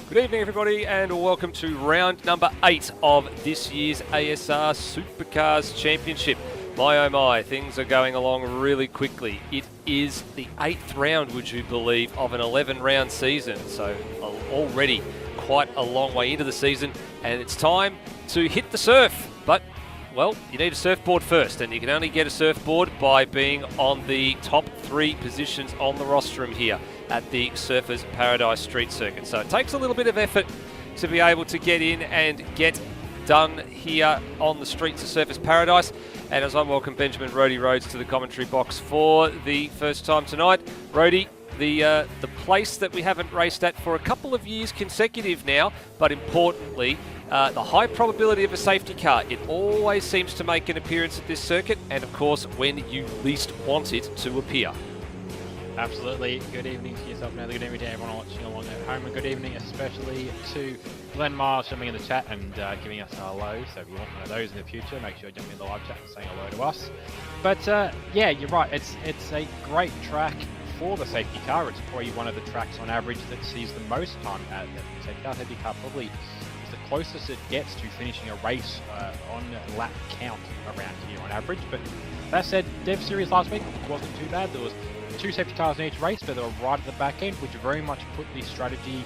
Good evening, everybody, and welcome to round number 8 of this year's ASR Supercars Championship. My oh my, things are going along really quickly. It is the 8th round, would you believe, of an 11-round season. So already quite a long way into the season, and it's time to hit the surf. But, well, you need a surfboard first, and you can only get a surfboard by being on the top 3 positions on the rostrum here at the Surfers Paradise Street Circuit. So it takes a little bit of effort to be able to get in and get done here on the streets of Surfers Paradise. And as I welcome Benjamin Roadie Rhodes to the commentary box for the first time tonight. Roadie, the place that we haven't raced at for a couple of years consecutive now, but importantly, the high probability of a safety car. It always seems to make an appearance at this circuit, and of course, when you least want it to appear. Absolutely. Good evening to yourself, now. Good evening to everyone watching along at home, and good evening especially to Glenn Miles jumping in the chat and giving us a hello. So if you want one of those in the future, make sure you jump in the live chat and say hello to us. But yeah, you're right. It's a great track for the safety car. It's probably one of the tracks on average that sees the most time at the safety car. Safety car probably is the closest it gets to finishing a race on lap count around here on average. But that said, Dev Series last week wasn't too bad. There was 2 safety cars in each race, but they were right at the back end, which very much put the strategy,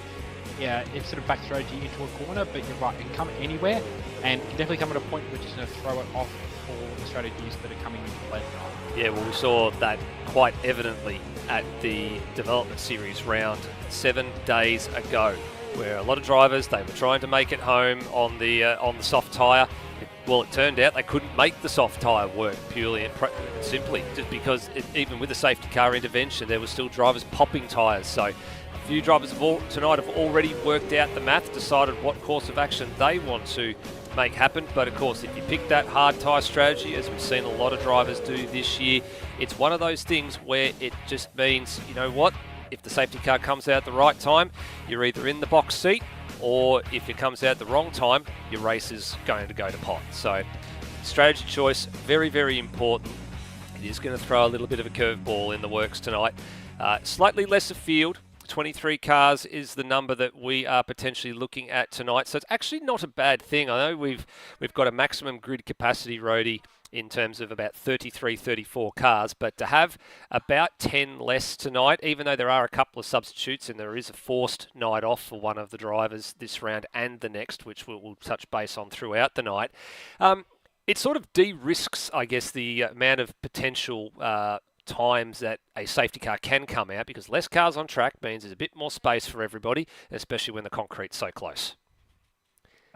it's sort of back strategy into a corner. But you're right, it can come anywhere, and can definitely come at a point which is going to throw it off for the strategies that are coming into play tonight. Yeah, well, we saw that quite evidently at the development series round 7 days ago, where a lot of drivers, they were trying to make it home on the soft tyre. Well, it turned out they couldn't make the soft tyre work purely and simply, just because even with the safety car intervention, there were still drivers popping tyres. So a few drivers tonight have already worked out the math, decided what course of action they want to make happen. But of course, if you pick that hard tyre strategy, as we've seen a lot of drivers do this year, it's one of those things where it just means, you know what, if the safety car comes out at the right time, you're either in the box seat, or if it comes out at the wrong time, your race is going to go to pot. So strategy choice, very, very important. It is going to throw a little bit of a curveball in the works tonight. Slightly lesser field, 23 cars is the number that we are potentially looking at tonight. So it's actually not a bad thing. I know we've got a maximum grid capacity, Roadie, in terms of about 33, 34 cars, but to have about 10 less tonight, even though there are a couple of substitutes and there is a forced night off for one of the drivers this round and the next, which we'll touch base on throughout the night, it sort of de-risks, I guess, the amount of potential times that a safety car can come out, because less cars on track means there's a bit more space for everybody, especially when the concrete's so close.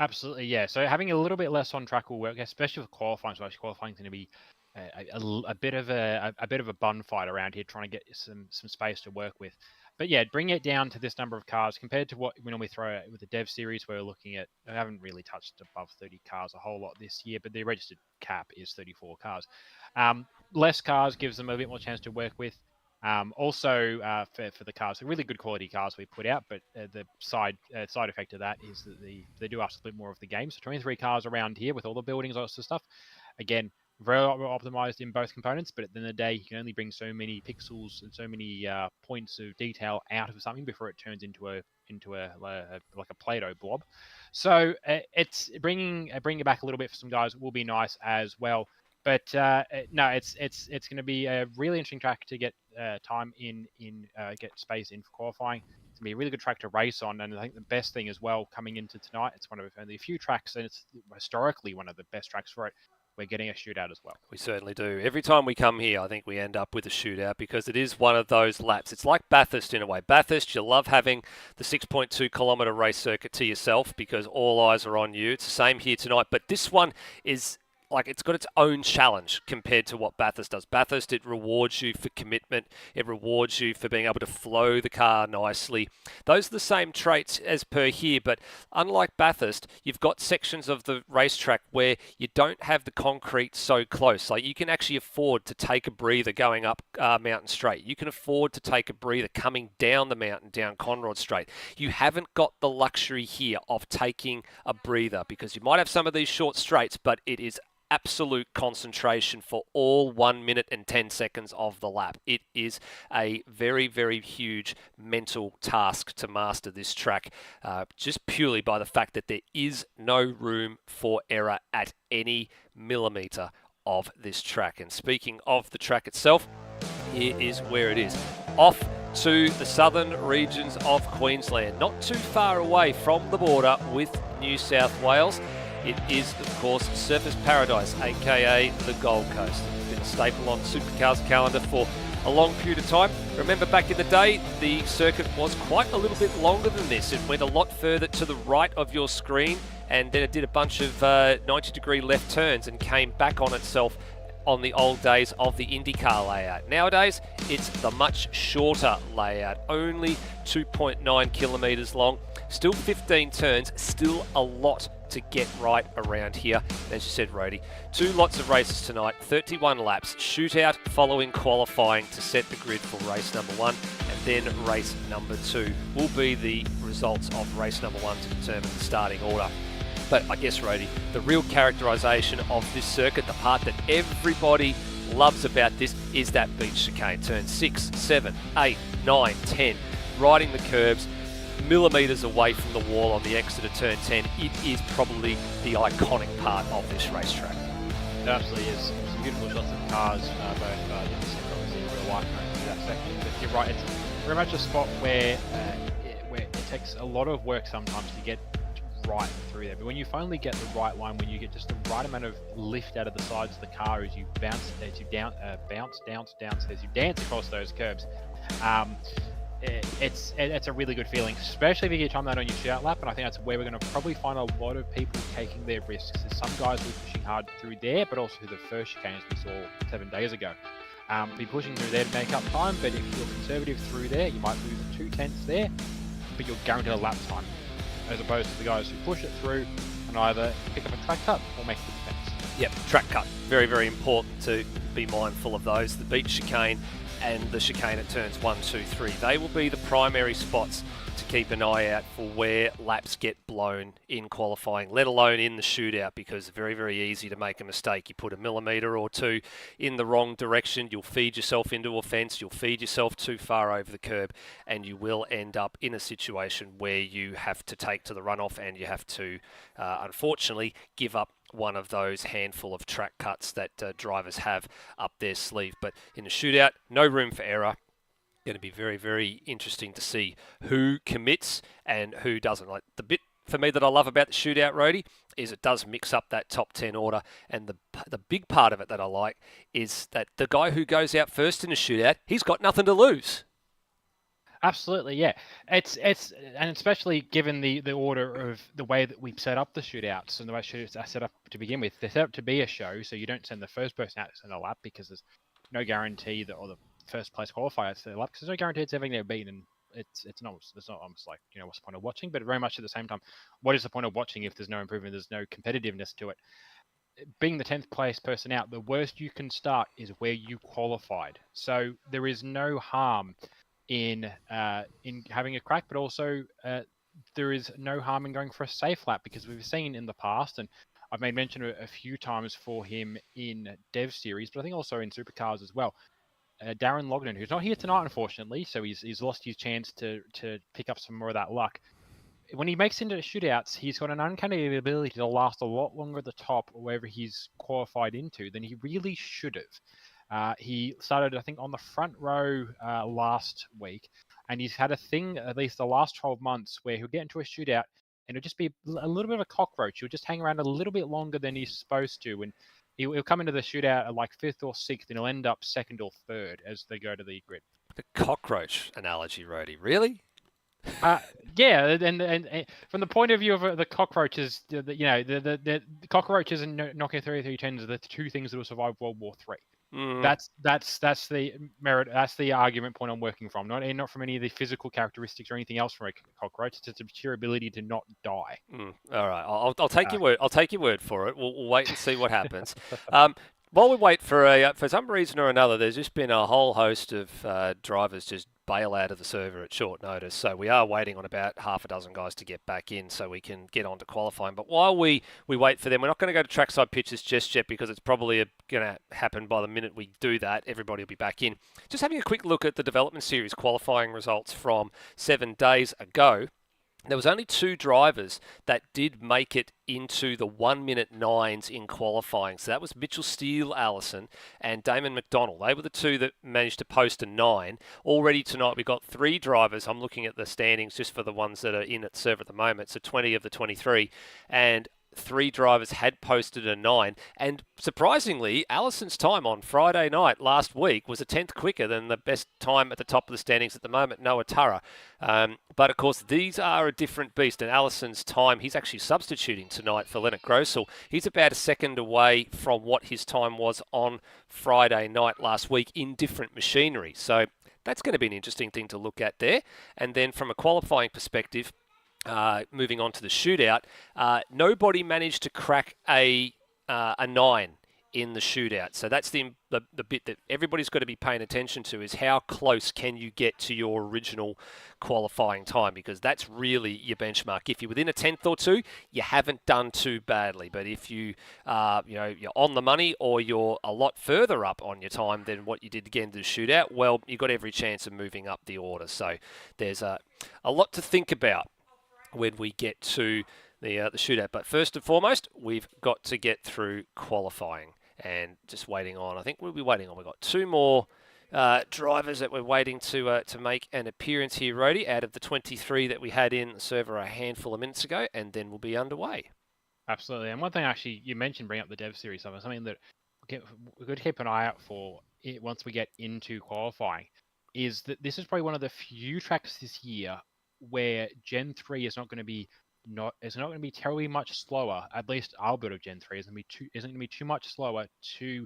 Absolutely, yeah. So having a little bit less on track will work, especially with qualifying. So actually, qualifying is going to be a bit of a bun fight around here, trying to get some space to work with. But yeah, bring it down to this number of cars compared to what we normally throw out with the Dev Series. We're looking at, I haven't really touched above 30 cars a whole lot this year, but the registered cap is 34 cars. Less cars gives them a bit more chance to work with. Also, for the cars, really good quality cars we put out, but the side effect of that is that they do ask a bit more of the game. So 23 cars around here with all the buildings, all that sort of stuff. Again, very optimized in both components, but at the end of the day, you can only bring so many pixels and so many points of detail out of something before it turns into a like a Play-Doh blob. So it's bringing it back a little bit for some guys will be nice as well. But no, it's going to be a really interesting track to get time get space in for qualifying. It's going to be a really good track to race on, and I think the best thing as well coming into tonight, it's one of only a few tracks, and it's historically one of the best tracks for it. We're getting a shootout as well. We certainly do. Every time we come here, I think we end up with a shootout because it is one of those laps. It's like Bathurst in a way. Bathurst, you love having the 6.2 kilometre race circuit to yourself because all eyes are on you. It's the same here tonight, but this one is like it's got its own challenge compared to what Bathurst does. Bathurst, it rewards you for commitment. It rewards you for being able to flow the car nicely. Those are the same traits as per here, but unlike Bathurst, you've got sections of the racetrack where you don't have the concrete so close. Like you can actually afford to take a breather going up Mountain Straight. You can afford to take a breather coming down the mountain, down Conrod Straight. You haven't got the luxury here of taking a breather because you might have some of these short straights, but it is absolute concentration for all 1 minute and 10 seconds of the lap. It is a very, very huge mental task to master this track, just purely by the fact that there is no room for error at any millimetre of this track. And speaking of the track itself, here is where it is. Off to the southern regions of Queensland, not too far away from the border with New South Wales. It is, of course, Surfers Paradise, aka the Gold Coast. It's been a staple on Supercars calendar for a long period of time. Remember back in the day, the circuit was quite a little bit longer than this. It went a lot further to the right of your screen, and then it did a bunch of 90-degree left turns and came back on itself on the old days of the IndyCar layout. Nowadays, it's the much shorter layout, only 2.9 kilometres long, still 15 turns, still a lot to get right around here. As you said, Rody, 2 lots of races tonight, 31 laps, shootout following qualifying to set the grid for race number 1, and then race number 2 will be the results of race number 1 to determine the starting order. But I guess, Rody, the real characterisation of this circuit, the part that everybody loves about this, is that beach chicane. Turns 6, 7, 8, 9, 10, riding the curbs, millimetres away from the wall on the exit of turn 10. It is probably the iconic part of this racetrack. It absolutely is. Some beautiful shots of cars, both obviously in real life going through that section. But you're right, it's very much a spot where it takes a lot of work sometimes to get right through there. But when you finally get the right line, when you get just the right amount of lift out of the sides of the car as you bounce, as you dance across those curbs, it's a really good feeling, especially if you get time that on your shootout lap. And I think that's where we're going to probably find a lot of people taking their risks. There's some guys who are pushing hard through there, but also through the first chicanes we saw 7 days ago. Be pushing through there to make up time, but if you're conservative through there, you might lose 2 tenths there, but you're guaranteed a lap time, as opposed to the guys who push it through and either pick up a track cut or make the defense. Yep, track cut. Very, very important to be mindful of those. The beach chicane and the chicane at turns 1, 2, 3. They will be the primary spots to keep an eye out for where laps get blown in qualifying, let alone in the shootout, because it's very, very easy to make a mistake. You put a millimetre or 2 in the wrong direction, you'll feed yourself into a fence, you'll feed yourself too far over the curb, and you will end up in a situation where you have to take to the runoff and you have to, unfortunately, give up one of those handful of track cuts that drivers have up their sleeve. But in a shootout, no room for error. Going to be very, very interesting to see who commits and who doesn't. Like, the bit for me that I love about the shootout, Roadie, is it does mix up that top 10 order, and the big part of it that I like is that the guy who goes out first in a shootout, he's got nothing to lose. Absolutely, yeah. It's and especially given the order of the way that we've set up the shootouts and the way shootouts are set up to begin with. They're set up to be a show, so you don't send the first person out to send a lap, because there's no guarantee that, or the first place qualifier to send a lap, because there's no guarantee it's ever going to beat, and it's not almost like, what's the point of watching? But very much at the same time, what is the point of watching if there's no improvement, there's no competitiveness to it? Being the 10th place person out, the worst you can start is where you qualified. So there is no harm in having a crack, but also there is no harm in going for a safe lap, because we've seen in the past, and I've made mention a few times for him in Dev Series, but I think also in Supercars as well. Darren Lognan, who's not here tonight, unfortunately, so he's lost his chance to pick up some more of that luck. When he makes into shootouts, he's got an uncanny ability to last a lot longer at the top, wherever he's qualified into, than he really should have. He started, I think, on the front row last week, and he's had a thing, at least the last 12 months, where he'll get into a shootout and it'll just be a little bit of a cockroach. He'll just hang around a little bit longer than he's supposed to, and he'll come into the shootout at like 5th or 6th, and he'll end up 2nd or 3rd as they go to the grid. The cockroach analogy, Rody, really? Yeah, and from the point of view of the cockroaches, the cockroaches and Nokia 3310s are the 2 things that will survive World War III. That's the merit. That's the argument point I'm working from. Not from any of the physical characteristics or anything else from a cockroach. It's its sheer ability to not die. All right, I'll take your word. I'll take your word for it. We'll wait and see what happens. While we wait for some reason or another, there's just been a whole host of drivers just bail out of the server at short notice. So we are waiting on about half a dozen guys to get back in so we can get on to qualifying. But while we wait for them, we're not going to go to trackside pitches just yet because it's probably going to happen by the minute we do that. Everybody will be back in. Just having a quick look at the Development Series qualifying results from 7 days ago. There was only 2 drivers that did make it into the 1-minute 9s in qualifying. So that was Mitchell Steele Allison and Damon McDonald. They were the 2 that managed to post a 9. Already tonight we've got 3 drivers. I'm looking at the standings just for the ones that are in at serve at the moment. So 20 of the 23. And 3 drivers had posted a 9, and surprisingly, Allison's time on Friday night last week was a 10th quicker than the best time at the top of the standings at the moment, Noah Turra. But of course, these are a different beast, and Allison's time, he's actually substituting tonight for Leonard Grossel. He's about a second away from what his time was on Friday night last week in different machinery. So that's going to be an interesting thing to look at there. And then from a qualifying perspective, moving on to the shootout, nobody managed to crack a 9 in the shootout. So that's the bit that everybody's got to be paying attention to, is how close can you get to your original qualifying time, because that's really your benchmark. If you're within a 10th or 2, you haven't done too badly. But if you're on the money, or you're a lot further up on your time than what you did again to the shootout, well, you've got every chance of moving up the order. So there's a lot to think about when we get to the shootout. But first and foremost, we've got to get through qualifying and just waiting on. I think we'll be waiting on. We've got 2 more drivers that we're waiting to make an appearance here, Rhodey, out of the 23 that we had in the server a handful of minutes ago, and then we'll be underway. Absolutely. And one thing actually you mentioned, bring up the Dev Series, something that we're going to keep an eye out for once we get into qualifying, is that this is probably one of the few tracks this year where Gen 3 is not going to be terribly much slower. At least our build of Gen 3 isn't going to be too much slower to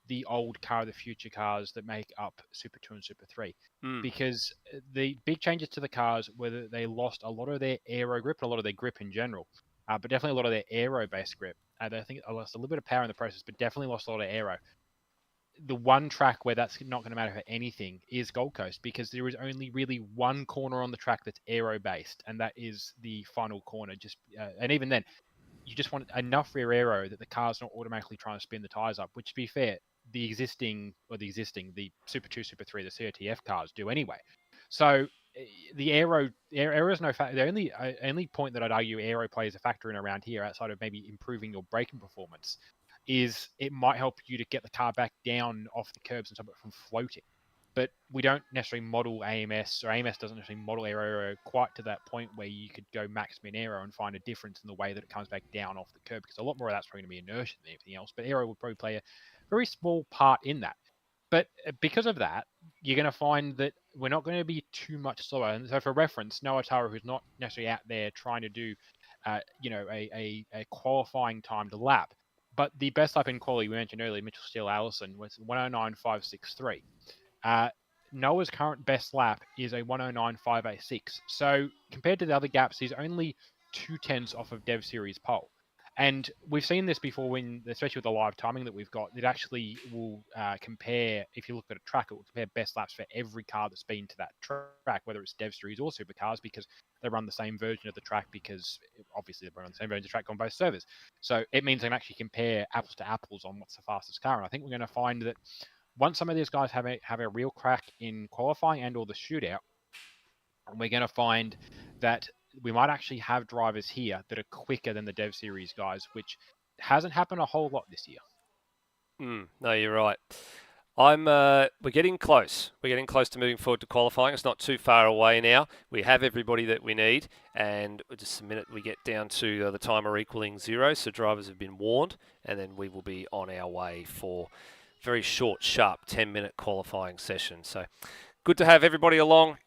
the old car of the future cars that make up Super 2 and Super 3. Because the big changes to the cars were they lost a lot of their aero grip, and a lot of their grip in general, but definitely a lot of their aero-based grip. I think I lost a little bit of power in the process, but definitely lost a lot of aero. The one track where that's not going to matter for anything is Gold Coast, because there is only really one corner on the track that's aero based, and that is the final corner. And even then, you just want enough rear aero that the car's not automatically trying to spin the tires up. Which, to be fair, the Super 2, Super 3, the COTF cars do anyway. So the aero is no factor. The only point that I'd argue aero plays a factor in around here, outside of maybe improving your braking performance, is it might help you to get the car back down off the curbs and stop it from floating. But we don't necessarily model AMS, or AMS doesn't necessarily model aero quite to that point where you could go max min aero and find a difference in the way that it comes back down off the curb, because a lot more of that's probably going to be inertia than anything else. But aero would probably play a very small part in that. But because of that, you're going to find that we're not going to be too much slower. And so for reference, Noah Turra, who's not necessarily out there trying to do a qualifying timed lap, but the best lap in quality we mentioned earlier, Mitchell Steele Allison, was 109.563. Noah's current best lap is a 109.586. So compared to the other gaps, he's only 2/10 off of Dev Series pole. And we've seen this before, especially with the live timing that we've got, it actually will compare, if you look at a track, it will compare best laps for every car that's been to that track, whether it's Dev Series or Supercars, because they run the same version of the track, because obviously they run the same version of the track on both servers. So it means they can actually compare apples to apples on what's the fastest car. And I think we're going to find that once some of these guys have a real crack in qualifying and or the shootout, we're going to find that we might actually have drivers here that are quicker than the Dev Series guys, which hasn't happened a whole lot this year. No, you're right. We're getting close. We're getting close to moving forward to qualifying. It's not too far away now. We have everybody that we need, and just a minute we get down to the timer equaling 0, so drivers have been warned, and then we will be on our way for very short, sharp 10-minute qualifying session. So good to have everybody along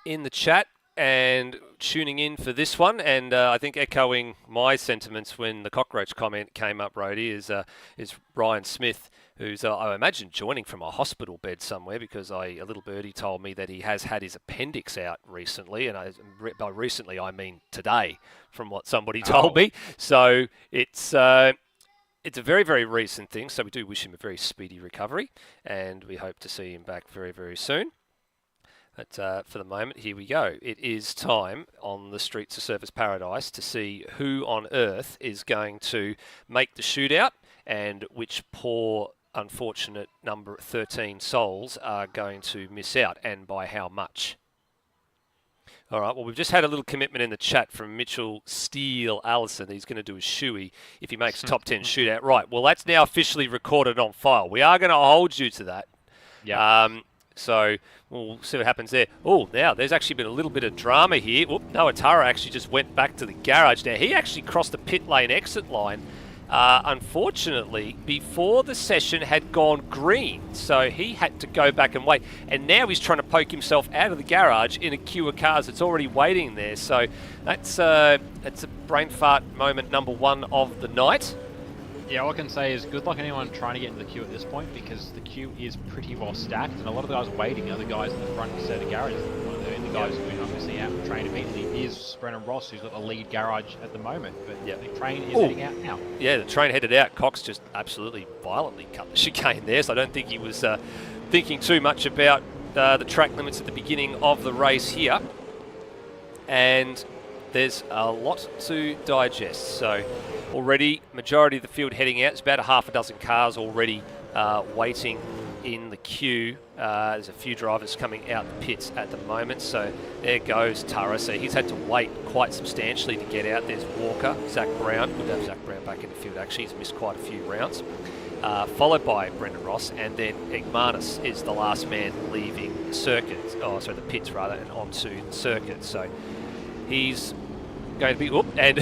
in the chat and tuning in for this one. And I think echoing my sentiments when the cockroach comment came up, Rhodey, is Ryan Smith, who's, I imagine, joining from a hospital bed somewhere, because a little birdie told me that he has had his appendix out recently. And by recently, I mean today, from what somebody told me. So it's a very, very recent thing. So we do wish him a very speedy recovery, and we hope to see him back very, very soon. But for the moment, here we go. It is time on the streets of Surfers Paradise to see who on earth is going to make the shootout and which poor, unfortunate number 13 souls are going to miss out, and by how much. All right, well, we've just had a little commitment in the chat from Mitchell Steele Allison. He's going to do a shoey if he makes top 10 shootout. Right, well, that's now officially recorded on file. We are going to hold you to that. Yeah. So we'll see what happens there. Oh, now there's actually been a little bit of drama here. Noah Tara actually just went back to the garage. Now, he actually crossed the pit lane exit line, unfortunately, before the session had gone green. So he had to go back and wait. And now he's trying to poke himself out of the garage in a queue of cars that's already waiting there. So that's a brain fart moment number 1 of the night. Yeah, all I can say is good luck anyone trying to get into the queue at this point, because the queue is pretty well stacked, and a lot of the guys waiting are the guys in the front set of garages. One of the guys who we're not missing out on the train immediately is Brendan Ross, who's got the lead garage at the moment, but the train is heading out now. Yeah, the train headed out. Cox just absolutely violently cut the chicane there, so I don't think he was thinking too much about the track limits at the beginning of the race here. And there's a lot to digest. So already, majority of the field heading out. It's about a half a dozen cars already waiting in the queue. There's a few drivers coming out the pits at the moment. So there goes Tara. So he's had to wait quite substantially to get out. There's Walker, Zach Brown. Good to have Zach Brown back in the field, actually. He's missed quite a few rounds. Followed by Brendan Ross, and then Egmanis is the last man leaving the circuit. Oh, sorry, the pits rather, and onto the circuit. So he's going to be, and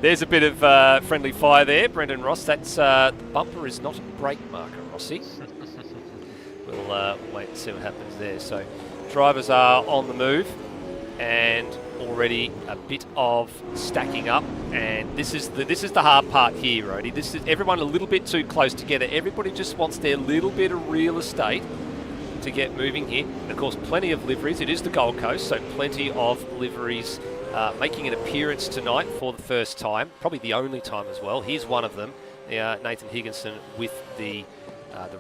there's a bit of friendly fire there, Brendan Ross. That's the bumper is not a brake marker, Rossi. We'll wait and see what happens there. So drivers are on the move, and already a bit of stacking up. And this is the hard part here, Rody. This is everyone a little bit too close together. Everybody just wants their little bit of real estate to get moving here. And of course, plenty of liveries. It is the Gold Coast, so plenty of liveries making an appearance tonight for the first time, probably the only time as well. Here's one of them, Nathan Higginson with the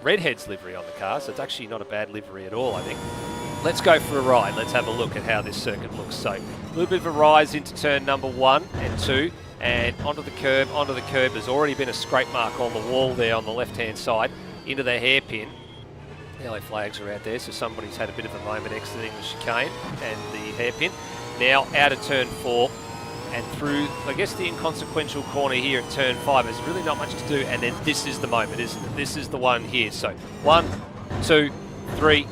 Redheads livery on the car, so it's actually not a bad livery at all, I think. Let's go for a ride. Let's have a look at how this circuit looks. So a little bit of a rise into turn number 1 and 2, and onto the curb. There's already been a scrape mark on the wall there on the left-hand side, into the hairpin. The LA flags are out there, so somebody's had a bit of a moment exiting the chicane and the hairpin. Now out of turn 4 and through, I guess, the inconsequential corner here at turn 5. There's really not much to do, and then this is the moment, isn't it? This is the one here. So 1, 2, 3,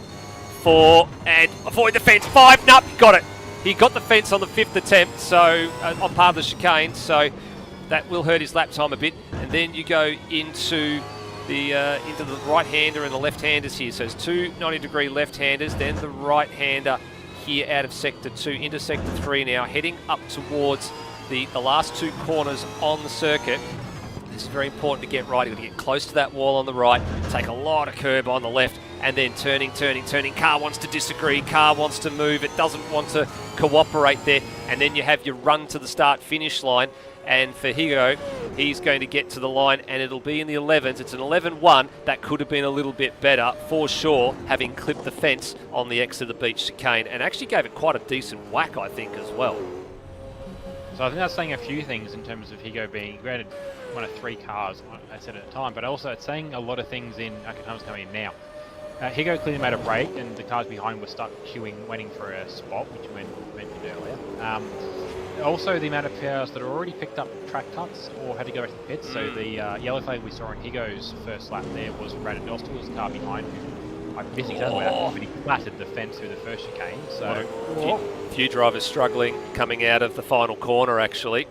4, and avoid the fence. 5, nope, he got it. He got the fence on the 5th attempt, so on part of the chicane, so that will hurt his lap time a bit. And then you go into the right-hander and the left-handers here. So there's 2 90-degree left-handers, then the right-hander here out of sector 2 into sector 3 now, heading up towards the last 2 corners on the circuit. This is very important to get right. You've got to get close to that wall on the right, take a lot of curb on the left, and then turning. Car wants to disagree, car wants to move, it doesn't want to cooperate there, and then you have your run to the start-finish line. And for Higo, he's going to get to the line, and it'll be in the 11s. It's an 11-1. That could have been a little bit better, for sure, having clipped the fence on the exit of the beach chicane, and actually gave it quite a decent whack, I think, as well. So I think that's saying a few things in terms of Higo being granted one of 3 cars, I said at the time, but also it's saying a lot of things in Okinawa's coming in now. Higo clearly made a break, and the cars behind were stuck queuing, waiting for a spot, which we mentioned earlier. Also, the amount of cars that are already picked up track cuts or had to go back to the pits. So the yellow flag we saw in Higo's first lap there was Brandon Dostal's car behind him. I missed exactly what happened, but he flattered the fence through the first chicane. So few drivers struggling coming out of the final corner, actually.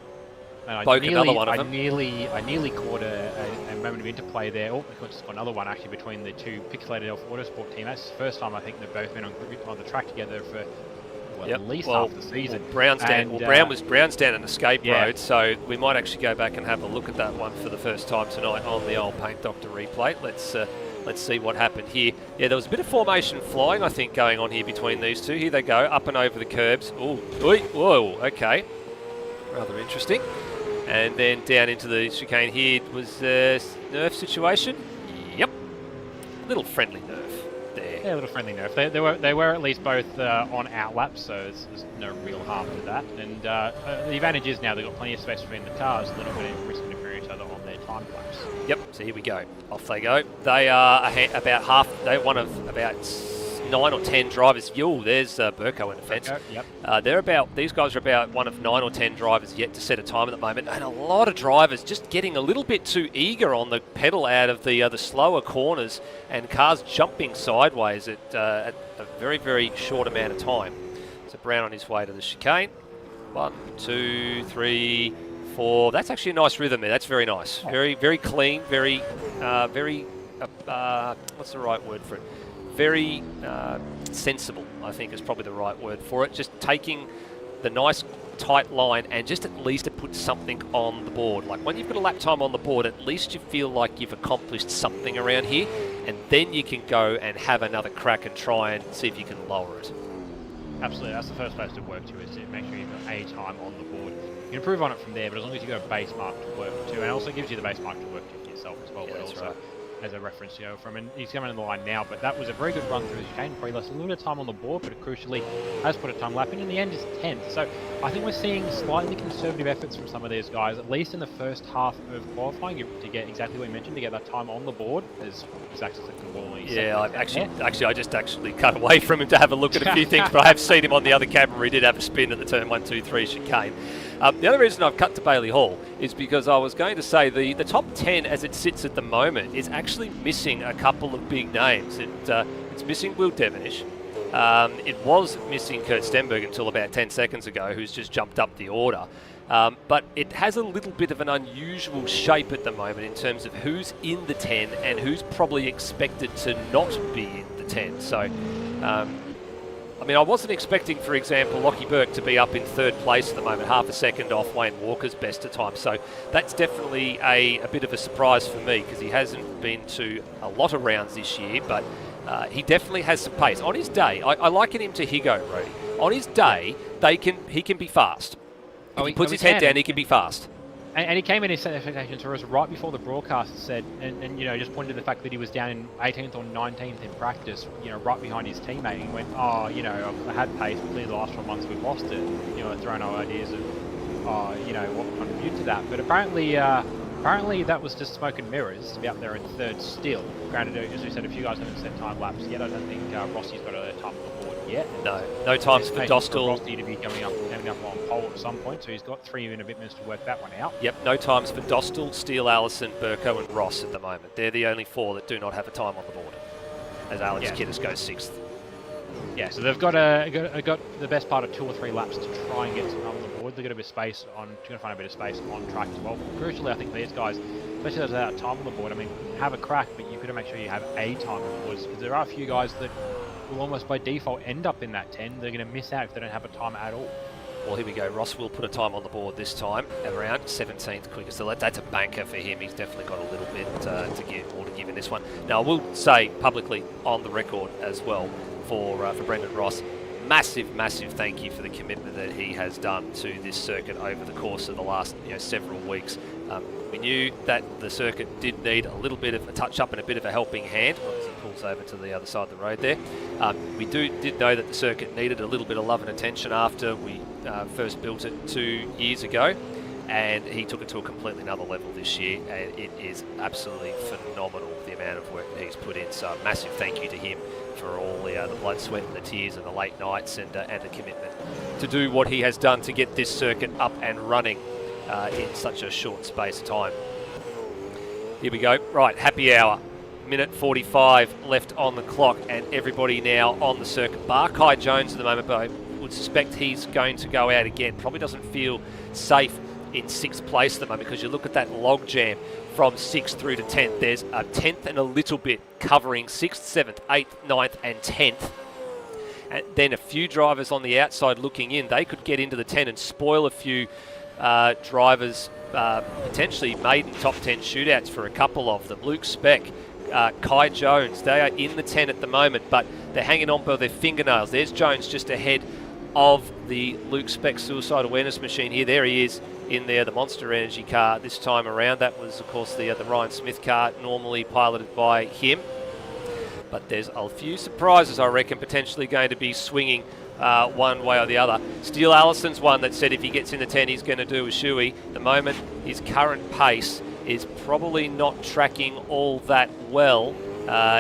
And Spoke another one of them. I nearly caught a moment of interplay there. Oh, I just got another one actually between the 2 pixelated Alpha Autosport teammates. It's the first time I think they've both been on the track together for at least half the season. Brown's down an escape road, so we might actually go back and have a look at that one for the first time tonight on the old Paint Doctor replay. Let's see what happened here. Yeah, there was a bit of formation flying, I think, going on here between these two. Here they go, up and over the curbs. Whoa, okay. Rather interesting. And then down into the chicane here was a nerf situation. Yep. Little friendly nerf there. Yeah, a little friendly nerf. They were at least both on outlaps, so there's no real harm to that. And the advantage is now they've got plenty of space between the cars, a little bit of risk interfering each other on their time lapse. Yep, so here we go. Off they go. They are about half, they're one of about 9 or 10 drivers. Yo, there's Burko in the fence. Yep. These guys are about one of 9 or 10 drivers yet to set a time at the moment, and a lot of drivers just getting a little bit too eager on the pedal out of the slower corners, and cars jumping sideways at a very, very short amount of time. So Brown on his way to the chicane. 1, 2, 3, 4. That's actually a nice rhythm there. That's very nice. Very, very clean. Very, what's the right word for it? Very sensible, I think, is probably the right word for it. Just taking the nice tight line and just at least to put something on the board. Like when you've got a lap time on the board, at least you feel like you've accomplished something around here, and then you can go and have another crack and try and see if you can lower it. Absolutely, that's the first place to work to, is to make sure you've got a time on the board. You can improve on it from there, but as long as you've got a base mark to work to, and it also gives you the base mark to work to for yourself as well, but also as a reference to go from. And he's coming in the line now, but that was a very good run through the chicane. Probably lost a little bit of time on the board, but crucially has put a time lap in the end is 10th. So I think we're seeing slightly conservative efforts from some of these guys, at least in the first half of qualifying, to get exactly what you mentioned, to get that time on the board. As Zach's the ball. Yeah, I just cut away from him to have a look at a few things, but I have seen him on the other camera. He did have a spin at the turn 1, 2, 3 chicane. The other reason I've cut to Bailey Hall is because I was going to say the top 10 as it sits at the moment is actually missing a couple of big names. It's missing Will Devonish. It was missing Kurt Stenberg until about 10 seconds ago, who's just jumped up the order. But it has a little bit of an unusual shape at the moment in terms of who's in the 10 and who's probably expected to not be in the 10. So, I mean, I wasn't expecting, for example, Lockie Burke to be up in 3rd place at the moment, half a second off Wayne Walker's best of time. So that's definitely a bit of a surprise for me, because he hasn't been to a lot of rounds this year, but he definitely has some pace. On his day, I liken him to Higo, Brody. On his day, he can be fast. If he puts his head down, he can be fast. And he came in his expectations for us right before the broadcast said, and you know, just pointed to the fact that he was down in 18th or 19th in practice, you know, right behind his teammate, and went, oh, you know, I had pace, but clearly the last 12 months we've lost it. You know, throwing out ideas of, you know, what would contribute to that. But apparently that was just smoke and mirrors to be up there in 3rd still. Granted, as we said, a few guys haven't set time lapse yet. I don't think Rossi's got a time on the board yet. No times for Dostal. Rossi to be coming up on pole at some point, so he's got 3 and a bit minutes to work that one out. Yep, no times for Dostal, Steele, Allison, Burko and Ross at the moment. They're the only 4 that do not have a time on the board, as Alex Kiddis goes 6th. Yeah, so they've got the best part of 2 or 3 laps to try and get some on the board. They've got a bit of space to find a bit of space on track as well. Crucially, I think these guys, especially those without time on the board, I mean, have a crack, but you've got to make sure you have a time on the board, because there are a few guys that will almost by default end up in that 10. They're going to miss out if they don't have a time at all. Well, here we go. Ross will put a time on the board this time, around 17th quickest. So that's a banker for him. He's definitely got a little bit to give in this one. Now, I will say publicly on the record as well for Brendan Ross, massive thank you for the commitment that he has done to this circuit over the course of the last several weeks. We knew that the circuit did need a little bit of a touch-up and a bit of a helping hand as he pulls over to the other side of the road there. We did know that the circuit needed a little bit of love and attention after we first built it 2 years ago, and he took it to a completely another level this year, and it is absolutely phenomenal, the amount of work that he's put in. So massive thank you to him for all the blood, sweat and the tears and the late nights and the commitment to do what he has done to get this circuit up and running in such a short space of time. Here we go. Right, happy hour. Minute 45 left on the clock, and everybody now on the circuit. Bar Kai Jones at the moment, but I would suspect he's going to go out again. Probably doesn't feel safe in 6th place at the moment, because you look at that log jam from 6th through to 10th. There's a 10th and a little bit covering 6th, 7th, 8th, 9th and 10th. And then a few drivers on the outside looking in. They could get into the 10 and spoil a few drivers, potentially maiden top 10 shootouts for a couple of them. Luke Speck, Kai Jones, they are in the 10 at the moment, but they're hanging on by their fingernails. There's Jones just ahead of the Luke Speck suicide awareness machine here. There he is in there, the Monster Energy car this time around. That was, of course, the Ryan Smith car, normally piloted by him. but there's a few surprises, I reckon, potentially going to be swinging one way or the other. Steele Allison's one that said if he gets in the 10, he's going to do a shoey. At the moment, his current pace is probably not tracking all that well.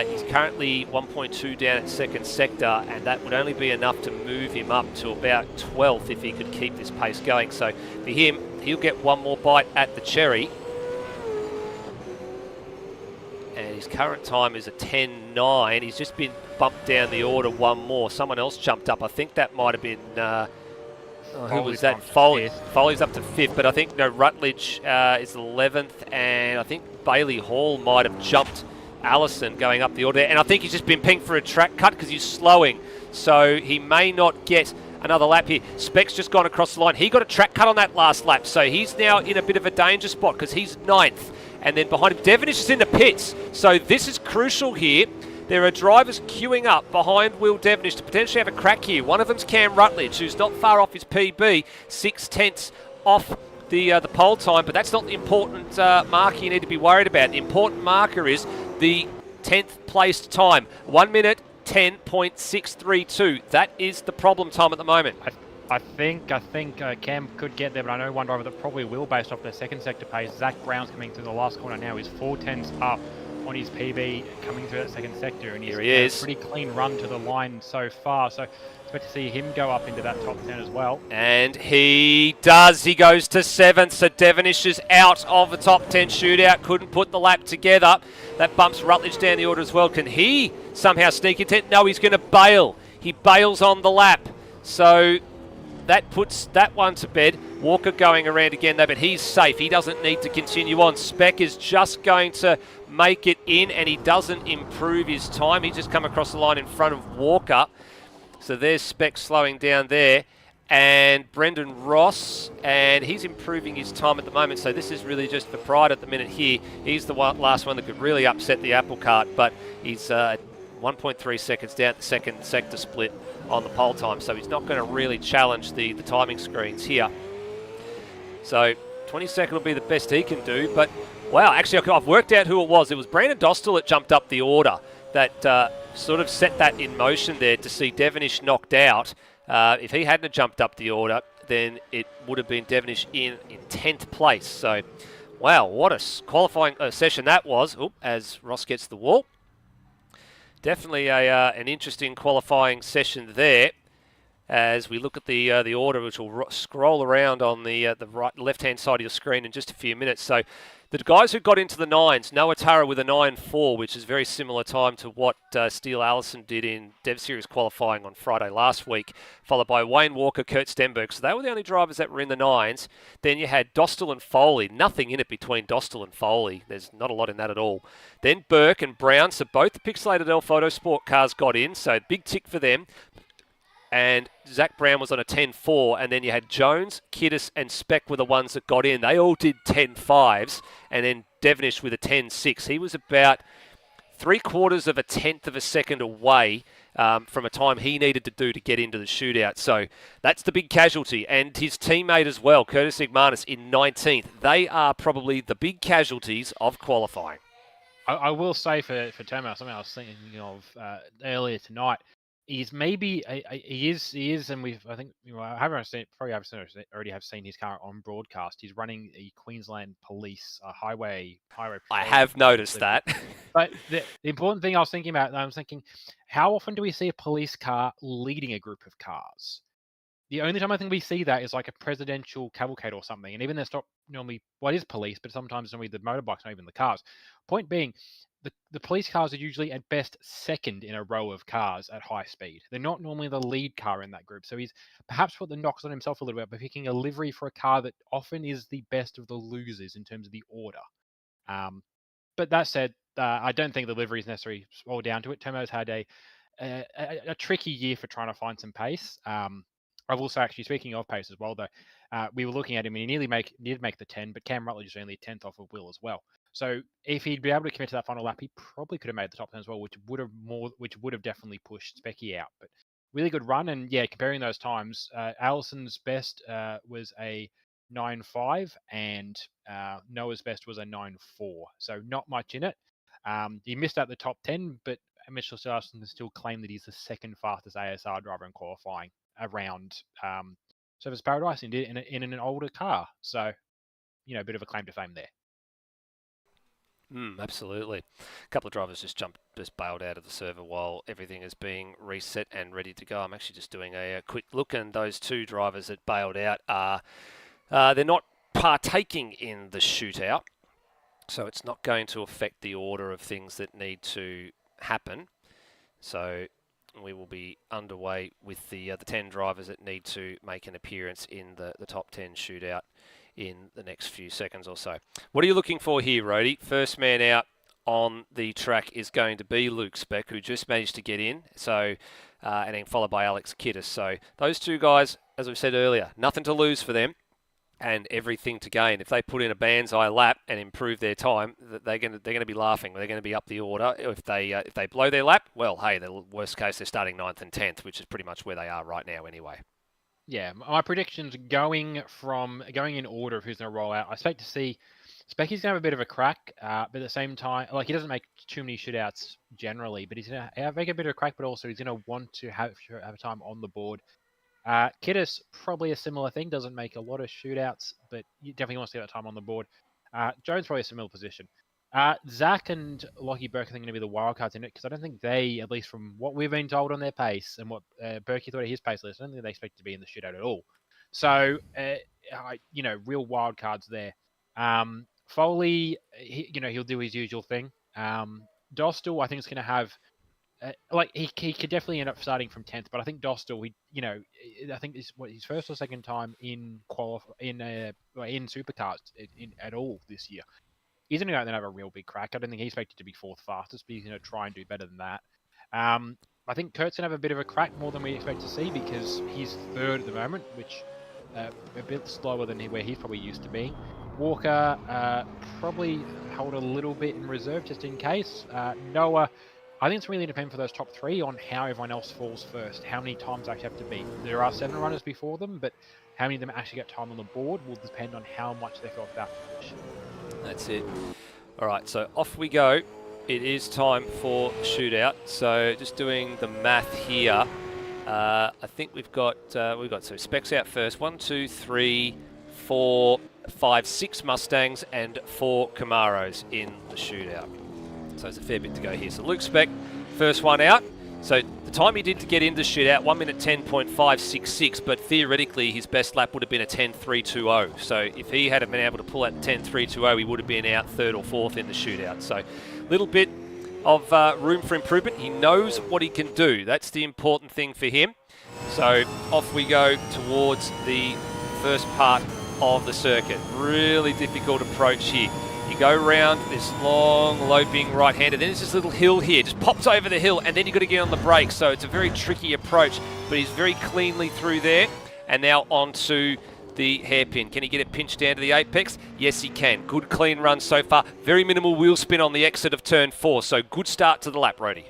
He's currently 1.2 down at second sector, and that would only be enough to move him up to about 12th if he could keep this pace going. So for him, he'll get one more bite at the cherry. And his current time is a 10.9. He's just been bumped down the order one more. Someone else jumped up. I think that might have been... who was that? Foley. Foley's up to 5th, but I think Rutledge is 11th, and I think Bailey Hall might have jumped Allison going up the order. And I think he's just been pinged for a track cut because he's slowing. So he may not get another lap here. Speck's just gone across the line. He got a track cut on that last lap, so he's now in a bit of a danger spot because he's 9th. And then behind him, Devonish is in the pits. So this is crucial here. There are drivers queuing up behind Will Devonish to potentially have a crack here. One of them's Cam Rutledge, who's not far off his PB, 6/10 off the pole time, but that's not the important marker you need to be worried about. The important marker is the 10th placed time, 1 minute 10.632. That is the problem time at the moment. I think Cam could get there, but I know one driver that probably will based off their second sector pace. Zach Brown's coming through the last corner now. He's 4/10 up on his PB coming through that second sector, and he's Here he is. A pretty clean run to the line so far. So expect to see him go up into that top 10 as well. And he does. He goes to 7th. So Devonish is out of the top 10 shootout. Couldn't put the lap together. That bumps Rutledge down the order as well. Can he somehow sneak into it? No, he's going to bail. He bails on the lap. So that puts that one to bed. Walker going around again though, but he's safe. He doesn't need to continue on. Speck is just going to make it in, and he doesn't improve his time. He's just come across the line in front of Walker. So there's Speck slowing down there. And Brendan Ross, and he's improving his time at the moment. So this is really just for pride at the minute here. He's the last one that could really upset the apple cart, but he's 1.3 seconds down the second sector split on the pole time, so he's not going to really challenge the timing screens here. So 22nd will be the best he can do, but wow, actually I've worked out who it was. It was Brandon Dostal that jumped up the order that sort of set that in motion there to see Devonish knocked out. If he hadn't jumped up the order, then it would have been Devonish in 10th place. So wow, what a qualifying session that was. Oop, as Ross gets the wall. Definitely an interesting qualifying session there. As we look at the order, which will scroll around on the left-hand side of your screen in just a few minutes. So the guys who got into the 9s, Noah Tara with a 9.4, which is very similar time to what Steele Allison did in Dev Series qualifying on Friday last week, followed by Wayne Walker, Kurt Stenberg. So they were the only drivers that were in the 9s. Then you had Dostal and Foley. Nothing in it between Dostal and Foley. There's not a lot in that at all. Then Burke and Brown. So both the Pixelated L Photo Sport cars got in. So big tick for them. And Zach Brown was on a 10.4, and then you had Jones, Kiddis, and Speck were the ones that got in. They all did 10.5s, and then Devonish with a 10.6. He was about 3/4 of a tenth of a second away from a time he needed to do to get into the shootout. So that's the big casualty. And his teammate as well, Curtis Igmanis, in 19th. They are probably the big casualties of qualifying. I will say for Tomo, something I was thinking of earlier tonight. He's maybe he is, and I think I haven't seen, probably already have seen his car on broadcast. He's running the Queensland Police highway. I have noticed that. But the important thing I was thinking about, how often do we see a police car leading a group of cars? The only time I think we see that is like a presidential cavalcade or something, and even that's not normally what is police, but sometimes normally the motorbikes, not even the cars. Point being, the police cars are usually at best second in a row of cars at high speed. They're not normally the lead car in that group. So he's perhaps put the knocks on himself a little bit by picking a livery for a car that often is the best of the losers in terms of the order. But that said, I don't think the livery is necessarily all down to it. Tomo's had a tricky year for trying to find some pace. I've also actually, speaking of pace as well, though, we were looking at him and he nearly did make the 10, but Cam Rutledge is only a 10th off of Will as well. So if he'd be able to commit to that final lap, he probably could have made the top 10 as well, which would have definitely pushed Specky out. But really good run, and yeah, comparing those times, Allison's best was a 9.5, and Noah's best was a 9.4. So not much in it. He missed out the top 10, but Mitchell Starson can still claim that he's the second fastest ASR driver in qualifying around Surfers Paradise in an older car. So, a bit of a claim to fame there. Absolutely. A couple of drivers just bailed out of the server while everything is being reset and ready to go. I'm actually just doing a quick look, and those two drivers that bailed out are they're not partaking in the shootout, so it's not going to affect the order of things that need to happen. So we will be underway with the 10 drivers that need to make an appearance in the top 10 shootout in the next few seconds or so. What are you looking for here, Rhodey? First man out on the track is going to be Luke Speck, who just managed to get in. So, and then followed by Alex Kittis. So those two guys, as we said earlier, nothing to lose for them and everything to gain. If they put in a banzai lap and improve their time, they're going to be laughing. They're going to be up the order. If they blow their lap, well, hey, the worst case they're starting 9th and 10th, which is pretty much where they are right now anyway. Yeah, my predictions going in order of who's going to roll out. I expect to see Specky's going to have a bit of a crack, but at the same time, he doesn't make too many shootouts generally, but he's going to make a bit of a crack, but also he's going to want to have time on the board. Kittis, probably a similar thing, doesn't make a lot of shootouts, but he definitely wants to get that time on the board. Jones probably a similar position. Zach and Lockie Burke are going to be the wildcards in it, because I don't think they, at least from what we've been told on their pace and what Berkey thought of his pace list, I don't think they expect to be in the shootout at all. So, real wildcards there. Foley, he'll do his usual thing. Dostal, I think, is going to have, he could definitely end up starting from 10th, but I think Dostal, I think this is his first or second time in Supercars at all this year. He's going to go out and have a real big crack. I don't think he's expected to be 4th fastest, but he's going to try and do better than that. I think Kurt's going to have a bit of a crack, more than we expect to see, because he's 3rd at the moment, which a bit slower than where he's probably used to being. Walker probably hold a little bit in reserve just in case. Noah, I think it's really dependent for those top 3 on how everyone else falls first, how many times they actually have to beat. There are 7 runners before them, but how many of them actually get time on the board will depend on how much they feel about finish. That's it. All right, so off we go. It is time for shootout. So just doing the math here. I think we've got so Specs out first. 1, 2, 3, 4, 5, 6 Mustangs and 4 Camaros in the shootout. So there's a fair bit to go here. So Luke Speck, first one out. So the time he did to get into the shootout, 1 minute 10.566, but theoretically his best lap would have been a 10.320. So if he had been able to pull out 10.320, he would have been out 3rd or 4th in the shootout. So a little bit of room for improvement. He knows what he can do. That's the important thing for him. So off we go towards the first part of the circuit. Really difficult approach here. You go round this long, loping right-hander. Then there's this little hill here. Just pops over the hill, and then you've got to get on the brakes. So it's a very tricky approach, but he's very cleanly through there. And now onto the hairpin. Can he get it pinched down to the apex? Yes, he can. Good, clean run so far. Very minimal wheel spin on the exit of turn 4. So good start to the lap, Rhodey.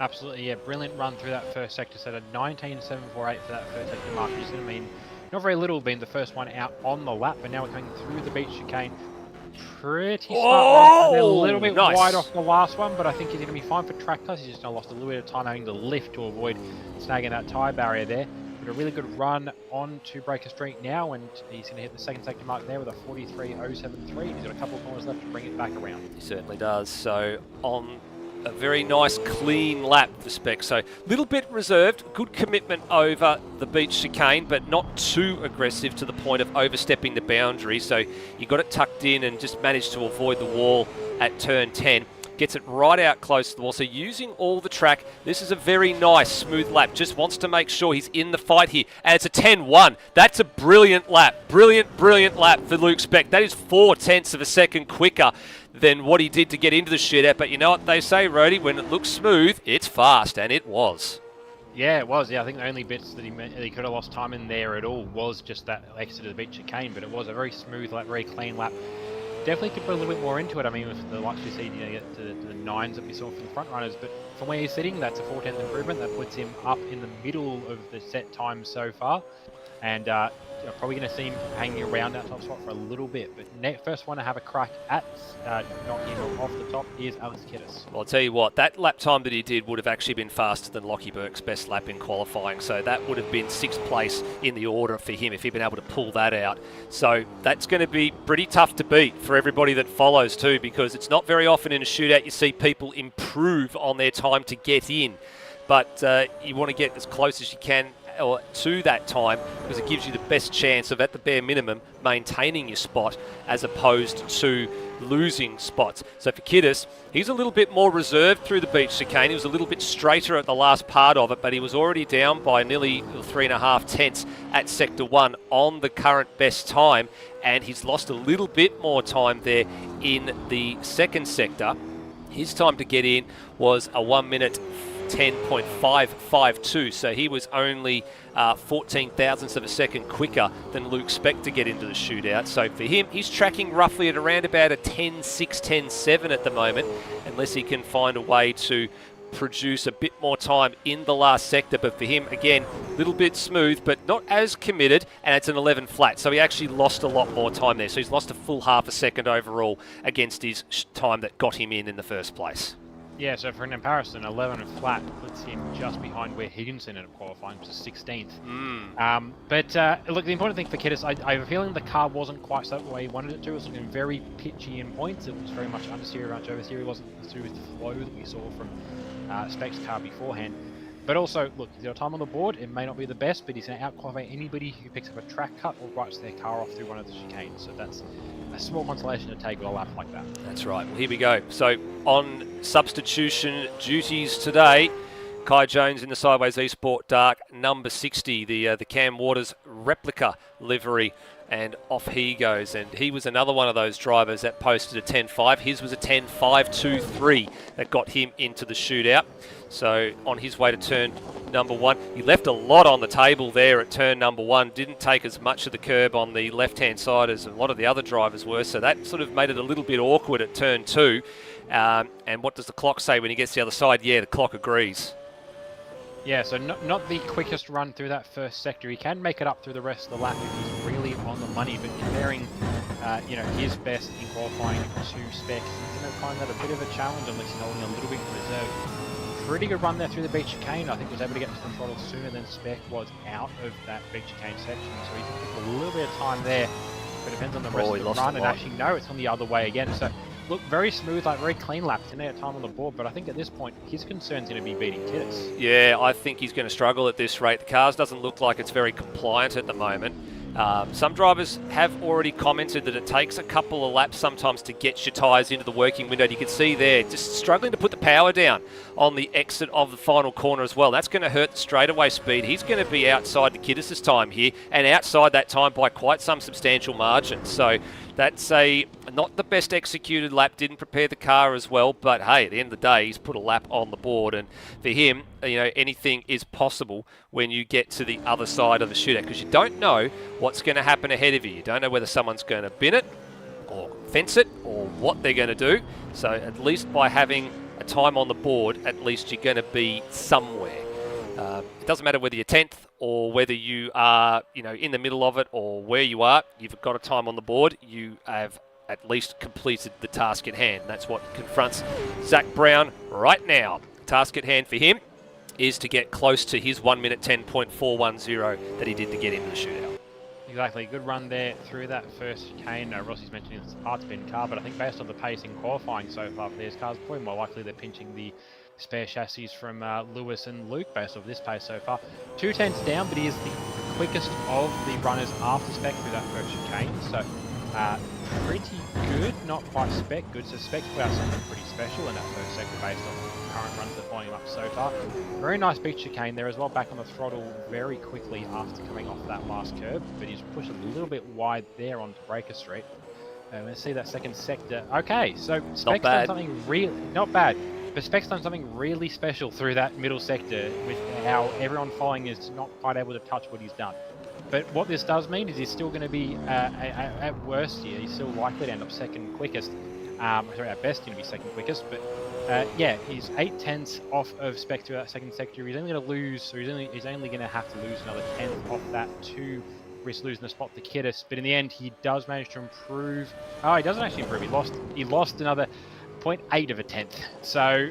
Absolutely, yeah. Brilliant run through that first sector. So a 19.748 for that first sector mark, which is going to mean not very little being the first one out on the lap, but now we're coming through the beach chicane. Pretty smart. They're a little bit wide off the last one, but I think he's going to be fine for track class. He's just lost a little bit of time having to lift to avoid snagging that tyre barrier there. But a really good run on to Breaker Street now, and he's going to hit the second sector mark there with a 43.073. He's got a couple of corners left to bring it back around. He certainly does. So on a very nice clean lap for Spec. So a little bit reserved, good commitment over the beach chicane, but not too aggressive to the point of overstepping the boundary. So you got it tucked in and just managed to avoid the wall at turn 10. Gets it right out close to the wall. So using all the track, this is a very nice smooth lap. Just wants to make sure he's in the fight here. And it's a 10-1. That's a brilliant lap. Brilliant lap for Luke Speck. That is 0.4 of a second quicker than what he did to get into the shootout. But you know what they say, Rhodey, when it looks smooth, it's fast, and it was. Yeah, it was. Yeah, I think the only bits that he could have lost time in there at all was just that exit of the beach chicane, but it was a very smooth lap, very clean lap. definitely could put a little bit more into it. I mean, with the likes we see, get to the 9s that we saw from the front runners, but from where he's sitting, that's a 4/10 improvement. That puts him up in the middle of the set time so far, and probably going to see him hanging around that top spot for a little bit. But first one to have a crack at knocking him off the top is Alex Kiddis. Well, I'll tell you what, that lap time that he did would have actually been faster than Lockie Burke's best lap in qualifying. So that would have been 6th place in the order for him if he'd been able to pull that out. So that's going to be pretty tough to beat for everybody that follows too, because it's not very often in a shootout you see people improve on their time to get in. But you want to get as close as you can or to that time, because it gives you the best chance of, at the bare minimum, maintaining your spot as opposed to losing spots. So for Kiddis, he's a little bit more reserved through the beach chicane. He was a little bit straighter at the last part of it, but he was already down by nearly 3.5 tenths at Sector 1 on the current best time, and he's lost a little bit more time there in the second sector. His time to get in was a 1 minute 10.552, so he was only 14 thousandths of a second quicker than Luke Speck to get into the shootout. So for him, he's tracking roughly at around about a 10.6, 10.7 at the moment, unless he can find a way to produce a bit more time in the last sector. But for him, again, a little bit smooth, but not as committed, and it's an 11 flat, so he actually lost a lot more time there. So he's lost a full half a second overall against his time that got him in the first place. Yeah, so for an comparison, 11 flat puts him just behind where Higginson ended up qualifying, which is 16th. Look, the important thing for Kiddis, I have a feeling the car wasn't quite so the way he wanted it to. It was looking very pitchy in points. It was very much understeer, much oversteer. It wasn't the smooth flow that we saw from Speck's car beforehand. But also, look, he's got time on the board. It may not be the best, but he's going to out-qualify anybody who picks up a track cut or writes their car off through one of the chicanes. So that's a small consolation to take with a lap like that. That's right. Well, here we go. So on substitution duties today, Kai Jones in the Sideways Esport Dark, number 60, the Cam Waters replica livery, and off he goes. And he was another one of those drivers that posted a 10.5. His was a 10.523 that got him into the shootout. So on his way to turn number 1, he left a lot on the table there at turn number 1. Didn't take as much of the curb on the left-hand side as a lot of the other drivers were. So that sort of made it a little bit awkward at turn 2. And what does the clock say when he gets to the other side? Yeah, the clock agrees. Yeah, so not the quickest run through that first sector. He can make it up through the rest of the lap if he's really on the money, but comparing his best in qualifying to Speck, he's going to find that a bit of a challenge unless he's holding a little bit in reserve. Pretty good run there through the beach chicane. I think was able to get to the throttle sooner than Speck was out of that beach chicane section, so he took a little bit of time there, but it depends on the rest of the run. And actually, no, it's on the other way again. So look, very smooth, like very clean lap. Didn't have time on the board, but I think at this point, his concern's going to be beating Kiddis. Yeah, I think he's going to struggle at this rate. The cars doesn't look like it's very compliant at the moment. Some drivers have already commented that it takes a couple of laps sometimes to get your tyres into the working window. You can see there, just struggling to put the power down on the exit of the final corner as well. That's going to hurt the straightaway speed. He's going to be outside the Kiddis' time here, and outside that time by quite some substantial margin. So that's not the best executed lap, didn't prepare the car as well, but hey, at the end of the day, he's put a lap on the board, and for him, anything is possible when you get to the other side of the shootout, because you don't know what's going to happen ahead of you. You don't know whether someone's going to bin it or fence it or what they're going to do. So at least by having a time on the board, at least you're going to be somewhere. It doesn't matter whether you're 10th or whether you are, in the middle of it or where you are. You've got a time on the board. You have at least completed the task at hand. That's what confronts Zach Brown right now. The task at hand for him is to get close to his 1 minute 10.410 that he did to get into the shootout. Exactly, good run there through that first chicane. Rossi's mentioning it's a hard spin car, but I think based on the pace in qualifying so far for these cars, probably more likely they're pinching the spare chassis from Lewis and Luke based off this pace so far. 2 tenths down, but he is the quickest of the runners after Speck through that first chicane. So pretty good, not quite Speck good. So Speck's put out something pretty special in that first sector based on the current runs that are following him up so far. Very nice beach chicane there as well, back on the throttle very quickly after coming off that last curb, but he's pushed a little bit wide there onto Breaker Street. Let's see that second sector. Okay, so Speck's done something really, not bad. But Speck's done something really special through that middle sector with how everyone following is not quite able to touch what he's done. But what this does mean is he's still going to be, at worst here, he's still likely to end up second quickest. Sorry, at best going to be second quickest. But yeah, he's 8/10 off of Spec to that second sector. He's only going to lose, or he's only going to have to lose another 10th off that to risk losing the spot to Kittis. But in the end, he does manage to improve. Oh, he doesn't actually improve. He lost another 0.8 of a tenth. So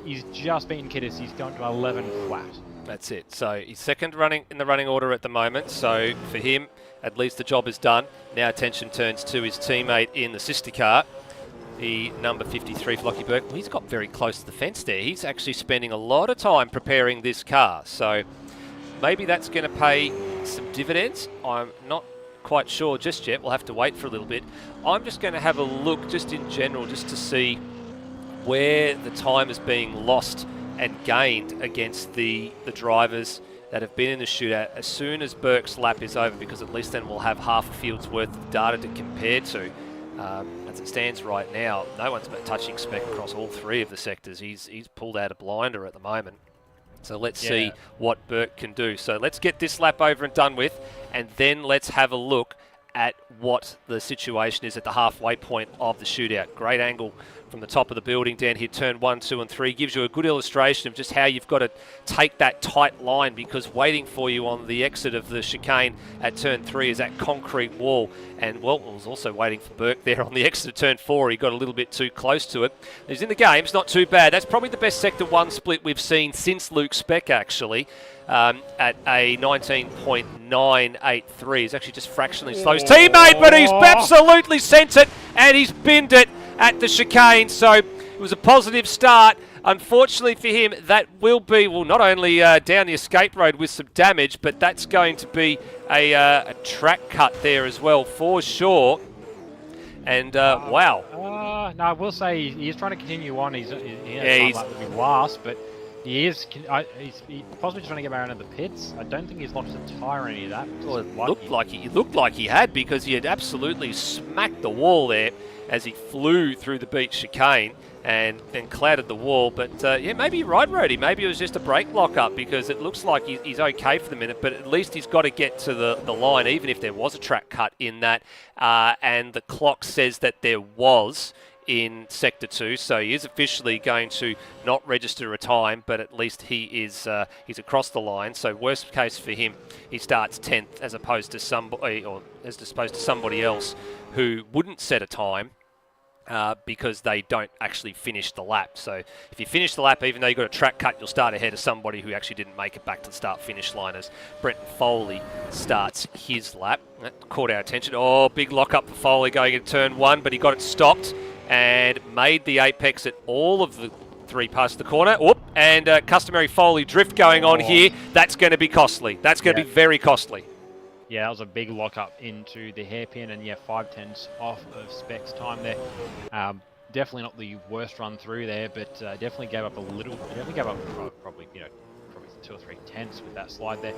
he's just beaten Kittis. He's gone to 11 flat. That's it. So he's second running in the running order at the moment. So for him, at least the job is done. Now attention turns to his teammate in the sister car, the number 53 for Lockie Burke. Well, he's got very close to the fence there. He's actually spending a lot of time preparing this car. So maybe that's going to pay some dividends. I'm not quite sure just yet. We'll have to wait for a little bit. I'm just going to have a look just in general just to see where the time is being lost and gained against the drivers that have been in the shootout as soon as Burke's lap is over, because at least then we'll have half a field's worth of data to compare to. As it stands right now, no one's been touching Spec across all three of the sectors. He's pulled out a blinder at the moment. So let's see what Burke can do. So let's get this lap over and done with, and then let's have a look at what the situation is at the halfway point of the shootout. Great angle from the top of the building down here, turn 1, 2 and 3, gives you a good illustration of just how you've got to take that tight line, because waiting for you on the exit of the chicane at turn 3 is that concrete wall. And well, it was also waiting for Burke there on the exit of turn 4. He got a little bit too close to it. He's in the game, it's not too bad. That's probably the best Sector 1 split we've seen since Luke Speck, actually. At a 19.983. He's actually just fractionally slow his teammate, but he's absolutely sent it, and he's binned it at the chicane. So it was a positive start. Unfortunately for him, that will be, well, not only down the escape road with some damage, but that's going to be a track cut there as well, for sure. And wow. No, I will say he is trying to continue on. He's he's likely to be last, but he's possibly trying to get around in the pits. I don't think he's lost a tyre or any of that. Well, it looked like he had, because he had absolutely smacked the wall there as he flew through the beach chicane and then clattered the wall. But yeah, maybe you're right, Rody. Maybe it was just a brake lock-up, because it looks like he's okay for the minute, but at least he's got to get to the line, even if there was a track cut in that. And the clock says that there was in Sector 2, so he is officially going to not register a time, but at least he's across the line. So worst case for him, he starts 10th as opposed to somebody else who wouldn't set a time because they don't actually finish the lap. So if you finish the lap, even though you've got a track cut, you'll start ahead of somebody who actually didn't make it back to the start-finish line, as Brenton Foley starts his lap. That caught our attention. Oh, big lock-up for Foley going into turn 1, but he got it stopped and made the apex at all of the 3 past the corner. Whoop, and customary Foley drift going on here. That's going to be costly. That's going to be very costly. Yeah, that was a big lock-up into the hairpin, and yeah, 5/10 off of Spec's time there. Definitely not the worst run through there, but definitely gave up a little. Definitely gave up probably 2 or 3 tenths with that slide there.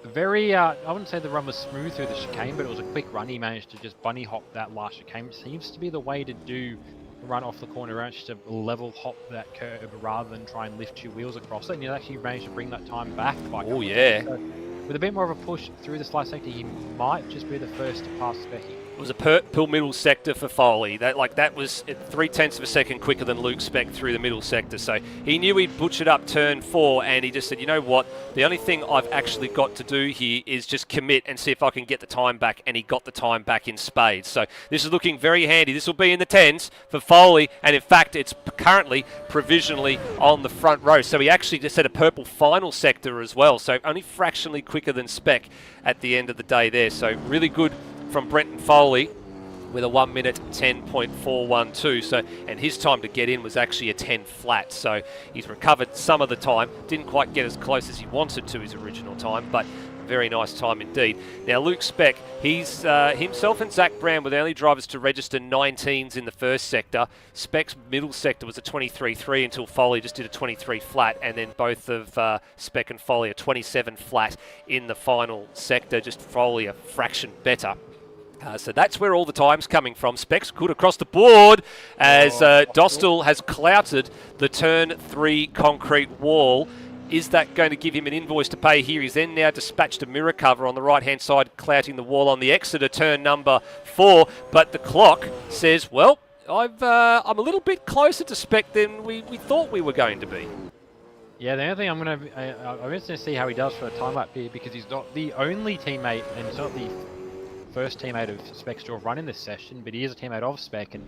Very, I wouldn't say the run was smooth through the chicane, but it was a quick run. He managed to just bunny hop that last chicane, which seems to be the way to do the run off the corner, just to level hop that curve rather than try and lift your wheels across it. And he actually managed to bring that time back. Oh yeah. So, with a bit more of a push through the slight sector, he might just be the first to pass Specky. It was a purple middle sector for Foley. That was 0.3 of a second quicker than Luke Speck through the middle sector. So he knew he'd butchered up turn 4, and he just said, you know what, the only thing I've actually got to do here is just commit and see if I can get the time back. And he got the time back in spades. So this is looking very handy. This will be in the 10s for Foley, and in fact it's currently provisionally on the front row. So he actually just had a purple final sector as well. So only fractionally quicker than Speck at the end of the day there. So really good from Brenton Foley with a 1 minute 10.412. So, and his time to get in was actually a 10 flat. So he's recovered some of the time. Didn't quite get as close as he wanted to his original time, but very nice time indeed. Now Luke Speck, he's himself and Zach Brown were the only drivers to register 19s in the first sector. Speck's middle sector was a 23.3 until Foley just did a 23 flat, and then both of Speck and Foley a 27 flat in the final sector, just Foley a fraction better. So that's where all the time's coming from. Specs good across the board as Dostal has clouted the turn 3 concrete wall. Is that going to give him an invoice to pay here? He's then now dispatched a mirror cover on the right-hand side, clouting the wall on the exit of turn number 4. But the clock says, well, I'm a little bit closer to spec than we thought we were going to be. Yeah, the only thing I'm interested to see how he does for a time lap here, because he's not the only teammate, and he's not the first teammate of Spec's to have run in this session, but he is a teammate of Spec, and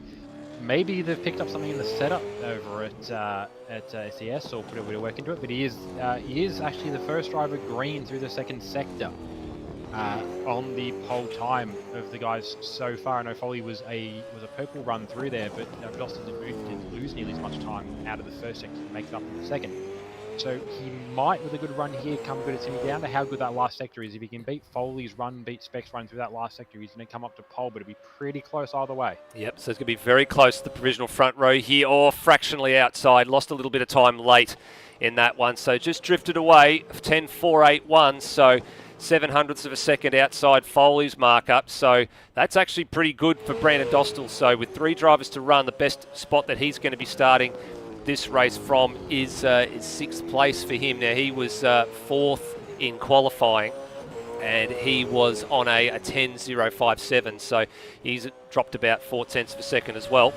maybe they've picked up something in the setup over at SES or put a bit of work into it. But he is actually the first driver green through the second sector on the pole time of the guys so far. I know Foley was a purple run through there, but Dostal didn't lose nearly as much time out of the first sector to make it up in the second. So he might, with a good run here, come good at Timmy down to how good that last sector is. If he can beat Foley's run, beat Spec's run through that last sector, he's going to come up to pole, but it'll be pretty close either way. Yep, so it's going to be very close to the provisional front row here, or fractionally outside. Lost a little bit of time late in that one, so just drifted away, 10.481, so 0.07 of a second outside Foley's markup. So that's actually pretty good for Brandon Dostal. So with 3 drivers to run, the best spot that he's going to be starting this race from is 6th place for him. Now, he was 4th in qualifying, and he was on a 10.057, so he's dropped about 0.4 of a second as well.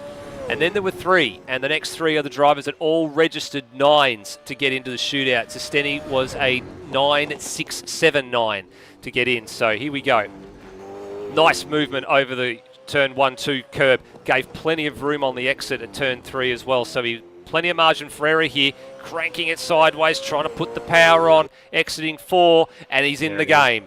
And then there were 3, and the next 3 are the drivers that all registered 9s to get into the shootout. So Stenny was a 9.679 to get in, so here we go. Nice movement over the turn 1-2 curb, gave plenty of room on the exit at turn 3 as well, so he plenty of margin for error here, cranking it sideways, trying to put the power on, exiting 4, and he's in the game.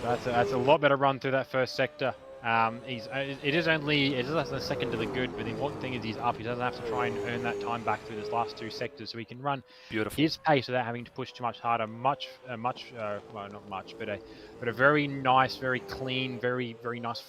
That's a lot better run through that first sector. It is a second to the good, but the important thing is he's up. He doesn't have to try and earn that time back through this last 2 sectors, so he can run his pace without having to push too much harder. Well, not much, but a very nice, very clean, very nice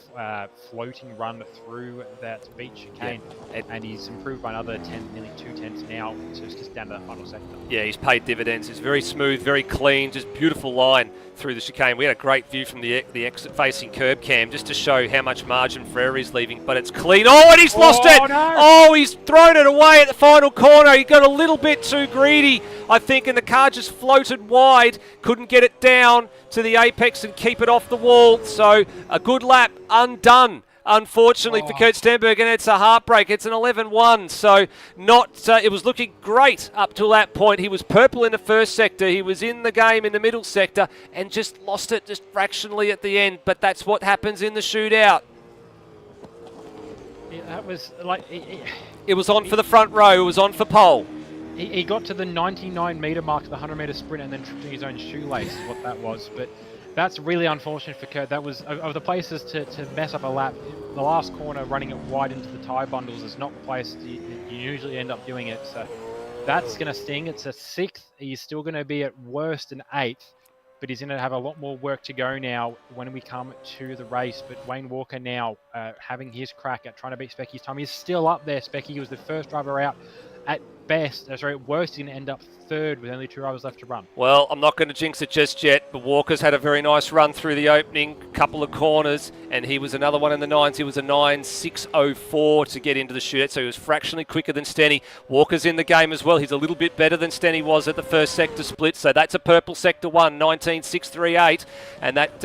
floating run through that beach chicane, and he's improved by another nearly 2/10 now, so it's just down to that final sector. Yeah, he's paid dividends. It's very smooth, very clean, just beautiful line through the chicane. We had a great view from the exit facing curb cam just to show how much margin for error he's leaving, but it's clean. Oh, and he's lost it! No. Oh, he's thrown it away at the final corner. He got a little bit too greedy, I think, and the car just floated wide, couldn't get it down to the apex and keep it off the wall. So a good lap undone, unfortunately, for Kurt Stenberg, and it's a heartbreak. It's an 11-1, so it was looking great up till that point. He was purple in the first sector, he was in the game in the middle sector, and just lost it just fractionally at the end, but that's what happens in the shootout. Yeah, that was like... It was on for the front row, it was on for pole. He got to the 99-metre mark of the 100-metre sprint and then tripped in his own shoelace is what that was. But that's really unfortunate for Kurt. That was, of the places to mess up a lap, the last corner running it wide into the tyre bundles is not the place you usually end up doing it. So that's going to sting. It's a 6th. He's still going to be at worst an 8th. But he's going to have a lot more work to go now when we come to the race. But Wayne Walker now having his crack at trying to beat Specky's time. He's still up there. Specky was the first driver out. At worst, he's going to end up 3rd with only 2 drivers left to run. Well, I'm not going to jinx it just yet, but Walker's had a very nice run through the opening couple of corners, and he was another one in the 9s. He was a 9.604 to get into the shootout, so he was fractionally quicker than Stenny. Walker's in the game as well. He's a little bit better than Stenny was at the first sector split, so that's a purple sector 1, 19.638, and that's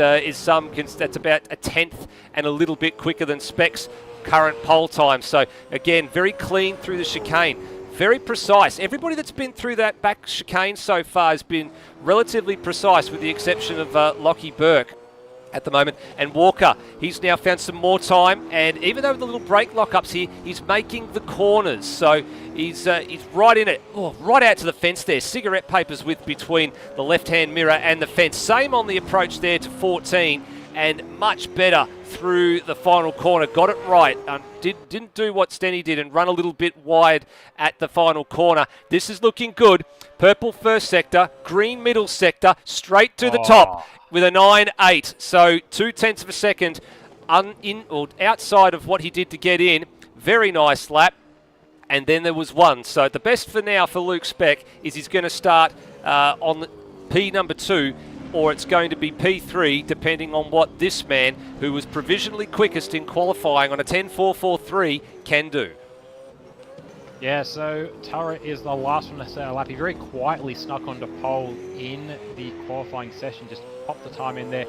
about a 10th and a little bit quicker than Spec's current pole time. So again, very clean through the chicane. Very precise. Everybody that's been through that back chicane so far has been relatively precise, with the exception of Lockie Burke at the moment. And Walker, he's now found some more time, and even though the little brake lockups here, he's making the corners. So he's right in it, right out to the fence there. Cigarette papers with between the left-hand mirror and the fence. Same on the approach there to 14, and much better through the final corner. Got it right. Didn't do what Stenny did and run a little bit wide at the final corner. This is looking good. Purple first sector, green middle sector, straight to the top with a 9.8. So 0.2 of a second outside of what he did to get in. Very nice lap. And then there was one. So the best for now for Luke Speck is he's going to start on P number 2, or it's going to be P3, depending on what this man, who was provisionally quickest in qualifying on a 10.443, can do. Yeah, so Tara is the last one to set a lap. He very quietly snuck onto pole in the qualifying session, just popped the time in there.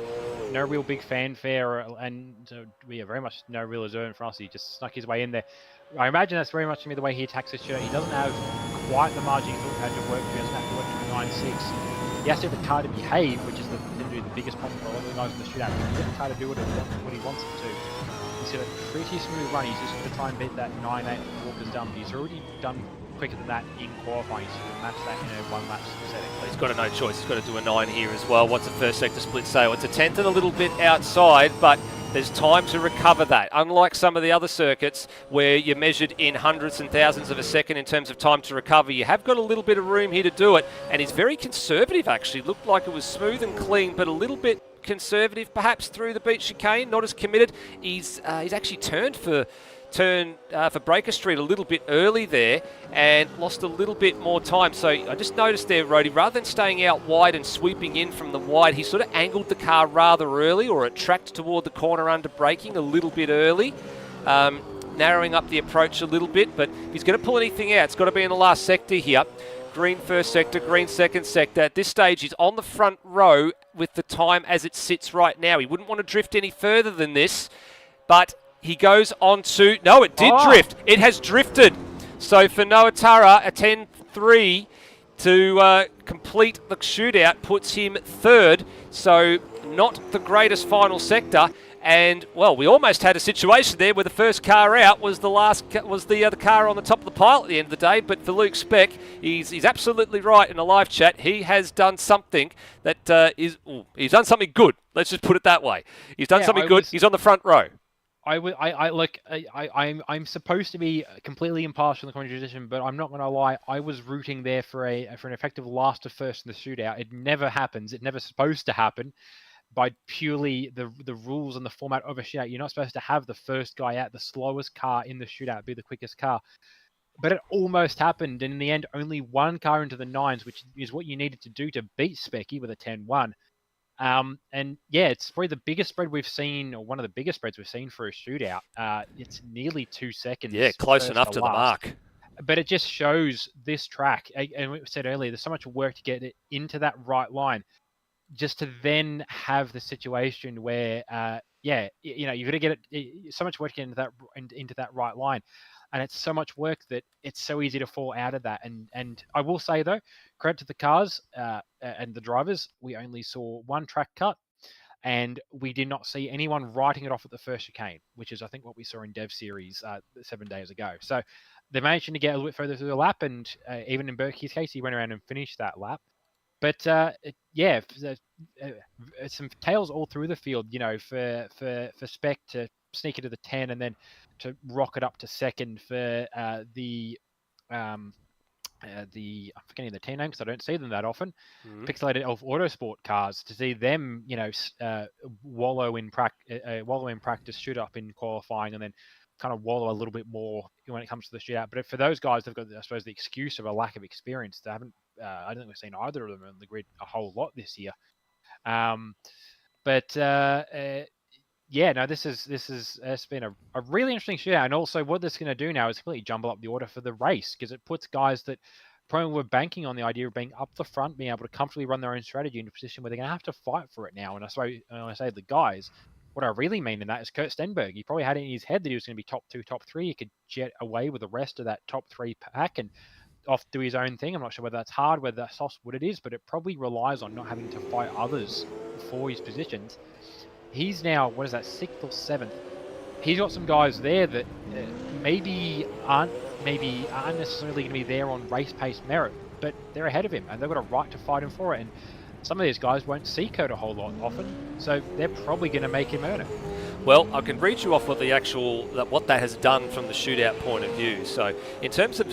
No real big fanfare, and very much no real reserve for us. He just snuck his way in there. I imagine that's very much going to be the way he attacks his shirt. He doesn't have quite the margin he thought he had to work. He doesn't have to work to 9.6. He has to get the car to behave, which is the biggest problem for a lot of the guys in the shootout. He can get the car to do what he wants it to. He's got a pretty smooth run. He's just going to try and beat that 9.8 Walker's done. But he's already done quicker than that in qualifying. He's going to match that in a one-lap setting. He's got no choice. He's got to do a 9 here as well. What's the first sector split say? Well, it's a tenth and a little bit outside, but there's time to recover that. Unlike some of the other circuits where you're measured in hundredths and thousands of a second in terms of time to recover, you have got a little bit of room here to do it. And he's very conservative, actually. Looked like it was smooth and clean, but a little bit conservative perhaps through the beach chicane, not as committed. He's actually turned for Breaker Street a little bit early there and lost a little bit more time. So I just noticed there, Rhodey, rather than staying out wide and sweeping in from the wide, he sort of angled the car rather early, or it tracked toward the corner under braking a little bit early, narrowing up the approach a little bit. But if he's going to pull anything out, it's got to be in the last sector here. Green first sector, green second sector. At this stage, he's on the front row with the time as it sits right now. He wouldn't want to drift any further than this, but he goes on to... No, it did drift. It has drifted. So for Noah Tara, a 10.3 to complete the shootout puts him third. So not the greatest final sector. And, well, we almost had a situation there where the first car out was the other car on the top of the pile at the end of the day. But for Luke Speck, he's absolutely right in a live chat. He has done something that he's done something good. Let's just put it that way. He's done something good. He's on the front row. I'm supposed to be completely impartial in the commentary position, but I'm not going to lie. I was rooting there for an effective last to first in the shootout. It never happens. It never supposed to happen. By purely the rules and the format of a shootout, you're not supposed to have the first guy out, the slowest car in the shootout be the quickest car. But it almost happened, and in the end, only one car into the nines, which is what you needed to do to beat Specky with a 10-1. And yeah, it's probably the biggest spread we've seen, or one of the biggest spreads we've seen for a shootout. It's nearly 2 seconds. Yeah, close enough to the mark. But it just shows this track, and we said earlier, there's so much work to get it into that right line, just to then have the situation where, you've got to get it, so much work to get into that right line. And it's so much work that it's so easy to fall out of that. And I will say, though, credit to the cars and the drivers, we only saw one track cut, and we did not see anyone writing it off at the first chicane, which is, I think, what we saw in Dev Series 7 days ago. So they managed to get a little bit further through the lap, and even in Berkey's case, he went around and finished that lap. But some tails all through the field, for Spec to sneak into the 10 and then to rocket up to second for I'm forgetting the team name because I don't see them that often. Pixelated Elf Autosport cars, to see them, wallow in practice, shoot up in qualifying, and then kind of wallow a little bit more when it comes to the shootout. But for those guys, they've got, I suppose, the excuse of a lack of experience. They haven't. I don't think we've seen either of them on the grid a whole lot this year. It's been a really interesting shootout. And also what this is going to do now is completely jumble up the order for the race, because it puts guys that probably were banking on the idea of being up the front, being able to comfortably run their own strategy into a position where they're going to have to fight for it now. And when I say the guys, what I really mean in that is Kurt Stenberg. He probably had it in his head that he was going to be top 2, top 3. He could jet away with the rest of that top 3 pack and off do his own thing. I'm not sure whether that's hard, whether that's soft, what it is, but it probably relies on not having to fight others for his positions. He's now, 6th or 7th? He's got some guys there that maybe aren't necessarily going to be there on race pace merit, but they're ahead of him and they've got a right to fight him for it. And some of these guys won't see Kurt a whole lot often, so they're probably going to make him earn it. Well, I can read you off what that has done from the shootout point of view. So in terms of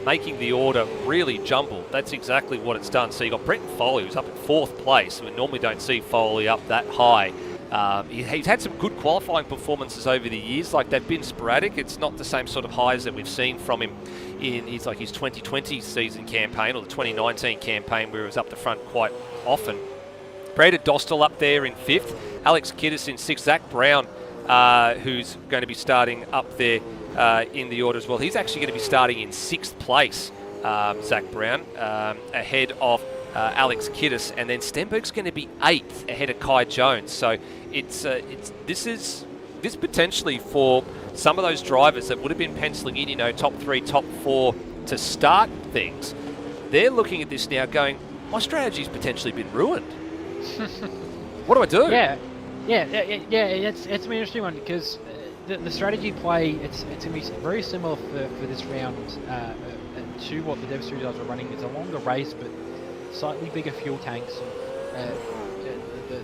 making the order really jumbled, that's exactly what it's done. So you got Brenton Foley, who's up in 4th place. We normally don't see Foley up that high. He's had some good qualifying performances over the years. Like, they've been sporadic. It's not the same sort of highs that we've seen from him in his 2020 season campaign or the 2019 campaign, where he was up the front quite often. Brandon Dostal up there in 5th. Alex Kiddis in 6th. Zach Brown, who's going to be starting up there in the order as well. He's actually going to be starting in 6th place, Zach Brown, ahead of Alex Kiddis, and then Stenberg's going to be 8th ahead of Kai Jones. So this potentially for some of those drivers that would have been penciling in, top 3, top 4 to start things. They're looking at this now going, my strategy's potentially been ruined. What do I do? It's an interesting one because the strategy play, it's going to be very similar for this round to what the Dev Series guys were running. It's a longer race, but slightly bigger fuel tanks, and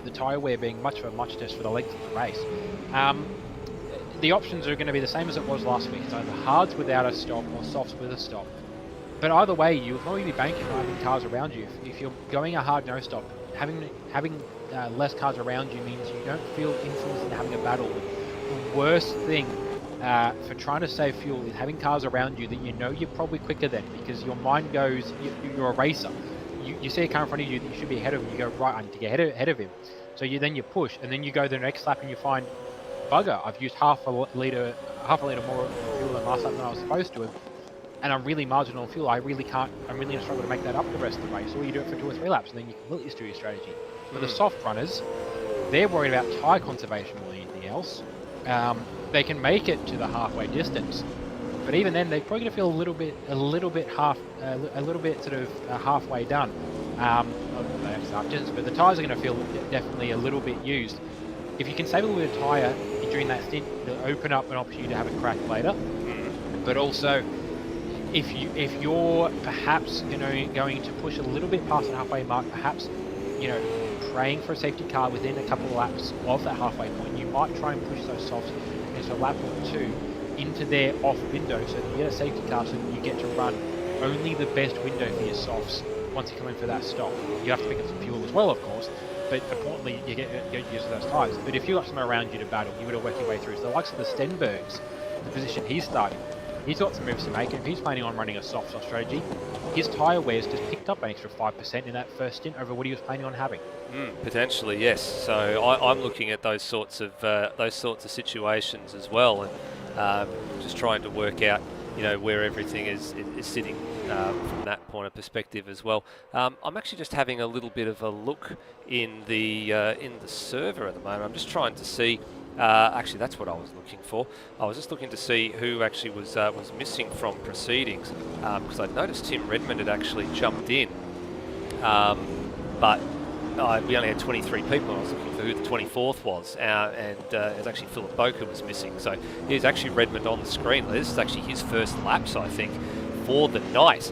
the tyre wear being much of a muchness for the length of the race. The options are going to be the same as it was last week. It's either hards without a stop or softs with a stop. But either way, you'll probably be banking on having cars around you. If you're going a hard no stop, having less cars around you means you don't feel influenced into having a battle. The worst thing for trying to save fuel is having cars around you that you're probably quicker than, because your mind goes, you're a racer. You see a car in front of you that you should be ahead of, and you go, right, I need to get ahead of him. So then you push, and then you go the next lap and you find, bugger, I've used half a litre more fuel than last lap than I was supposed to have, and I'm really marginal on fuel. I'm really going to struggle to make that up the rest of the race. Or you do it for 2 or 3 laps, and then you completely steer your strategy. For the soft runners, they're worried about tyre conservation more than anything else. They can make it to the halfway distance, but even then, they're probably going to feel a little bit halfway done. But the tyres are going to feel definitely a little bit used. If you can save a little bit of tyre during that stint, it'll open up an opportunity to have a crack later. But also, if you're perhaps going to push a little bit past the halfway mark, perhaps praying for a safety car within a couple of laps of that halfway point, you might try and push those softs into a lap or 2 into their off window, so that you get a safety car, so that you get to run only the best window for your softs once you come in for that stop. You have to pick up some fuel as well, of course, but importantly, you get used to those tyres. But if you've got someone around you to battle, you would have worked your way through. So the likes of the Stenbergs, the position he's starting, he's got some moves to make, and if he's planning on running a soft strategy, his tyre wear's just picked up an extra 5% in that first stint over what he was planning on having. Potentially, yes. So I'm looking at those sorts of situations as well, and just trying to work out, where everything is sitting from that point of perspective as well. I'm actually just having a little bit of a look in the server at the moment. I'm just trying to see. Actually, that's what I was looking for. I was just looking to see who actually was missing from proceedings, because I noticed Tim Redmond had actually jumped in, but we only had 23 people, and I was looking for who the 24th was, and it was actually Philip Boker was missing. So here's actually Redmond on the screen. This is actually his first laps, I think, for the night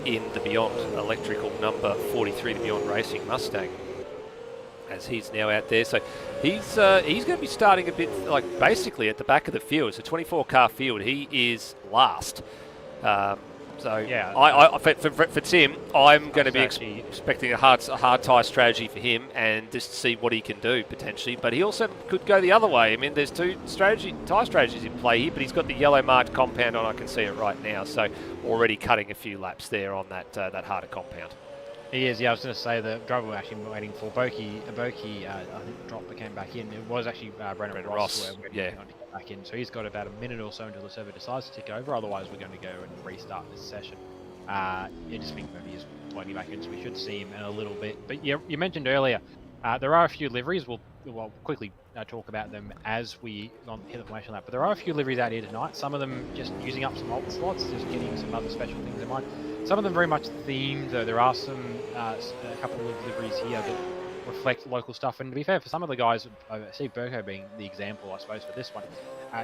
in the Beyond Electrical number 43, the Beyond Racing Mustang, as he's now out there. So he's going to be starting a bit basically at the back of the field. It's a 24-car field. He is last. So yeah, for Tim, I'm going to be expecting a hard tyre strategy for him, and just to see what he can do potentially. But he also could go the other way. I mean, there's 2 tyre strategies in play here, but he's got the yellow marked compound on. I can see it right now. So already cutting a few laps there on that harder compound. He is, yeah. I was going to say the driver we're actually waiting for, Boki, I think dropped but came back in. It was actually Brennan Ross to get back in. So he's got about a minute or so until the server decides to tick over. Otherwise, we're going to go and restart this session. Just think maybe he's loading back in, so we should see him in a little bit. But you mentioned earlier, there are a few liveries. We'll quickly talk about them as we hit the formation lap. But there are a few liveries out here tonight. Some of them just using up some alt slots, just getting some other special things in mind. Some of them very much themed, though. There are a couple of liveries here that reflect local stuff. And to be fair, for some of the guys, Steve Burko being the example, I suppose, for this one,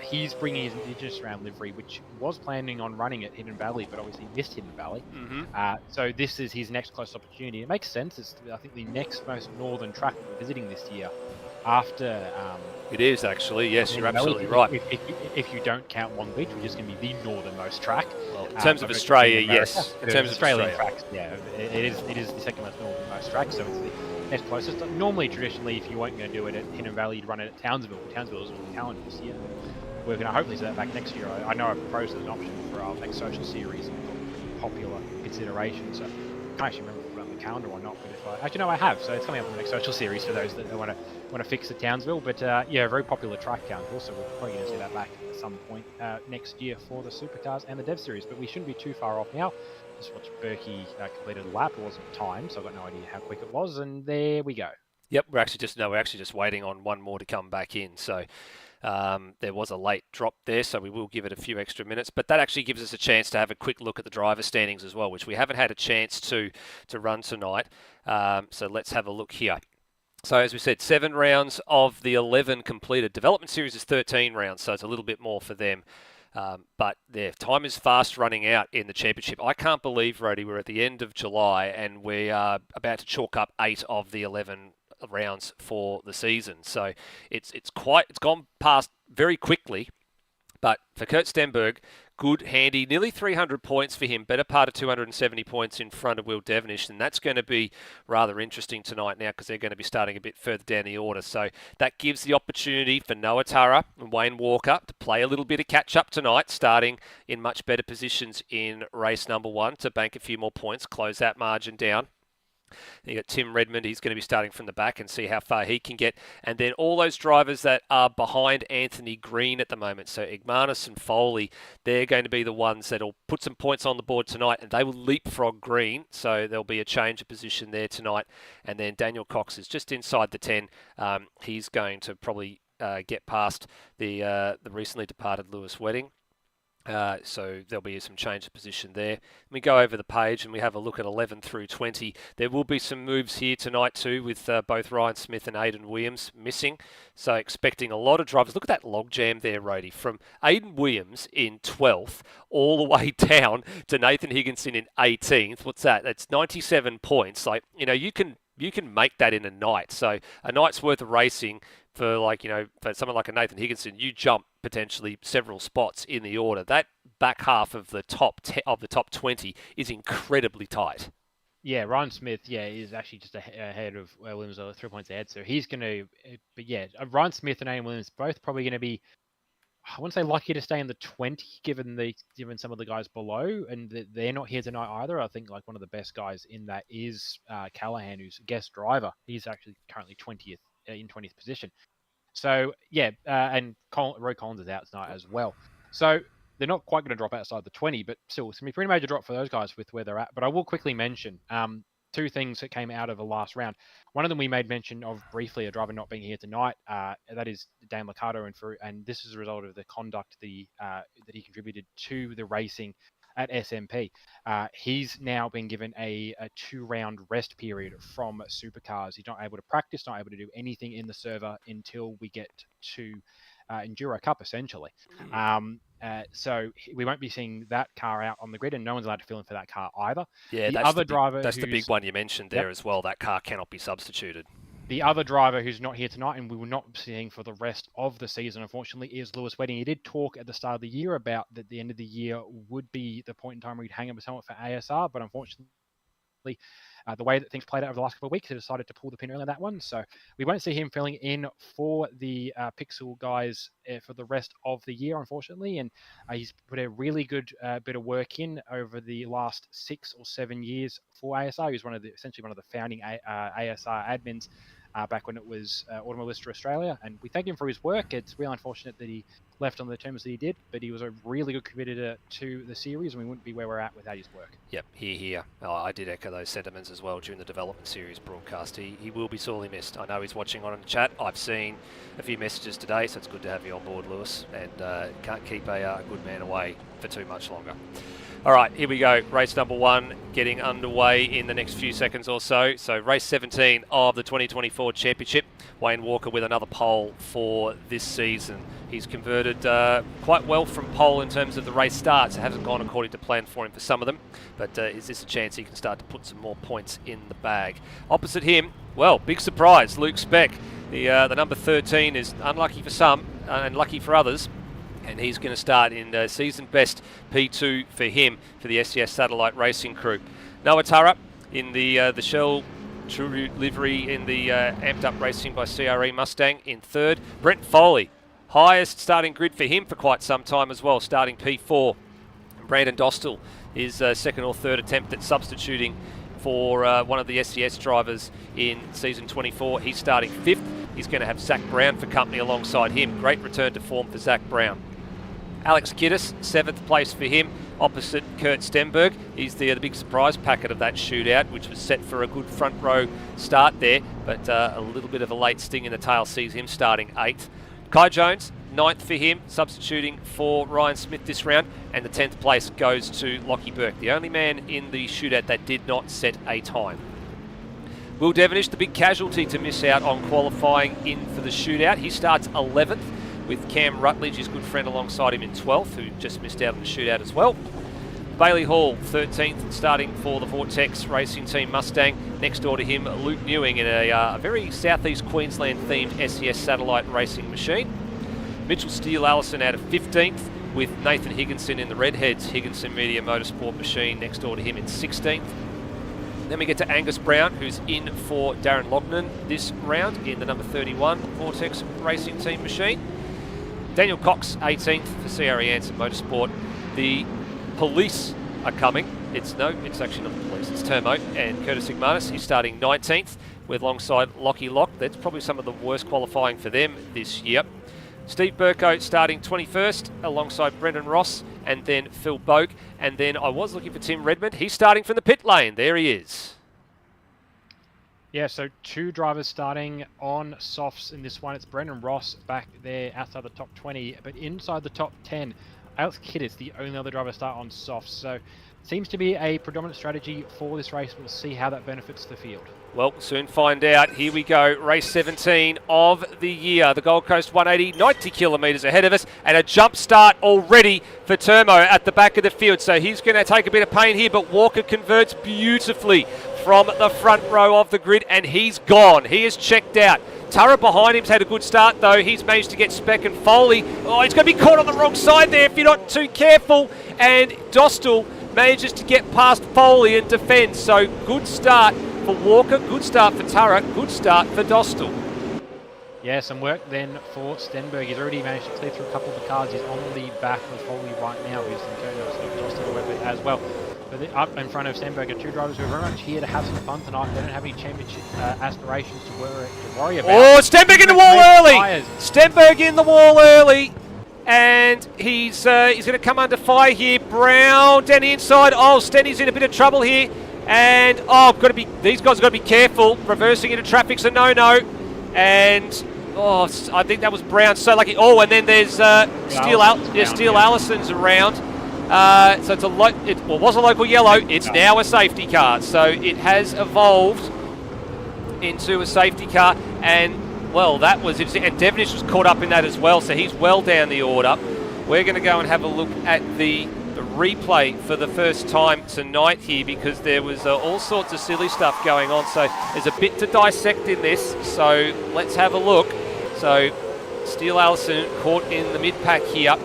he's bringing his Indigenous round livery, which was planning on running at Hidden Valley, but obviously missed Hidden Valley. So this is his next close opportunity. It makes sense. It's, I think, the next most northern track that we're visiting this year. After it is actually, yes, you're absolutely right. If you don't count Long Beach, which is going to be the northernmost track. Well, in terms of Australia, yes. In terms of Australian tracks, yeah, it is the second most northernmost track, so it's the next closest. Normally, traditionally, if you weren't going to do it at Hidden Valley, you'd run it at Townsville. Townsville is on the calendar this year. We're going to hopefully see that back next year. I know I've proposed as an option for our next social series, popular consideration. So can't actually remember if I put it on the calendar or not, but if I actually no, I have. So it's coming up on the next social series for those that want to fix at Townsville. But yeah, a very popular track, Townsville. So we're probably going to see that back at some point next year for the Supercars and the Dev Series. But we shouldn't be too far off now. Just watched Berkey completed a lap. It wasn't timed, so I've got no idea how quick it was. And there we go. Yep, we're actually just waiting on one more to come back in. So there was a late drop there, so we will give it a few extra minutes. But that actually gives us a chance to have a quick look at the driver standings as well, which we haven't had a chance to run tonight. So let's have a look here. So as we said, 7 rounds of the 11 completed. Development Series is 13 rounds, so it's a little bit more for them. But their time is fast running out in the championship. I can't believe, Rody, we're at the end of July and we are about to chalk up 8 of the 11 rounds for the season. So it's gone past very quickly. But for Kurt Stenberg, good, handy, nearly 300 points for him, better part of 270 points in front of Will Devenish, and that's going to be rather interesting tonight now because they're going to be starting a bit further down the order. So that gives the opportunity for Noah Tara and Wayne Walker to play a little bit of catch-up tonight, starting in much better positions in race number 1 to bank a few more points, close that margin down. You got Tim Redmond, he's going to be starting from the back and see how far he can get. And then all those drivers that are behind Anthony Green at the moment, so Igmanis and Foley, they're going to be the ones that'll put some points on the board tonight and they will leapfrog Green. So there'll be a change of position there tonight. And then Daniel Cox is just inside the 10. He's going to probably get past the recently departed Lewis Wedding. So there'll be some change of position there. We go over the page and we have a look at 11 through 20. There will be some moves here tonight too, with both Ryan Smith and Aidan Williams missing. So expecting a lot of drivers. Look at that logjam there, Rody, from Aidan Williams in 12th all the way down to Nathan Higginson in 18th. What's that? That's 97 points. Like, you can make that in a night. So a night's worth of racing for for someone like a Nathan Higginson, you jump potentially several spots in the order. That back half of the top 20 is incredibly tight. Yeah, Ryan Smith, is actually just ahead of Williams, 3 points ahead. So he's going to, but yeah, Ryan Smith and Aidan Williams both probably going to be, I wouldn't say lucky to stay in the 20, given some of the guys below, and they're not here tonight either. I think like one of the best guys in that is Callahan, who's a guest driver. He's actually currently 20th in 20th position. So yeah, and Roy Collins is out tonight as well. So they're not quite going to drop outside the 20, but still, it's going to be a pretty major drop for those guys with where they're at. But I will quickly mention 2 things that came out of the last round. One of them we made mention of briefly, a driver not being here tonight. That is Dan Liccardo, and this is a result of the conduct that he contributed to the racing at SMP. He's now been given a 2-round rest period from Supercars. He's not able to practice, not able to do anything in the server until we get to Enduro Cup, essentially. So we won't be seeing that car out on the grid, and no one's allowed to fill in for that car either. Yeah, that's the big one you mentioned there as well. That car cannot be substituted. The other driver who's not here tonight, and we will not be seeing for the rest of the season, unfortunately, is Lewis Wedding. He did talk at the start of the year about that the end of the year would be the point in time where he'd hang up his helmet for ASR, but unfortunately, the way that things played out over the last couple of weeks, he decided to pull the pin early on that one. So we won't see him filling in for the Pixel guys for the rest of the year, unfortunately. And he's put a really good bit of work in over the last 6 or 7 years for ASR. He was essentially one of the founding ASR admins back when it was Automobilista Australia, and we thank him for his work. It's really unfortunate that he left on the terms that he did, but he was a really good contributor to the series, and we wouldn't be where we're at without his work. Yep, here. I did echo those sentiments as well during the development series broadcast. He will be sorely missed. I know he's watching on the chat. I've seen a few messages today, so it's good to have you on board, Lewis, and can't keep a good man away for too much longer. All right, here we go. Race number 1 getting underway in the next few seconds or so. So race 17 of the 2024 Championship. Wayne Walker with another pole for this season. He's converted quite well from pole in terms of the race starts. It hasn't gone according to plan for him for some of them, but is this a chance he can start to put some more points in the bag? Opposite him, well, big surprise, Luke Speck. The number 13 is unlucky for some and lucky for others. And he's going to start in season best P2 for him for the SCS Satellite Racing Crew. Noah Tara in the Shell True livery in the amped up racing by CRE Mustang in 3rd. Brent Foley, highest starting grid for him for quite some time as well, starting P4. Brandon Dostal is 2nd or 3rd attempt at substituting for one of the SCS drivers in season 24. He's starting 5th. He's going to have Zach Brown for company alongside him. Great return to form for Zach Brown. Alex Kiddis, 7th place for him, opposite Kurt Stenberg. He's the big surprise packet of that shootout, which was set for a good front row start there, but a little bit of a late sting in the tail sees him starting 8th. Kai Jones, 9th for him, substituting for Ryan Smith this round, and the 10th place goes to Lockie Burke, the only man in the shootout that did not set a time. Will Devonish, the big casualty to miss out on qualifying in for the shootout. He starts 11th with Cam Rutledge, his good friend, alongside him in 12th, who just missed out on the shootout as well. Bailey Hall, 13th, starting for the Vortex Racing Team Mustang. Next door to him, Luke Newing in a very southeast Queensland-themed SES satellite racing machine. Mitchell Steele Allison out of 15th, with Nathan Higginson in the Redheads Higginson Media Motorsport machine next door to him in 16th. Then we get to Angus Brown, who's in for Darren Lognan this round in the number 31 Vortex Racing Team machine. Daniel Cox, 18th for CRE Anson Motorsport. The police are coming. It's actually not the police, it's Termo and Curtis Igmanis. He's starting 19th with alongside Lockie Lock. That's probably some of the worst qualifying for them this year. Steve Burko starting 21st alongside Brendan Ross and then Phil Boak. And then I was looking for Tim Redmond. He's starting from the pit lane. There he is. Yeah, so 2 drivers starting on softs in this one. It's Brendan Ross back there outside the top 20, but inside the top 10, Alex Kiddis, the only other driver to start on softs. So seems to be a predominant strategy for this race. We'll see how that benefits the field. Well, we'll soon find out. Here we go, race 17 of the year. The Gold Coast 180, 90 kilometres ahead of us, and a jump start already for Termo at the back of the field. So he's going to take a bit of pain here, but Walker converts beautifully from the front row of the grid, and he's gone. He is checked out. Turra behind him's had a good start, though. He's managed to get Speck and Foley. Oh, he's going to be caught on the wrong side there if you're not too careful. And Dostal manages to get past Foley and defends. So good start for Walker, good start for Turra, good start for Dostal. Yeah, some work then for Stenberg. He's already managed to clear through a couple of the cars. He's on the back of Foley right now. He's Dostal to work with as well. But up in front of Stenberg are 2 drivers who are very much here to have some fun tonight. They don't have any championship aspirations to worry about. Oh, Stenberg in the wall early! Stenberg in the wall early. And he's going to come under fire here. Brown down the inside. Oh, Stenny's in a bit of trouble here. And, these guys have got to be careful. Reversing into traffic's a no-no. And, I think that was Brown. So lucky. Oh, and then there's Steele Allison's around. So it was a local yellow. It's now a safety car. So it has evolved into a safety car. And, well, that was interesting. And Devonish was caught up in that as well. So he's well down the order. We're going to go and have a look at the replay for the first time tonight here, because there was all sorts of silly stuff going on. So there's a bit to dissect in this. So let's have a look. So Steele Allison caught in the mid-pack here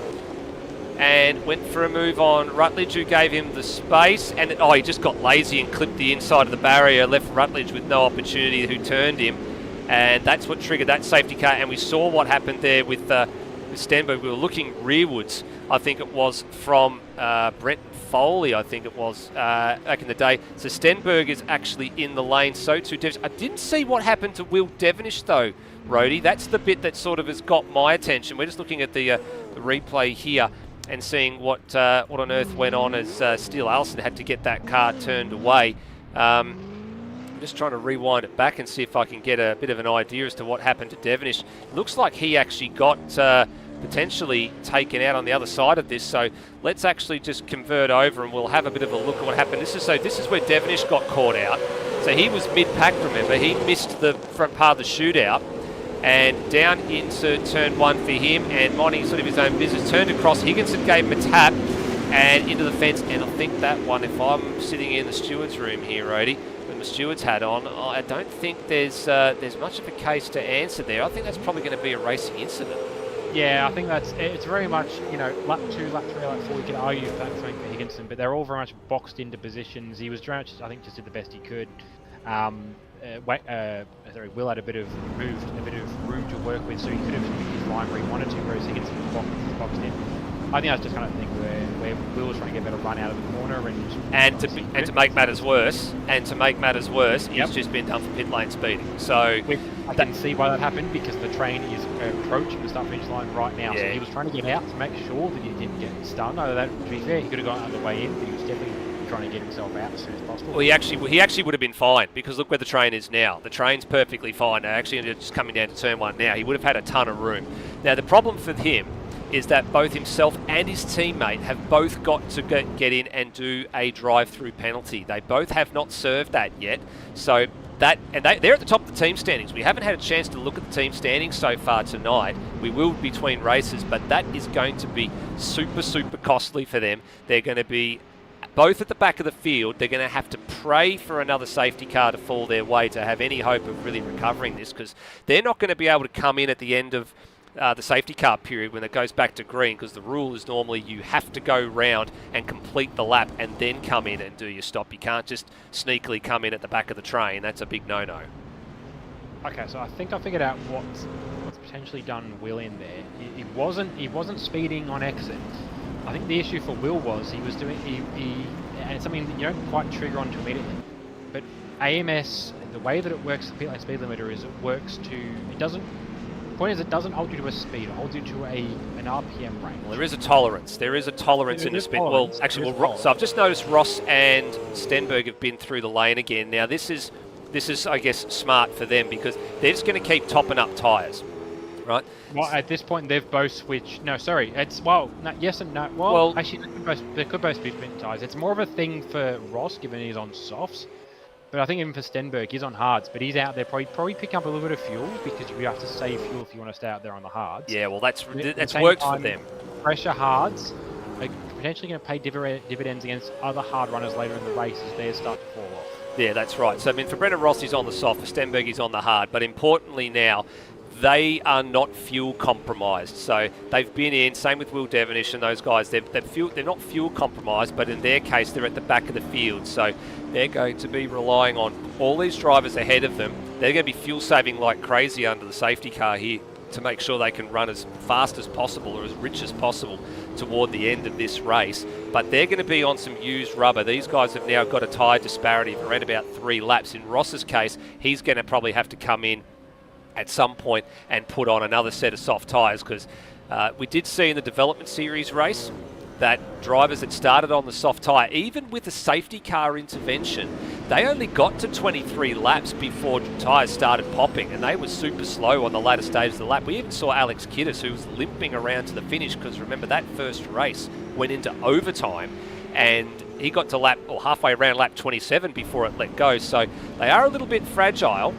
and went for a move on Rutledge, who gave him the space. And he just got lazy and clipped the inside of the barrier, left Rutledge with no opportunity, who turned him. And that's what triggered that safety car. And we saw what happened there with Stenberg. We were looking rearwards, I think it was, from Brent Foley, I think it was, back in the day. So Stenberg is actually in the lane, so too Devonish. I didn't see what happened to Will Devonish, though, Rhodey. That's the bit that sort of has got my attention. We're just looking at the replay here and seeing what on earth went on as Steele Allison had to get that car turned away. I'm just trying to rewind it back and see if I can get a bit of an idea as to what happened to Devonish. Looks like he actually got potentially taken out on the other side of this. So let's actually just convert over and we'll have a bit of a look at what happened. This is where Devonish got caught out. So he was mid-pack, remember. He missed the front part of the shootout. And down into turn 1 for him, and minding sort of his own business, turned across. Higginson gave him a tap and into the fence. And I think that one, if I'm sitting in the steward's room here, Rhodey, with my steward's hat on, I don't think there's much of a case to answer there. I think that's probably going to be a racing incident. Yeah, I think it's very much, lap 2, lap 3, lap 4, you could argue for something for Higginson, but they're all very much boxed into positions. He was very much, I think, just did the best he could. Will had a bit of room to work with, so he could have picked his line where he wanted to, whereas Higginson was boxed in. I think that's just kind of thing where Will was trying to get a better run out of the corner and to make matters worse, he's just been done for pit lane speeding. So I can see why that happened, because the train is approaching the start finish line right now. Yeah. So he was trying to get out to make sure that he didn't get stung. Although that, to be fair, he could have gone on the way in, but he was definitely trying to get himself out as soon as possible. Well, he actually would have been fine, because look where the train is now. The train's perfectly fine. They're actually just coming down to turn one now. He would have had a ton of room. Now the problem for him is that both himself and his teammate have both got to get in and do a drive-through penalty. They both have not served that yet. So they're at the top of the team standings. We haven't had a chance to look at the team standings so far tonight. We will between races, but that is going to be super, super costly for them. They're going to be both at the back of the field. They're going to have to pray for another safety car to fall their way to have any hope of really recovering this, because they're not going to be able to come in at the end of the safety car period when it goes back to green, because the rule is normally you have to go round and complete the lap and then come in and do your stop. You can't just sneakily come in at the back of the train. That's a big no-no. Okay, so I think I figured out what's potentially done Will in there. He wasn't speeding on exit. I think the issue for Will was he was doing and it's something that you don't quite trigger onto immediately. But AMS, the way that it works, the pit lane speed limiter is it doesn't hold you to a speed, it holds you to an RPM range. Well, there is a tolerance. There is a tolerance in the speed. Well, actually, so I've just noticed Ross and Stenberg have been through the lane again. Now, this is, I guess, smart for them, because they're just going to keep topping up tyres, right? Well, at this point, they've both switched. No, sorry. It's, yes and no. Well, actually, they could both be spin tyres. It's more of a thing for Ross, given he's on softs. But I think even for Stenberg, he's on hards, but he's out there probably picking up a little bit of fuel, because you have to save fuel if you want to stay out there on the hards. Yeah, well, that's worked for them. Pressure hards are potentially going to pay dividends against other hard runners later in the race as theirs start to fall off. Yeah, that's right. So, I mean, for Brendan Ross, he's on the soft, for Stenberg, he's on the hard. But importantly now, they are not fuel compromised. So they've been in, same with Will Devonish and those guys, they're not fuel compromised, but in their case, they're at the back of the field. So they're going to be relying on all these drivers ahead of them. They're going to be fuel saving like crazy under the safety car here to make sure they can run as fast as possible or as rich as possible toward the end of this race. But they're going to be on some used rubber. These guys have now got a tyre disparity of around about 3 laps. In Ross's case, he's going to probably have to come in at some point and put on another set of soft tyres, because we did see in the development series race that drivers that started on the soft tyre, even with a safety car intervention, they only got to 23 laps before tyres started popping, and they were super slow on the latter stages of the lap. We even saw Alex Kiddis, who was limping around to the finish, because remember that first race went into overtime, and he got to halfway around lap 27 before it let go. So they are a little bit fragile,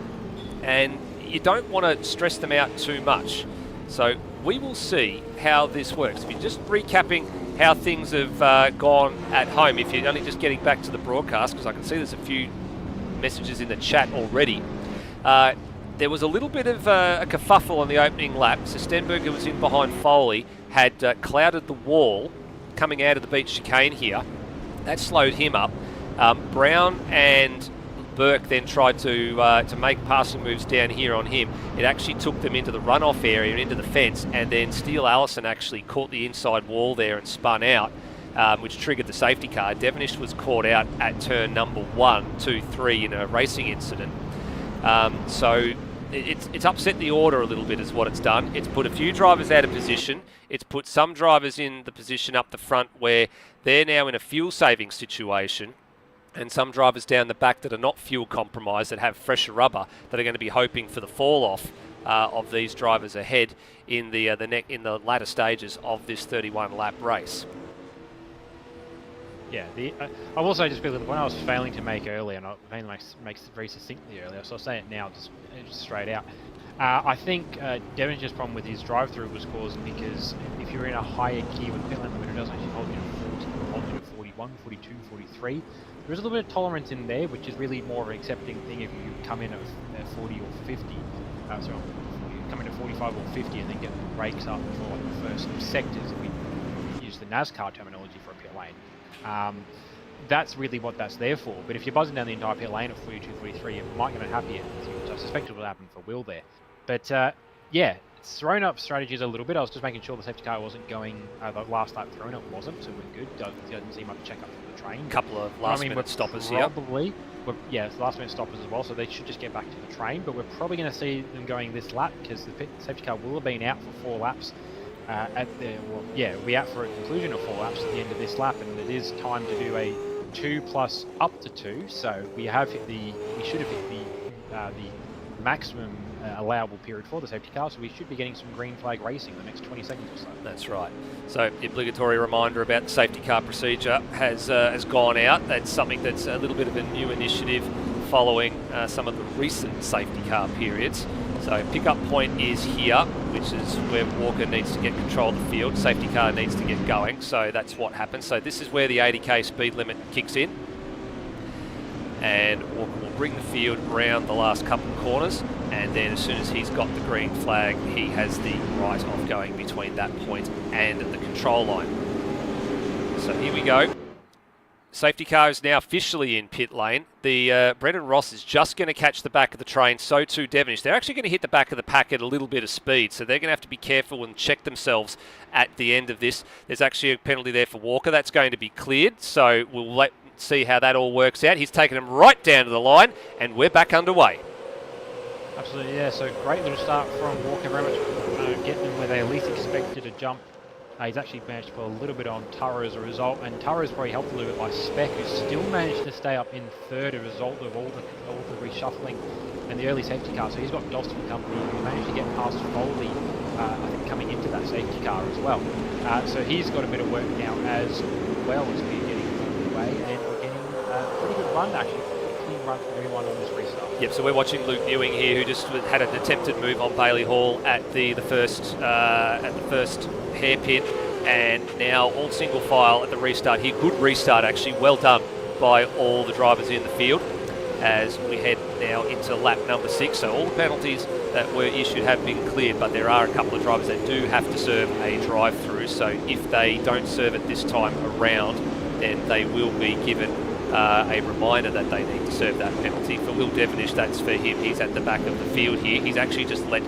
and you don't want to stress them out too much. So we will see how this works. If you're just recapping how things have gone at home, if you're only just getting back to the broadcast, because I can see there's a few messages in the chat already. There was a little bit of a kerfuffle on the opening lap. So Stenberg, who was in behind Foley, had clouded the wall coming out of the beach chicane here. That slowed him up. Brown and Burke then tried to make passing moves down here on him. It actually took them into the runoff area and into the fence, and then Steele Allison actually caught the inside wall there and spun out, which triggered the safety car. Devonish was caught out at turn number 1, 2, 3 in a racing incident. So it's upset the order a little bit is what it's done. It's put a few drivers out of position. It's put some drivers in the position up the front where they're now in a fuel saving situation, and some drivers down the back that are not fuel compromised, that have fresher rubber, that are going to be hoping for the fall off of these drivers ahead in the latter stages of this 31 lap race. Yeah, I've also just realised the point I was failing to make earlier, and I mainly make it very succinctly earlier, so I'll say it now, just straight out. I think Devonsh's problem with his drive-through was caused because if you're in a higher gear with the pit lane limiter, it doesn't actually hold you to 40, hold you to 41, 42, 43. There is a little bit of tolerance in there, which is really more of an accepting thing if you come in at 40 or 50. So you come in at 45 or 50 and then get the brakes up for like the first sectors, if we use the NASCAR terminology for a pit lane. That's really what that's there for. But if you're buzzing down the entire pit lane at 42, 43, it might get unhappy, which I suspect it will happen for Will there. But yeah, it's thrown up strategies a little bit. I was just making sure the safety car wasn't going, the last lap thrown it wasn't, so we're good. Doesn't seem like a check up from the train. Couple of last-minute stoppers here. Yeah, it's last-minute stoppers as well, so they should just get back to the train. But we're probably going to see them going this lap because the safety car will have been out for 4 laps. We'll be out for a conclusion of 4 laps at the end of this lap, and it is time to do a 2 plus up to 2. So we should have hit the maximum allowable period for the safety car, so we should be getting some green flag racing in the next 20 seconds or so. That's right. So the obligatory reminder about the safety car procedure has gone out. That's something that's a little bit of a new initiative following some of the recent safety car periods. So pickup point is here, which is where Walker needs to get control of the field. Safety car needs to get going, so that's what happens. So this is where the 80k speed limit kicks in. And Walker will bring the field around the last couple of corners, and then as soon as he's got the green flag, he has the right of going between that point and the control line. So here we go. Safety car is now officially in pit lane. The Brendan Ross is just going to catch the back of the train, so too Devonish. They're actually going to hit the back of the pack at a little bit of speed, so they're going to have to be careful and check themselves at the end of this. There's actually a penalty there for Walker. That's going to be cleared, so we'll see how that all works out. He's taken him right down to the line, and we're back underway. Absolutely, yeah. So great little start from Walker, very much getting them where they least expected to jump. He's actually managed to put a little bit on Tara as a result, and Tara's probably helped a little bit by Spec, who still managed to stay up in third as a result of all the reshuffling and the early safety car. So he's got Dostal company, who managed to get past Foley, I think, coming into that safety car as well. So he's got a bit of work now as well as we're getting underway, and we're getting a pretty good run actually. Clean run from everyone on this restart. Yep, so we're watching Luke Ewing here, who just had an attempted move on Bailey Hall at the first hairpin, and now all single file at the restart here. Good restart actually, well done by all the drivers in the field as we head now into lap number 6. So all the penalties that were issued have been cleared, but there are a couple of drivers that do have to serve a drive-through. So if they don't serve it this time around, then they will be given a reminder that they need to serve that penalty. For Will Devonish, that's for him. He's at the back of the field here. He's actually just let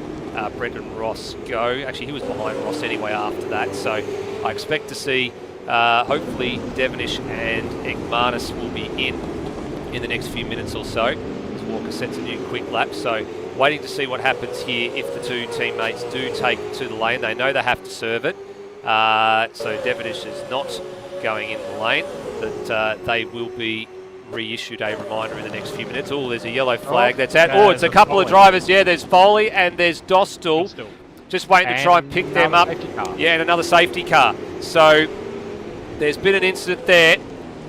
Brendan Ross go. Actually, he was behind Ross anyway after that. So I expect to see, hopefully, Devonish and Egmanis will be in the next few minutes or so as Walker sets a new quick lap. So waiting to see what happens here if the two teammates do take to the lane. They know they have to serve it. So Devonish is not going in the lane, but they will be reissued a reminder in the next few minutes. Oh, there's a yellow flag that's out. Oh, it's a couple of drivers. Yeah, there's Foley and there's Dostal. Just waiting to try and pick them up. Yeah, and another safety car. So there's been an incident there,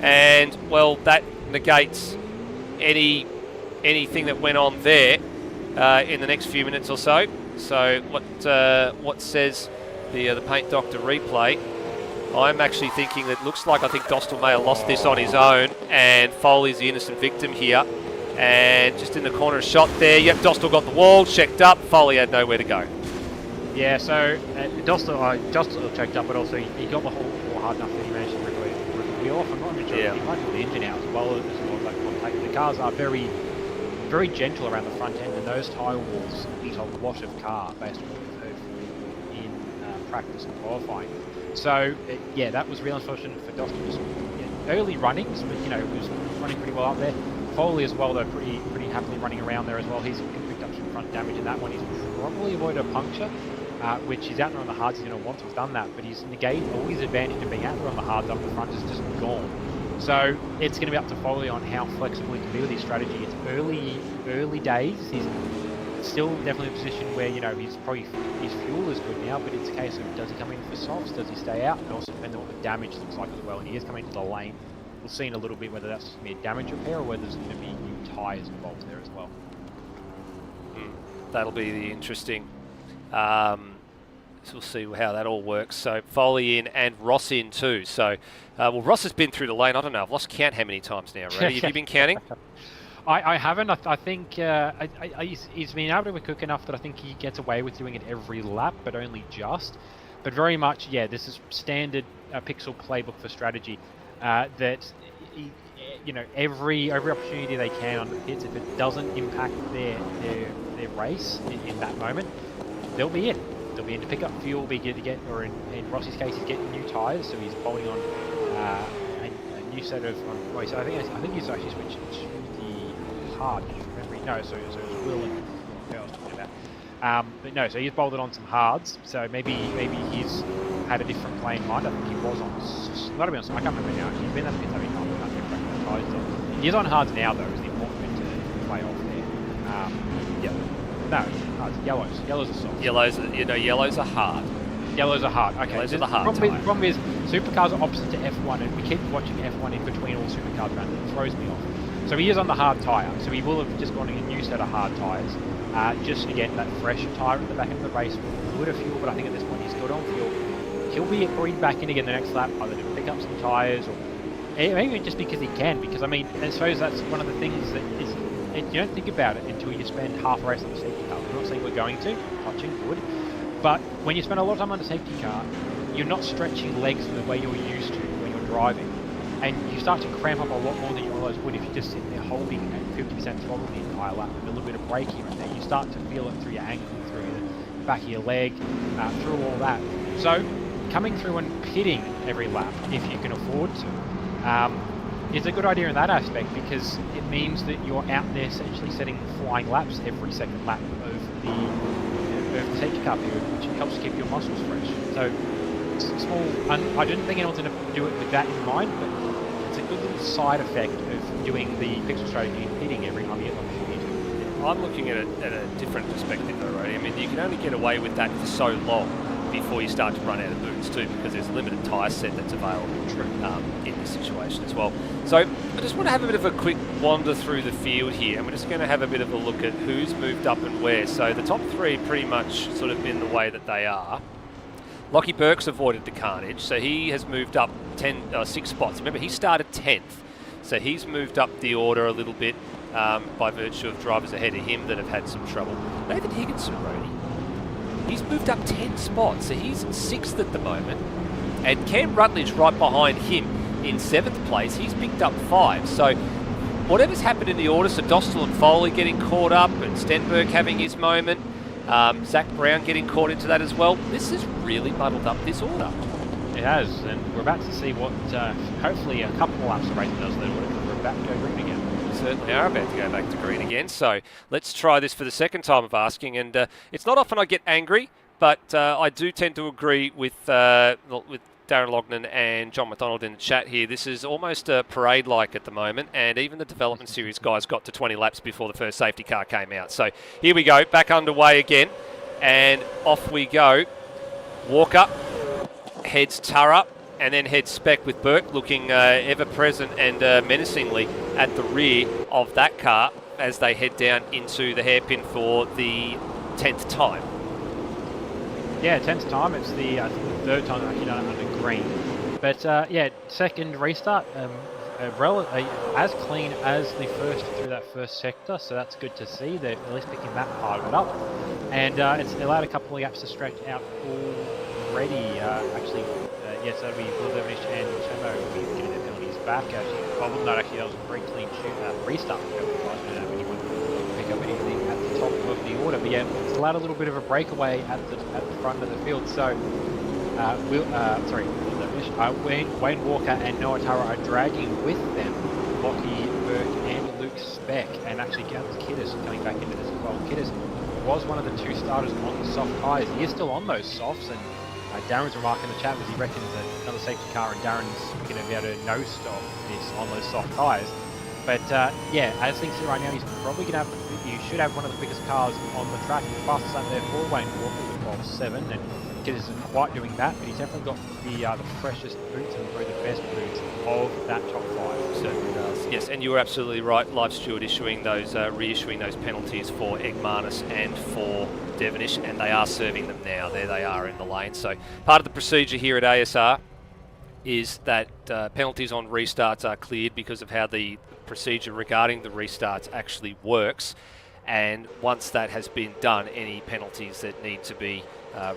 and well, that negates anything that went on there in the next few minutes or so. So what says the paint doctor replay? I'm actually thinking that looks like I think Dostal may have lost this on his own, and Foley's the innocent victim here. And just in the corner shot there, yep, Dostal got the wall, checked up, Foley had nowhere to go. Yeah, so Dostal checked up, but also he got the wall hard enough that he managed to rip the wheel off. I'm not sure he might pull the engine out as well as that contact. The cars are very, very gentle around the front end, and those tyre walls eat a lot of car based on what we've heard in practice and qualifying. So, yeah, that was real unfortunate for Dostal. Just early runnings, but, it was running pretty well up there. Foley as well, though, pretty happily running around there as well. He's picked up some front damage in that one. He's probably avoided a puncture, which he's out there on the hards. He's going to want to have done that, but he's negated all his advantage of being out there on the hards up the front is just gone. So, it's going to be up to Foley on how flexible he can be with his strategy. It's early days. He's still definitely in a position where, his fuel is good now, but it's a case of does he come in for softs, does he stay out, and also depending on what the damage looks like as well. And he is coming to the lane. We'll see in a little bit whether that's going to be a damage repair or whether there's going to be new tyres involved there as well. That'll be the interesting. So we'll see how that all works. So Foley in and Ross in too. So, Ross has been through the lane. I don't know. I've lost count how many times now, Ray. Have you been counting? I haven't. I think he's been able to be quick enough that I think he gets away with doing it every lap, but only just. But very much, yeah, this is standard Pixel playbook for strategy. That every opportunity they can on the pits, if it doesn't impact their race in that moment, they'll be in. They'll be in to pick up fuel, be good to get, or in Rossi's case, he's getting new tyres, so he's bolting on a new set of. So I think he's actually switched to the hard. No, so it was Will and who I was talking about. But no, so he's bolted on some hards. So maybe he's had a different play in mind. I think he was on. Not to be honest, I can't remember now. Actually, he's been at the pits every time. I can't remember the tyres on. He's on hards now, though. Is the important bit to play off there. Yep. No, hards. Yellows are soft. Yellows are hard. Yellows are hard. Okay. Yellows are the hard Problem is, Supercars are opposite to F1, and we keep watching F1 in between all Supercars rounds. It throws me off. So he is on the hard tyre, so he will have just gone in a new set of hard tyres. Just again, that fresh tyre at the back end of the race would have fuel, but I think at this point he's still on fuel. He'll be breathed back in again the next lap, either to pick up some tyres or maybe just because he can. Because I mean, I suppose that's one of the things that is you don't think about it until you spend half a race on the safety car. I'm not saying we're going to, touching wood, but when you spend a lot of time on the safety car, you're not stretching legs the way you're used to when you're driving. And you start to cramp up a lot more than you otherwise would if you just sit there holding at 50% throttle the entire lap with a little bit of brake here and there. You start to feel it through your ankle, through the back of your leg, through all that. So coming through and pitting every lap, if you can afford to, is a good idea in that aspect because it means that you're out there essentially setting flying laps every second lap of the safety car period, which helps keep your muscles fresh. So small. I didn't think anyone's going to do it with that in mind, but it's a good little side effect of doing the pixel strategy and pitting every time you get on. I'm looking at it at a different perspective though, right? I mean, you can only get away with that for so long before you start to run out of boots too, because there's a limited tyre set that's available in this situation as well. So I just want to have a bit of a quick wander through the field here, and we're just going to have a bit of a look at who's moved up and where. So the top three pretty much sort of been the way that they are. Lockie Burke's avoided the carnage, so he has moved up 6 spots. Remember, he started 10th, so he's moved up the order a little bit by virtue of drivers ahead of him that have had some trouble. Nathan Higginson, Rody, he's moved up 10 spots, so he's 6th at the moment. And Cam Rutledge right behind him in 7th place, he's picked up 5. So whatever's happened in the order, so Dostal and Foley getting caught up, and Stenberg having his moment, Zach Brown getting caught into that as well. This has really muddled up this order. It has, and we're about to see what, hopefully a couple more laps of racing does then, because we're about to go green again. We certainly are about to go back to green again, so let's try this for the second time of asking, and it's not often I get angry, but I do tend to agree with Darren Lognan and John McDonald in the chat here. This is almost a parade-like at the moment, and even the development series guys got to 20 laps before the first safety car came out. So here we go, back underway again, and off we go. Walker heads Turra, and then heads Spec with Burke looking ever-present and menacingly at the rear of that car as they head down into the hairpin for the 10th time. Yeah, 10th time. It's the third time they've actually done it under green. But yeah, second restart, as clean as the first through that first sector, so that's good to see. They're at least picking that part of it up. And it's allowed a couple of gaps to stretch out already. Yes, that'll be Will Devonish and Chemo will be getting their penalties back. Actually, that was a very clean restart. Anyone pick up anything at the top of the order. But yeah, it's allowed a little bit of a breakaway at the front of the field. So, Wayne Walker and Noah Turra are dragging with them Lockie Burke and Luke Speck, and actually Gavin Kiddis coming back into this as well. Kiddis was one of the 2 starters on the soft tyres. He is still on those softs, and Darren's remark in the chat was he reckons that another safety car and Darren's going to be able to no-stop this on those soft tyres. But yeah, as things sit right now, he's probably going to have, you should have one of the quickest cars on the track. The fastest lap there for Wayne Walker with 12.7, and Kiddis isn't quite doing that, but he's definitely got the freshest boots and probably the best boots of that top 5. Certainly does. Yes, and you were absolutely right. Live Steward issuing those, reissuing those penalties for Egmanis and for Devonish, and they are serving them now. There they are in the lane. So part of the procedure here at ASR is that penalties on restarts are cleared because of how the procedure regarding the restarts actually works. And once that has been done, any penalties that need to be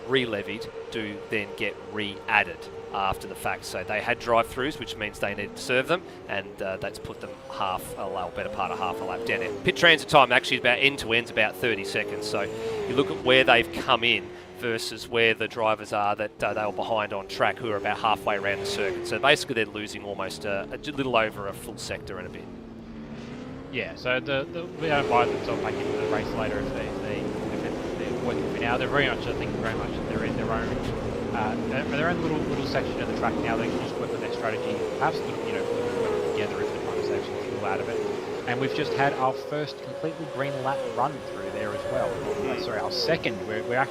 re-levied do then get re-added after the fact. So they had drive-throughs, which means they needed to serve them, and that's put them half a lap, better part of half a lap down there. Pit transit time actually is about end-to-end's about 30 seconds. So you look at where they've come in versus where the drivers are that they were behind on track, who are about halfway around the circuit. So basically they're losing almost a little over a full sector and a bit. Yeah, so we don't buy themselves back into the race later if they're working for now. They're very much, I think, they're in their own little section of the track now. They can just work on their strategy, perhaps work together if they're trying to save some fuel out of it. And we've just had our first completely green lap run through there as well. Sorry, our second. We're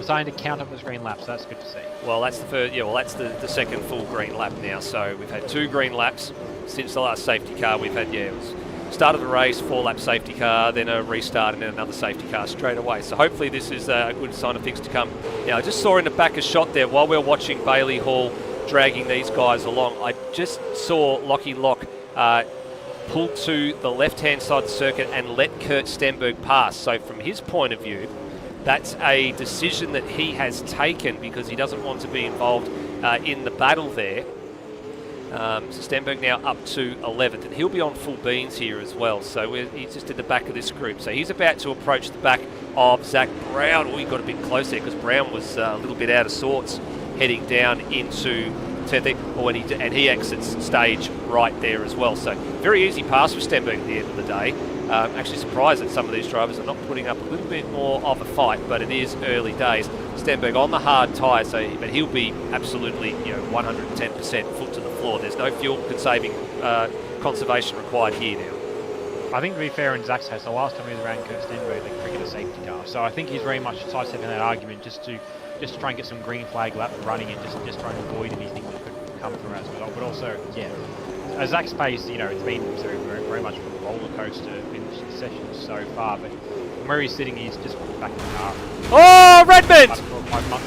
starting to count up those green laps. So that's good to see. Well, that's the first. Yeah, well, that's the second full green lap now. So we've had 2 green laps since the last safety car. We've had it was start of the race, 4-lap safety car, then a restart, and then another safety car straight away. So hopefully this is a good sign of things to come. Now, I just saw in the back a shot there while we were watching Bailey Hall dragging these guys along. I just saw Lockie Lock pull to the left-hand side of the circuit and let Kurt Stenberg pass. So from his point of view, that's a decision that he has taken because he doesn't want to be involved in the battle there. So Stenberg now up to 11th, and he'll be on full beans here as well. So he's just at the back of this group. So he's about to approach the back of Zach Brown. Oh, he got a bit close there because Brown was a little bit out of sorts heading down into 10th, and he exits stage right there as well. So very easy pass for Stenberg at the end of the day. Actually surprised that some of these drivers are not putting up a little bit more of a fight, but it is early days. Stenberg on the hard tyre, but he'll be absolutely 110% foot to the floor. There's no fuel conservation required here now. I think to be fair in Zach's case, the last time he was around Kurt Stenberg, they cricketed a safety car. So I think he's very much sidestepping that argument just to try and get some green flag lap running and just try and avoid anything that could come from as well. But also, at Zach's pace, it's been very much a roller coaster finish session so far. But where he's sitting, he's just back in the car. Oh, Redmond!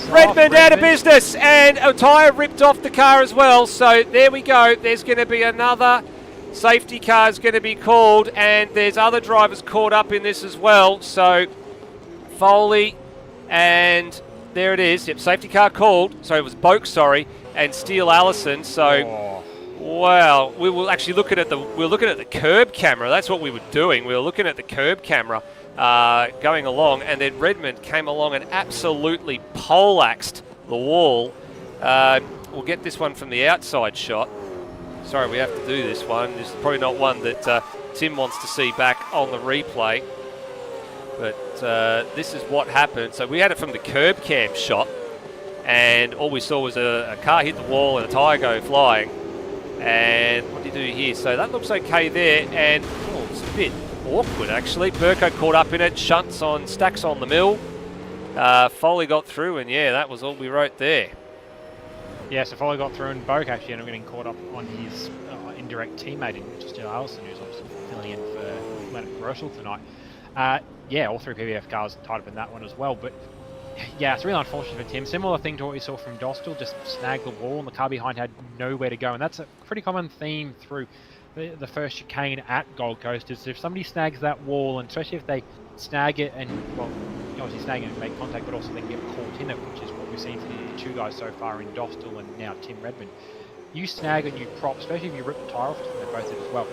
Redmond out of business, and a tyre ripped off the car as well. So there we go. There's going to be another safety car is going to be called, and there's other drivers caught up in this as well. So Foley, and there it is. Yep, safety car called. So it was Boak, and Steele Allison. So, wow, we were actually looking at the curb camera. That's what we were doing. We were looking at the curb camera. Going along, and then Redmond came along and absolutely poleaxed the wall. We'll get this one from the outside shot. Sorry, we have to do this one. This is probably not one that Tim wants to see back on the replay. But this is what happened. So we had it from the curb cam shot, and all we saw was a car hit the wall and a tyre go flying. And what did he do here? So that looks okay there, and it's a bit awkward actually. Burko caught up in it, stacks on the mill. Foley got through, and that was all we wrote there. Yeah, so Foley got through, and Boak actually ended up getting caught up on his indirect teammate in Steele Allison, who's obviously filling in for Leonard Rochelle tonight. All 3 PBF cars tied up in that one as well. But it's really unfortunate for Tim. Similar thing to what we saw from Dostal, just snagged the wall, and the car behind had nowhere to go. And that's a pretty common theme through the first chicane at Gold Coast, is if somebody snags that wall, and especially if they snag it and, obviously snag it and make contact, but also they can get caught in it, which is what we've seen from the 2 guys so far in Dostal and now Tim Redmond. You snag and you prop, especially if you rip the tyre off, they're both it as well.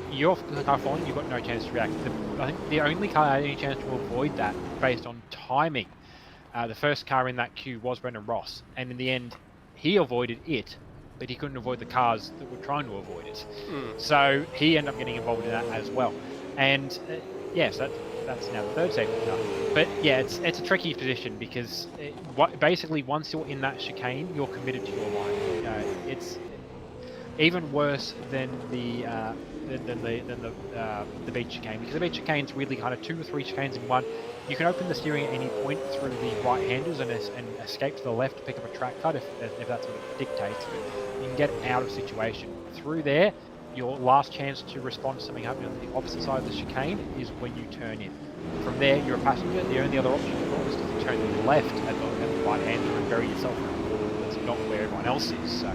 You're the car falling, you've got no chance to react. I think the only car that had any chance to avoid that, based on timing, the first car in that queue was Brendan Ross, and in the end, he avoided it, but he couldn't avoid the cars that were trying to avoid it. So he ended up getting involved in that as well. And so that's now the 3rd safety car. But it's a tricky position because basically once you're in that chicane, you're committed to your line. It's even worse than the beach chicane, because the beach chicane's really kind of 2 or 3 chicanes in one. You can open the steering at any point through the right-handers and escape to the left to pick up a track cut if that's what it dictates. You can get out of situation. Through there, your last chance to respond to something happening on the opposite side of the chicane is when you turn in. From there, you're a passenger. The only other option you've got is to turn left at the right-hander and bury yourself in a wall that's not where everyone else is. So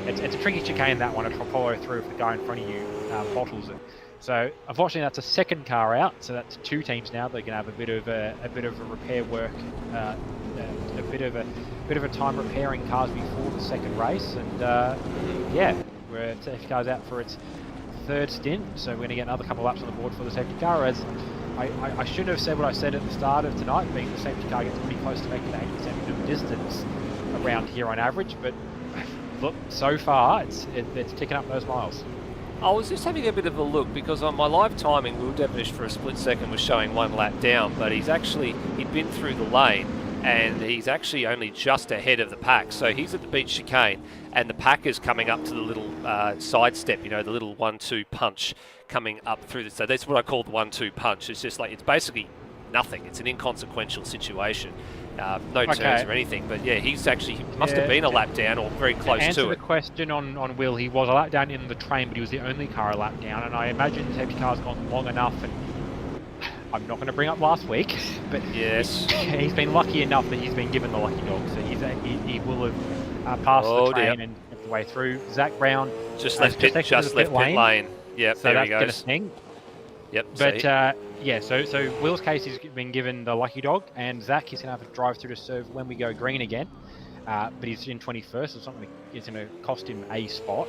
it's a tricky chicane, that one, to follow through if the guy in front of you bottles it. So unfortunately, that's a 2nd car out. So that's 2 teams now. They're going to have a bit of a repair work, a bit of a time repairing cars before the second race, and yeah, where safety car's out for its third stint, so we're going to get another couple of laps on the board for the safety car. As I shouldn't have said what I said at the start of tonight, being the safety car gets pretty close to making the 80% minimum distance around here on average, but look, so far it's ticking up those miles. I was just having a bit of a look because on my live timing, Will Devonish for a split second was showing 1 lap down, but he'd been through the lane and he's actually only just ahead of the pack. So he's at the beach chicane and the pack is coming up to the little side step, you know, the little 1-2 punch coming up through the. So that's what I call the 1-2 punch. It's just like, it's basically nothing. It's an inconsequential situation. No turns or anything, but yeah, he must have been a lap down or very close to it. To answer the question on Will, he was a lap down in the train, but he was the only car a lap down, and I imagine the safety car's gone long enough, and I'm not going to bring up last week, but yes, he's been lucky enough that he's been given the lucky dog, so he will have passed the train and the way through. Zach Brown just left pit lane. Yep, so there that's he goes. Going to sting. Yep, but yeah, so Will's case, he's been given the lucky dog, and Zach is going to have to drive through to serve when we go green again. But he's in 21st, so it's not going to cost him a spot.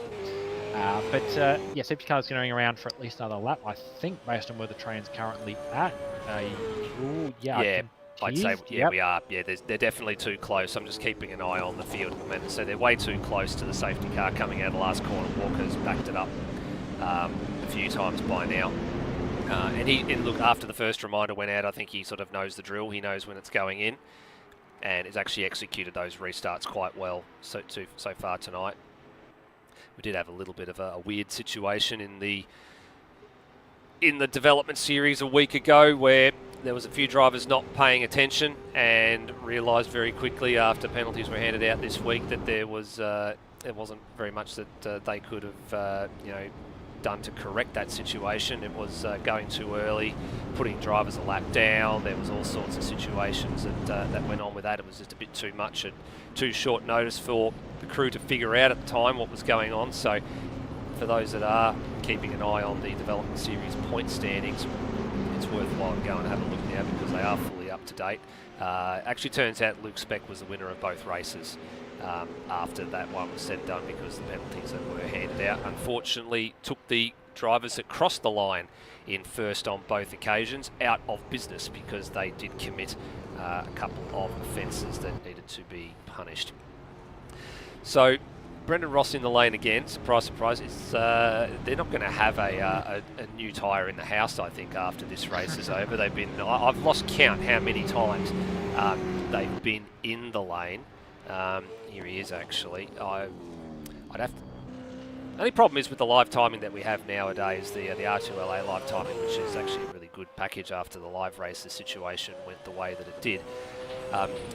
But yeah, safety car's going around for at least another lap, I think, based on where the train's currently at. I'd say we are. Yeah, they're definitely too close. I'm just keeping an eye on the field at the moment. So they're way too close to the safety car coming out of the last corner. Walker's backed it up a few times by now. And look, after the first reminder went out, I think he sort of knows the drill. He knows when it's going in, and has actually executed those restarts quite well so far tonight. We did have a little bit of a weird situation in the development series a week ago where there was a few drivers not paying attention and realised very quickly after penalties were handed out this week that there wasn't very much that they could have done to correct that situation. It was going too early, putting drivers a lap down. There was all sorts of situations that went on with that. It was just a bit too much at too short notice for the crew to figure out at the time what was going on. So for those that are keeping an eye on the development series point standings, it's worthwhile to go and have a look now because they are fully up to date. Actually turns out Luke Speck was the winner of both races after that one was said and done, because the penalties that were handed out unfortunately took the drivers that crossed the line in first on both occasions out of business because they did commit a couple of offences that needed to be punished. So Brendan Ross in the lane again. Surprise, surprise. They're not going to have a new tyre in the house, I think, after this race is over. I've lost count how many times they've been in the lane. Here he is, actually. I'd have to. The only problem is with the live timing that we have nowadays, the R2LA live timing, which is actually a really good package after the live race. The situation went the way that it did.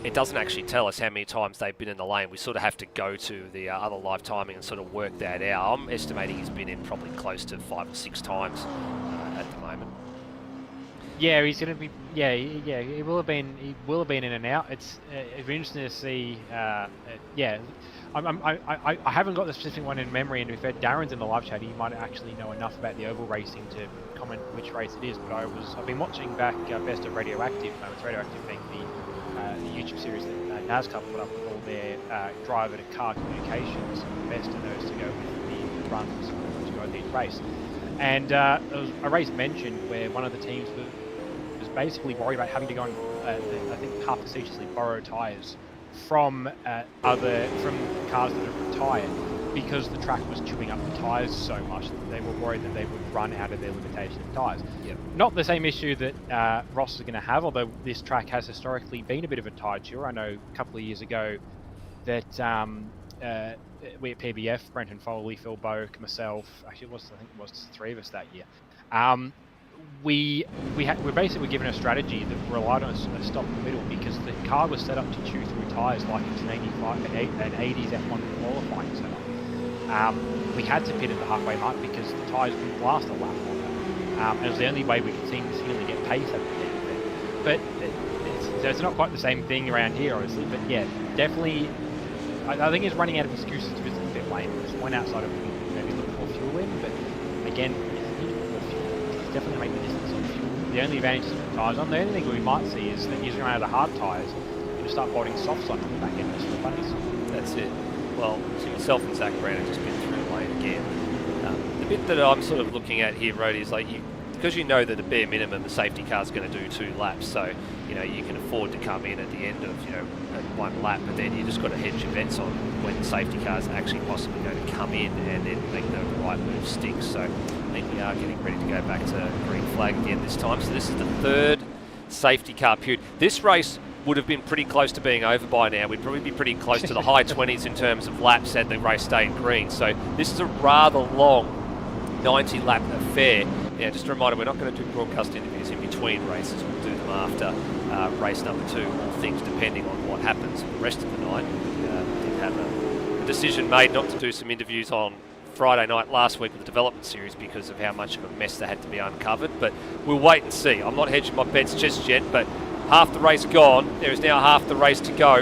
It doesn't actually tell us how many times they've been in the lane. We sort of have to go to the other live timing and sort of work that out. I'm estimating he's been in probably close to 5 or 6 times at the moment. Yeah, he's going to be. Yeah, he will have been. He will have been in and out. It's interesting to see. Yeah, I haven't got the specific one in memory, and if Darren's in the live chat, he might actually know enough about the oval racing to comment which race it is. But I've been watching back Best of Radioactive. It's Radioactive being the YouTube series that NASCAR put up with all their driver to car communications. Best of those to go with the runs to go with each race. And there was a race mentioned where one of the teams was basically worried about having to go and, I think, half facetiously borrow tyres from cars that have retired because the track was chewing up the tyres so much that they were worried that they would run out of their limitation of tyres. Yep. Not the same issue that Ross is going to have, although this track has historically been a bit of a tyre chewer. I know a couple of years ago that we at PBF, Brenton Foley, Phil Boak, myself, actually I think it was 3 of us that year. We're basically given a strategy that relied on a stop in the middle because the car was set up to chew through tyres like it's an 80s F1 qualifying setup. We had to pit at the halfway mark because the tyres wouldn't last a lap longer. And it was the only way we could seemingly get pace at the end of it. But it's not quite the same thing around here, obviously. But yeah, definitely, I think he's running out of excuses to visit the pit lane. There's one outside of maybe looking for fuel in, but again, definitely make the distance on fuel. The only advantage is with tyres on. The only thing we might see is that he's going to run out of hard tyres to start bolting softs on the back end just for the bunnies. That's it. Well, so yourself and Zach Brown have just been through the lane again. The bit that I'm sort of looking at here, Rody, is like because you know that at bare minimum the safety car's going to do 2 laps, so you can afford to come in at the end of at 1 lap, but then you just got to hedge your bets on when the safety car's actually possibly going to come in and then make the right move stick. So I think we are getting ready to go back to green flag again this time. So this is the 3rd safety car period. This race would have been pretty close to being over by now. We'd probably be pretty close to the high 20s in terms of laps had the race stayed green. So this is a rather long 90 lap affair. Now, just a reminder, we're not going to do broadcast interviews in between races. We'll do them after race number 2, all things depending on what happens for the rest of the night. We did have a decision made not to do some interviews on Friday night last week with the development series because of how much of a mess that had to be uncovered, but we'll wait and see. I'm not hedging my bets just yet, but half the race gone, there is now half the race to go,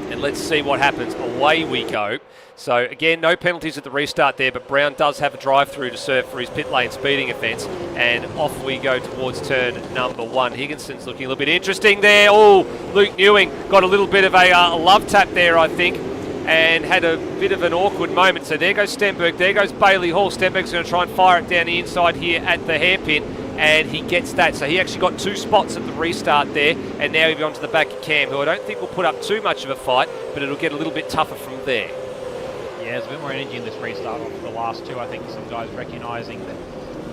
and let's see what happens. Away we go. So again, no penalties at the restart there, but Brown does have a drive-through to serve for his pit lane speeding offence, and off we go towards turn number 1. Higginson's looking a little bit interesting there. Oh, Luke Newing got a little bit of a love tap there, I think, and had a bit of an awkward moment. So there goes Stenberg, there goes Bailey Hall. Stenberg's going to try and fire it down the inside here at the hairpin, and he gets that. So he actually got 2 spots at the restart there, and now he'll be onto the back of Cam, who I don't think will put up too much of a fight, but it'll get a little bit tougher from there. Yeah, there's a bit more energy in this restart off the last 2. I think some guys recognising that,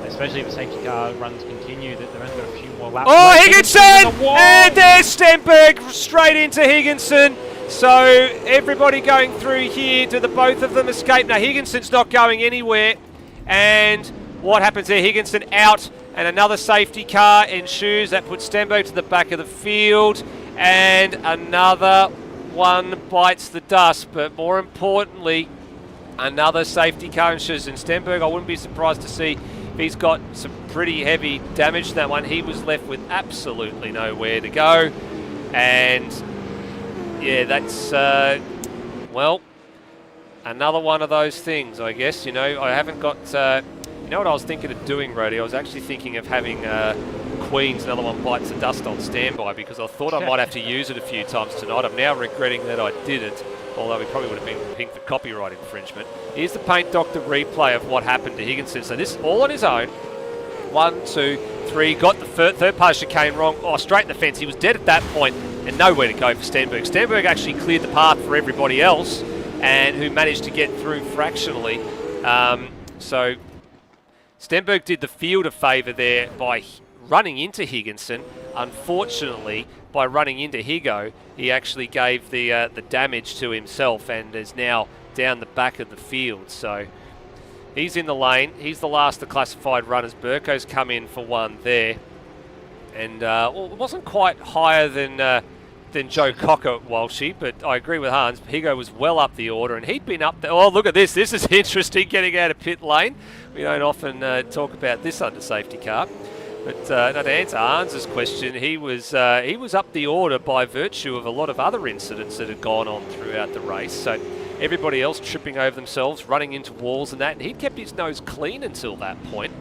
especially if the safety car runs continue, that they've only got a few more laps. Oh, Higginson! And there's Stenberg straight into Higginson. So everybody going through here, do the both of them escape? Now Higginson's not going anywhere. And what happens there? Higginson out, and another safety car ensues. That puts Stenberg to the back of the field, and another one bites the dust. But more importantly, another safety car ensues. And Stenberg, I wouldn't be surprised to see if he's got some pretty heavy damage to that one. He was left with absolutely nowhere to go. And yeah, that's, well, another one of those things, I guess. I haven't got, you know what I was thinking of doing, Rody? I was actually thinking of having Queen's Another One Bites the Dust on standby, because I thought I might have to use it a few times tonight. I'm now regretting that I didn't, although we probably would have been pinged for copyright infringement. Here's the Paint Doctor replay of what happened to Higginson. So this is all on his own. 1, 2, 3, got the third pass chicane wrong. Oh, straight in the fence. He was dead at that point and nowhere to go for Stenberg. Stenberg actually cleared the path for everybody else, and who managed to get through fractionally. So Stenberg did the field a favour there by running into Higginson. Unfortunately, by running into Higo, he actually gave the damage to himself and is now down the back of the field. So he's in the lane. He's the last of the classified runners. Burko's come in for one there. And well, it wasn't quite higher than Joe Cocker, Walshy, but I agree with Hans. Higo was well up the order, and he'd been up there. Oh, look at this. This is interesting, getting out of pit lane. We don't often talk about this under safety car. But now to answer Hans' question, he was up the order by virtue of a lot of other incidents that had gone on throughout the race. So everybody else tripping over themselves, running into walls and that, and he'd kept his nose clean until that point.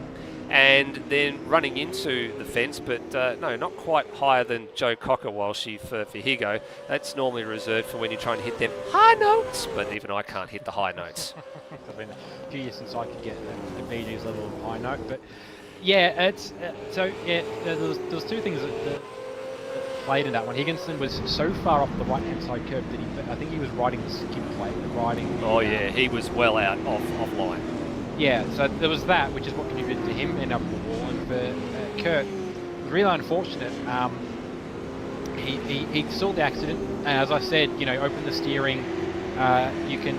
And then running into the fence, but no, not quite higher than Joe Cocker, Walshy, for Higo. That's normally reserved for when you're trying to hit them high notes, but even I can't hit the high notes. It's been a few years since I could get the BG's level of high note, but yeah, it's so yeah. There was 2 things that played in that one. Higginson was so far off the right-hand side curve that I think he was riding the skin plate, Yeah, he was well out of line. Yeah, so there was that, which is what contributed to him end up on the wall. And for Kurt, it was really unfortunate. He saw the accident, and as I said, open the steering. You can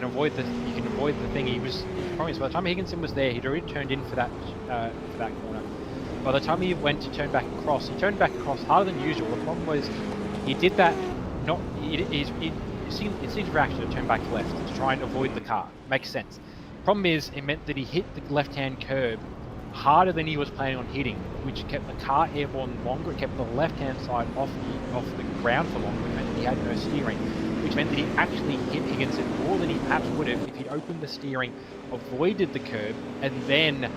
avoid the thing. He was promised by the time Higginson was there, he'd already turned in for that corner. By the time he went to turn back across, he turned back across harder than usual. The problem was he did that. It's his reaction to turn back left to try and avoid the car. Makes sense. Problem is, it meant that he hit the left-hand curb harder than he was planning on hitting, which kept the car airborne longer. It kept the left-hand side off the ground for longer. It meant that he had no steering, which meant that he actually hit Higginson more than he perhaps would have if he'd opened the steering, avoided the curb, and then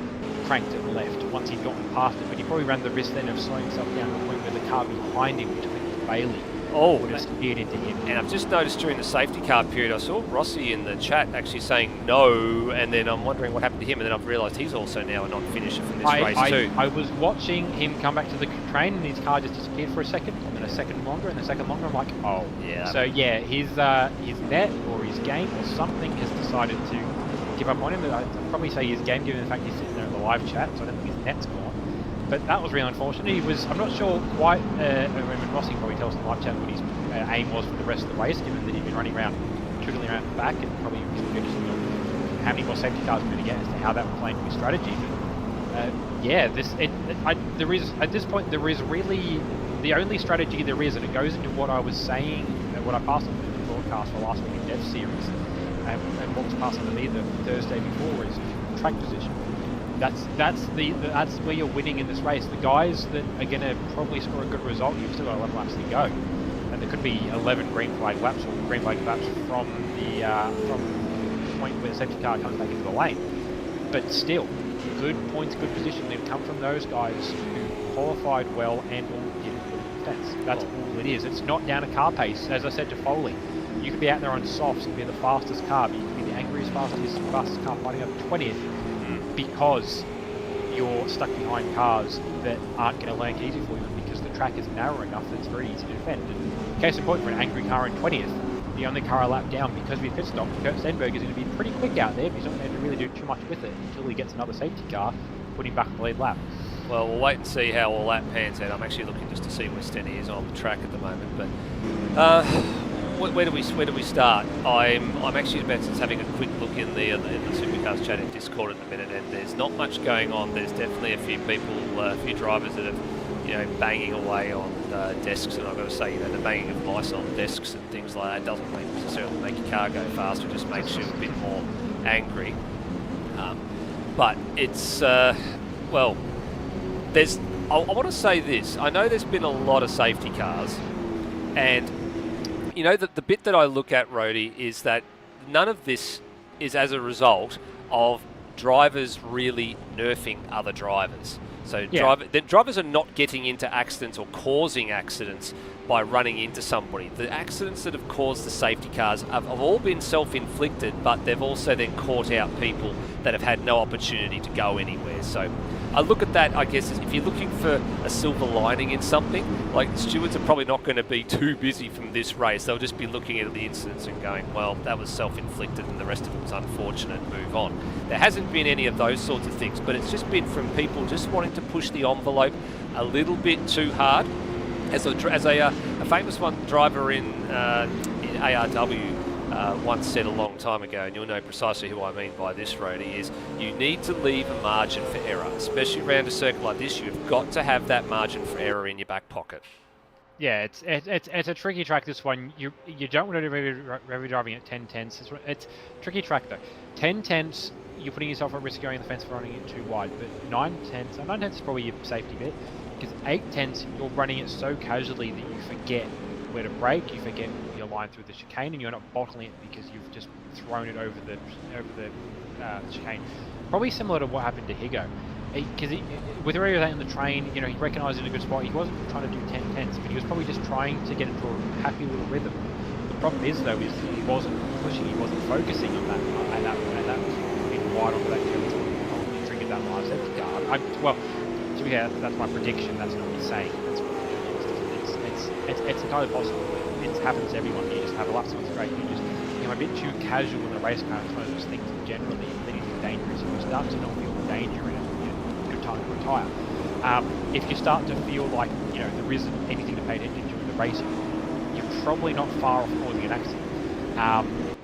cranked it left once he'd gotten past it. But he probably ran the risk then of slowing himself down to the point where the car behind him, which Bailey Oh, would have steered into him. and I've just noticed during the safety car period, I saw Rossi in the chat actually saying no, and then I'm wondering what happened to him, and then I've realised he's also now a non-finisher from this race too. I was watching him come back to the train, and his car just disappeared for a second, and then a second longer, and a second longer. I'm like, oh. Yeah. So yeah, his net or his game or something has decided to give up on him. I'd probably say his game, given the fact he's sitting there in the live chat, so I don't think his net's gone. But that was really unfortunate. He was, I'm not sure quite, when Rossi probably tells in the live chat what his aim was for the rest of the race, given that he'd been running around, twiddling around the back, and probably conviction of how many more safety cars we're going to get as to how that would play into his strategy. But yeah, there is, at this point, there is really, the only strategy there is, and it goes into what I was saying, what I passed on in the broadcast for last week in Dev Series, and what was passed on to me the Thursday before, is track position. That's where you're winning in this race. The guys that are going to probably score a good result, you've still got 11 laps to go, and there could be 11 green flag laps or green flag laps from the point where the safety car comes back into the lane. But still, good points, good position. They've come from those guys who qualified well and all did good defense. That's all it is. It's not down to car pace. As I said to Foley, you could be out there on softs and be the fastest car, but you could be the angriest, fastest car fighting up 20th. Because you're stuck behind cars that aren't going to land easy for you, because the track is narrow enough that it's very easy to defend. And case in point, for an angry car in 20th, the only car a lap down because of his pit stop, Kurt Stenberg is going to be pretty quick out there, but he's not going to really do too much with it until he gets another safety car, putting back the lead lap. Well, we'll wait and see how all that pans out. I'm actually looking just to see where Stenny is on the track at the moment, but where do we start? I'm actually about to having a quick look in the Supercars chat in Discord at the minute, and there's not much going on. There's definitely a few people, a few drivers that have, banging away on desks, and I've got to say, the banging of mice on desks and things like that doesn't necessarily make your car go faster. It just makes you a bit more angry. But it's well, there's. I want to say this. I know there's been a lot of safety cars, and the bit that I look at, Rhodey, is that none of this is as a result of drivers really nerfing other drivers. So drivers are not getting into accidents or causing accidents by running into somebody. The accidents that have caused the safety cars have all been self-inflicted, but they've also then caught out people that have had no opportunity to go anywhere. So I look at that, I guess, as if you're looking for a silver lining in something, like stewards are probably not going to be too busy from this race. They'll just be looking at the incidents and going, well, that was self-inflicted and the rest of it was unfortunate, move on. There hasn't been any of those sorts of things, but it's just been from people just wanting to push the envelope a little bit too hard. As a famous driver in ARW once said a long time ago, and you'll know precisely who I mean by this, Rhodey, is you need to leave a margin for error. Especially around a circuit like this, you've got to have that margin for error in your back pocket. Yeah, it's a tricky track, this one. You don't want to do revy driving at 10 tenths. It's a tricky track though. 10 tenths, you're putting yourself at risk of going in the fence for running it too wide, but 9 tenths is probably your safety bit, because 8 tenths, you're running it so casually that you forget where to brake, you forget your line through the chicane, and you're not bottling it because you've just thrown it over the chicane. Probably similar to what happened to Higo, because with where he was at in the train, he recognised in a good spot. He wasn't trying to do 10 tenths, but he was probably just trying to get into a happy little rhythm. The problem is though, is he wasn't pushing, he wasn't focusing on that at that point, and that was being wide onto that territory. He triggered that live safety car. Well, to be fair, that's my prediction. That's not what he's saying. That's what it's entirely possible. It happens to everyone. You just have a lap, so it's great. You just become a bit too casual in the race car. It's one of those things generally that is dangerous. If you start to not feel danger in it, good time to retire. If you start to feel like there isn't anything to pay attention to in the racing, you're probably not far off causing an accident.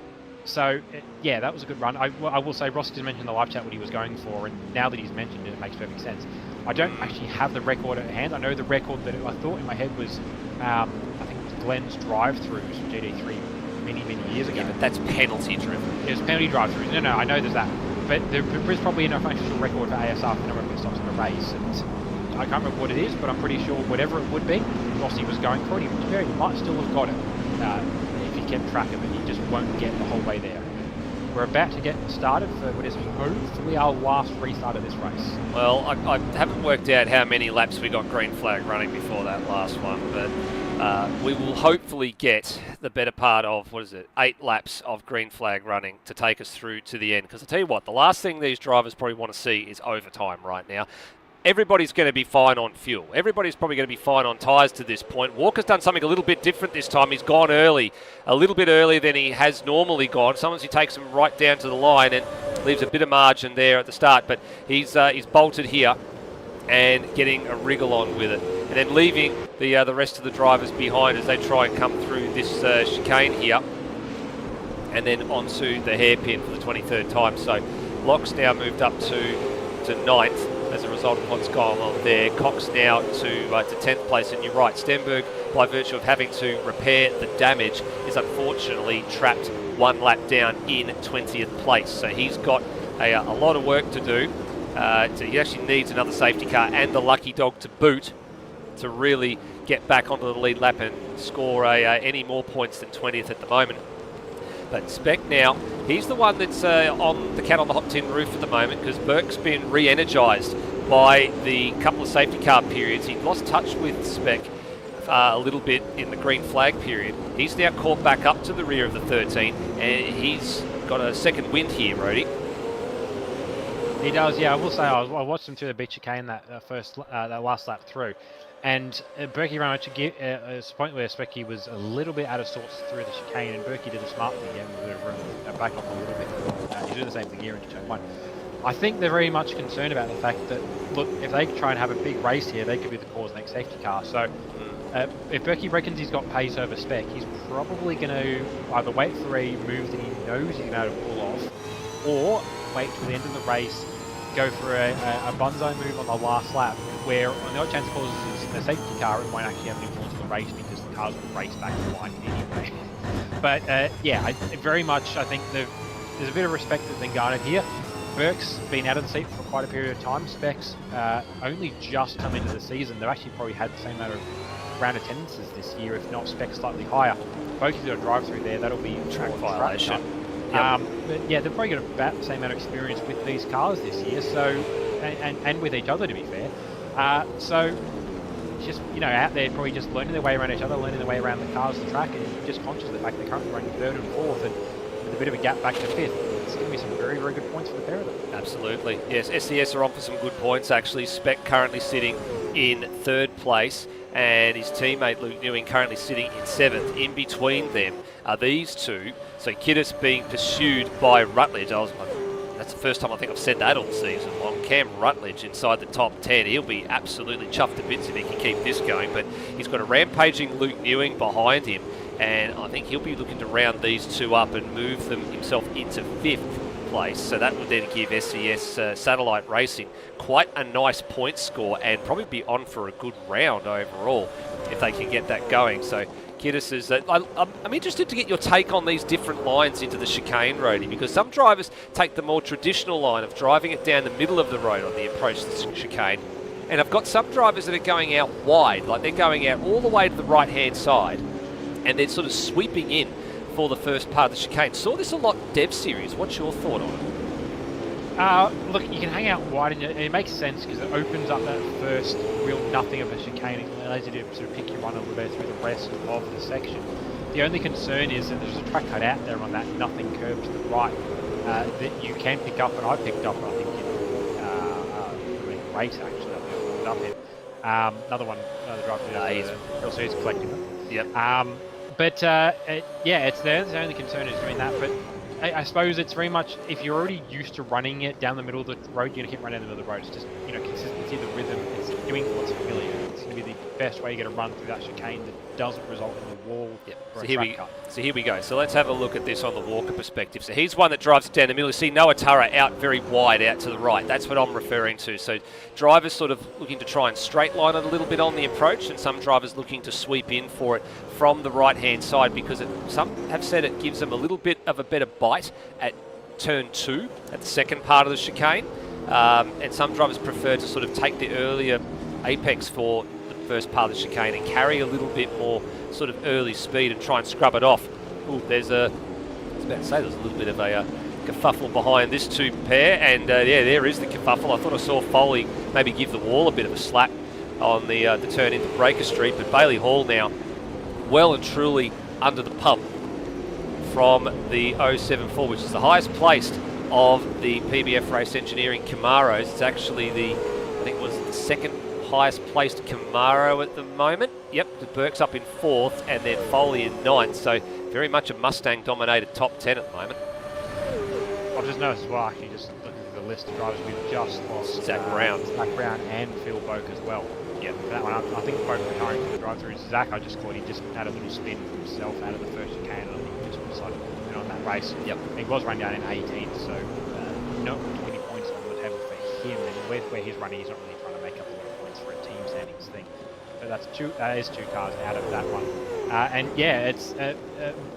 So yeah, that was a good run. I will say Ross just mentioned in the live chat what he was going for, and now that he's mentioned it, it makes perfect sense. I don't actually have the record at hand. I know the record that I thought in my head was, I think it was Glenn's drive-throughs from GD3 many years ago. Yeah, but that's penalty driven. It was penalty drive-throughs. No, I know there's that. But there is probably enough actual record for ASR for the number of pit stops in a race. And I can't remember what it is, but I'm pretty sure whatever it would be, Rossi was going for it. He very might still have got it if he kept track of it. He just won't get the whole way there. We're about to get started for what is hopefully our last restart of this race. Well, I haven't worked out how many laps we got green flag running before that last one, but we will hopefully get the better part of, 8 laps of green flag running to take us through to the end. Because I tell you what, the last thing these drivers probably want to see is overtime right now. Everybody's going to be fine on fuel. Everybody's probably going to be fine on tyres to this point. Walker's done something a little bit different this time. He's gone early, a little bit earlier than he has normally gone. Sometimes he takes them right down to the line and leaves a bit of margin there at the start. But he's bolted here and getting a wriggle on with it. And then leaving the rest of the drivers behind as they try and come through this chicane here. And then onto the hairpin for the 23rd time. So Locke's now moved up to 9th. As a result of what's gone on there. Cox now to 10th place, and you're right, Stenberg, by virtue of having to repair the damage, is unfortunately trapped 1 lap down in 20th place. So he's got a lot of work to do. He actually needs another safety car and the lucky dog to boot to really get back onto the lead lap and score any more points than 20th at the moment. But Speck now, he's the one that's on the cat on the hot tin roof at the moment because Burke's been re-energised by the couple of safety car periods. He lost touch with Speck a little bit in the green flag period. He's now caught back up to the rear of the 13 and he's got a second wind here, Rody. He does, yeah. I will say I watched him through the beach chicane that last lap through. And Berkey ran a point where Specky was a little bit out of sorts through the chicane, and Berkey did a smart thing again with a bit of room, back off a little bit. He's doing the same thing here into turn 1. I think they're very much concerned about the fact that, look, if they try and have a big race here, they could be the cause of the next safety car. So if Berkey reckons he's got pace over Spec, he's probably going to either wait for a move that he knows he's going to pull off, or wait till the end of the race, go for a bonsai move on the last lap, where on the odd chance it causes a safety car, it won't actually have an influence on the race because the cars will race back to line anyway. But yeah, I think there's a bit of respect that's been garnered here. Burke's been out of the seat for quite a period of time. Specs only just come into the season. They've actually probably had the same amount of round attendances this year, if not Specs slightly higher. Both of you got a drive through there, that'll be track violation. Yep. But yeah, they've probably got about the same amount of experience with these cars this year, so and with each other, to be fair. So just, out there probably just learning their way around each other, learning their way around the cars, the track, and just conscious of the fact they're currently running 3rd and 4th, and with a bit of a gap back to 5th. It's going to be some very, very good points for the pair of them. Absolutely. Yes, SCS are on for some good points, actually. Speck currently sitting in 3rd place, and his teammate Luke Newing currently sitting in 7th. In between them are these two. So Kiddis being pursued by Rutledge. That's the first time I think I've said that all season long. Cam Rutledge inside the top 10. He'll be absolutely chuffed to bits if he can keep this going. But he's got a rampaging Luke Newing behind him. And I think he'll be looking to round these two up and move them himself into 5th place. So that would then give SCS Satellite Racing quite a nice point score and probably be on for a good round overall if they can get that going. So Kiddis is I'm interested to get your take on these different lines into the chicane, Roadie, because some drivers take the more traditional line of driving it down the middle of the road on the approach to the chicane. And I've got some drivers that are going out wide, like they're going out all the way to the right-hand side, and they're sort of sweeping in for the first part of the chicane. Saw this a lot Dev Series. What's your thought on it? Look, you can hang out wide, and it makes sense because it opens up that first real nothing of a chicane and allows you to sort of pick your run a little bit through the rest of the section. The only concern is that there's a track cut out there on that nothing curve to the right that you can pick up, and I picked up, I think, in race actually, I picked up here. Another driver, also is collecting them. Yep. Yeah, it's there. The only concern is doing that, but I suppose it's very much, if you're already used to running it down the middle of the road, you're going to keep running down the middle of the road. It's just, consistency, the rhythm, it's doing what's familiar. It's going to be the best way you get to run through that chicane that doesn't result in a wall. Yep. Or So here we go. So let's have a look at this on the Walker perspective. So he's one that drives it down the middle. You see Noah Turra out very wide out to the right. That's what I'm referring to. So drivers sort of looking to try and straight line it a little bit on the approach, and some drivers looking to sweep in for it from the right-hand side, because some have said it gives them a little bit of a better bite at turn 2, at the second part of the chicane. And some drivers prefer to sort of take the earlier apex for the first part of the chicane and carry a little bit more sort of early speed and try and scrub it off. Ooh, I was about to say there's a little bit of a kerfuffle behind this two pair, and yeah, there is the kerfuffle. I thought I saw Foley maybe give the wall a bit of a slap on the turn into Breaker Street, but Bailey Hall now well and truly under the pump from the 074, which is the highest placed of the PBF Race Engineering Camaros. It's actually I think it was the second highest placed Camaro at the moment. Yep, the Burke's up in 4th and then Foley in 9th, so very much a Mustang-dominated top 10 at the moment. I've just noticed as well, actually, just looking at the list of drivers, we've just lost Zach Brown and Phil Boak as well. Yeah, that one, I think both retiring from the drive-through. Zach, I just caught, he just had a little spin for himself out of the first chicane, and I think he just decided to put on that race. Yep. He was running down in 18th, so not 20 points on the table for him, and where he's running, he's not really trying to make up a lot of points for a team standings thing. So that is 2 cars out of that one. And yeah, it's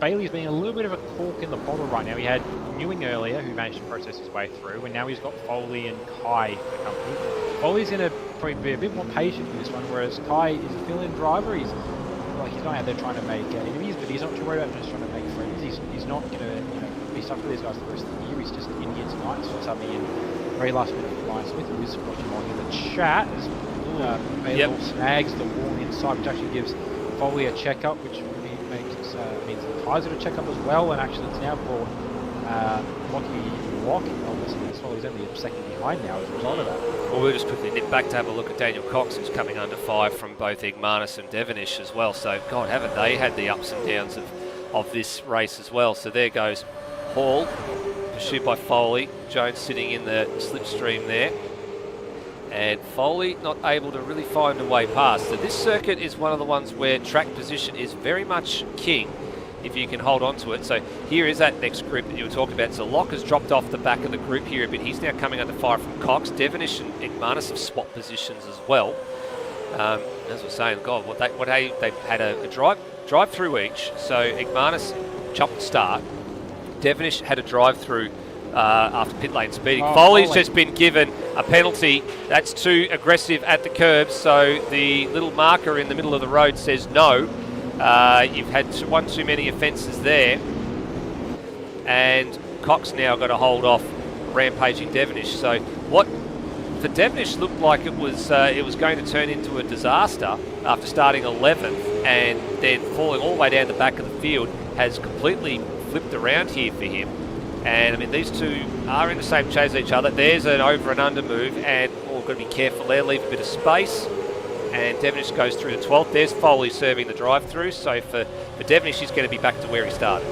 Bailey's being a little bit of a cork in the bottle right now. He had Ewing earlier, who managed to process his way through, and now he's got Foley and Kai for the company. Foley's going to probably be a bit more patient in this one, whereas Kai is a fill-in driver. He's not out there trying to make enemies, but he's not too worried about just trying to make friends. He's not going to be stuck with these guys for the rest of the year. He's just in here tonight, so subbing in very last minute for Ryan Smith, who is watching along in the chat. Bailey snags the wall inside, which actually gives Foley a checkup, which really means the Kai's got a checkup as well, and actually it's now brought Lock on this as well. He's only a second behind now as a result of that. Well, we'll just quickly nip back to have a look at Daniel Cox, who's coming under 5 from both Igmanis and Devonish as well. So, God, haven't they had the ups and downs of this race as well. So there goes Hall, pursued by Foley. Jones sitting in the slipstream there. And Foley not able to really find a way past. So this circuit is one of the ones where track position is very much king if you can hold on to it. So here is that next group that you were talking about. So Locke has dropped off the back of the group here a bit. He's now coming under fire from Cox. Devonish and Igmanis have swapped positions as well. As we're saying, God, they've had a drive-through each. So Igmanis jumped the start. Devonish had a drive-through after pit lane speeding. Foley's just been given a penalty. That's too aggressive at the curbs, so the little marker in the middle of the road says no. You've had one too many offences there, and Cox now got to hold off rampaging Devonish. So what for Devonish looked like it was going to turn into a disaster after starting 11th and then falling all the way down the back of the field has completely flipped around here for him. And I mean, these two are in the same chase as each other. There's an over and under move, and we've got to be careful there, leave a bit of space. And Devonish goes through the 12th. There's Foley serving the drive-through. So for Devonish, he's going to be back to where he started.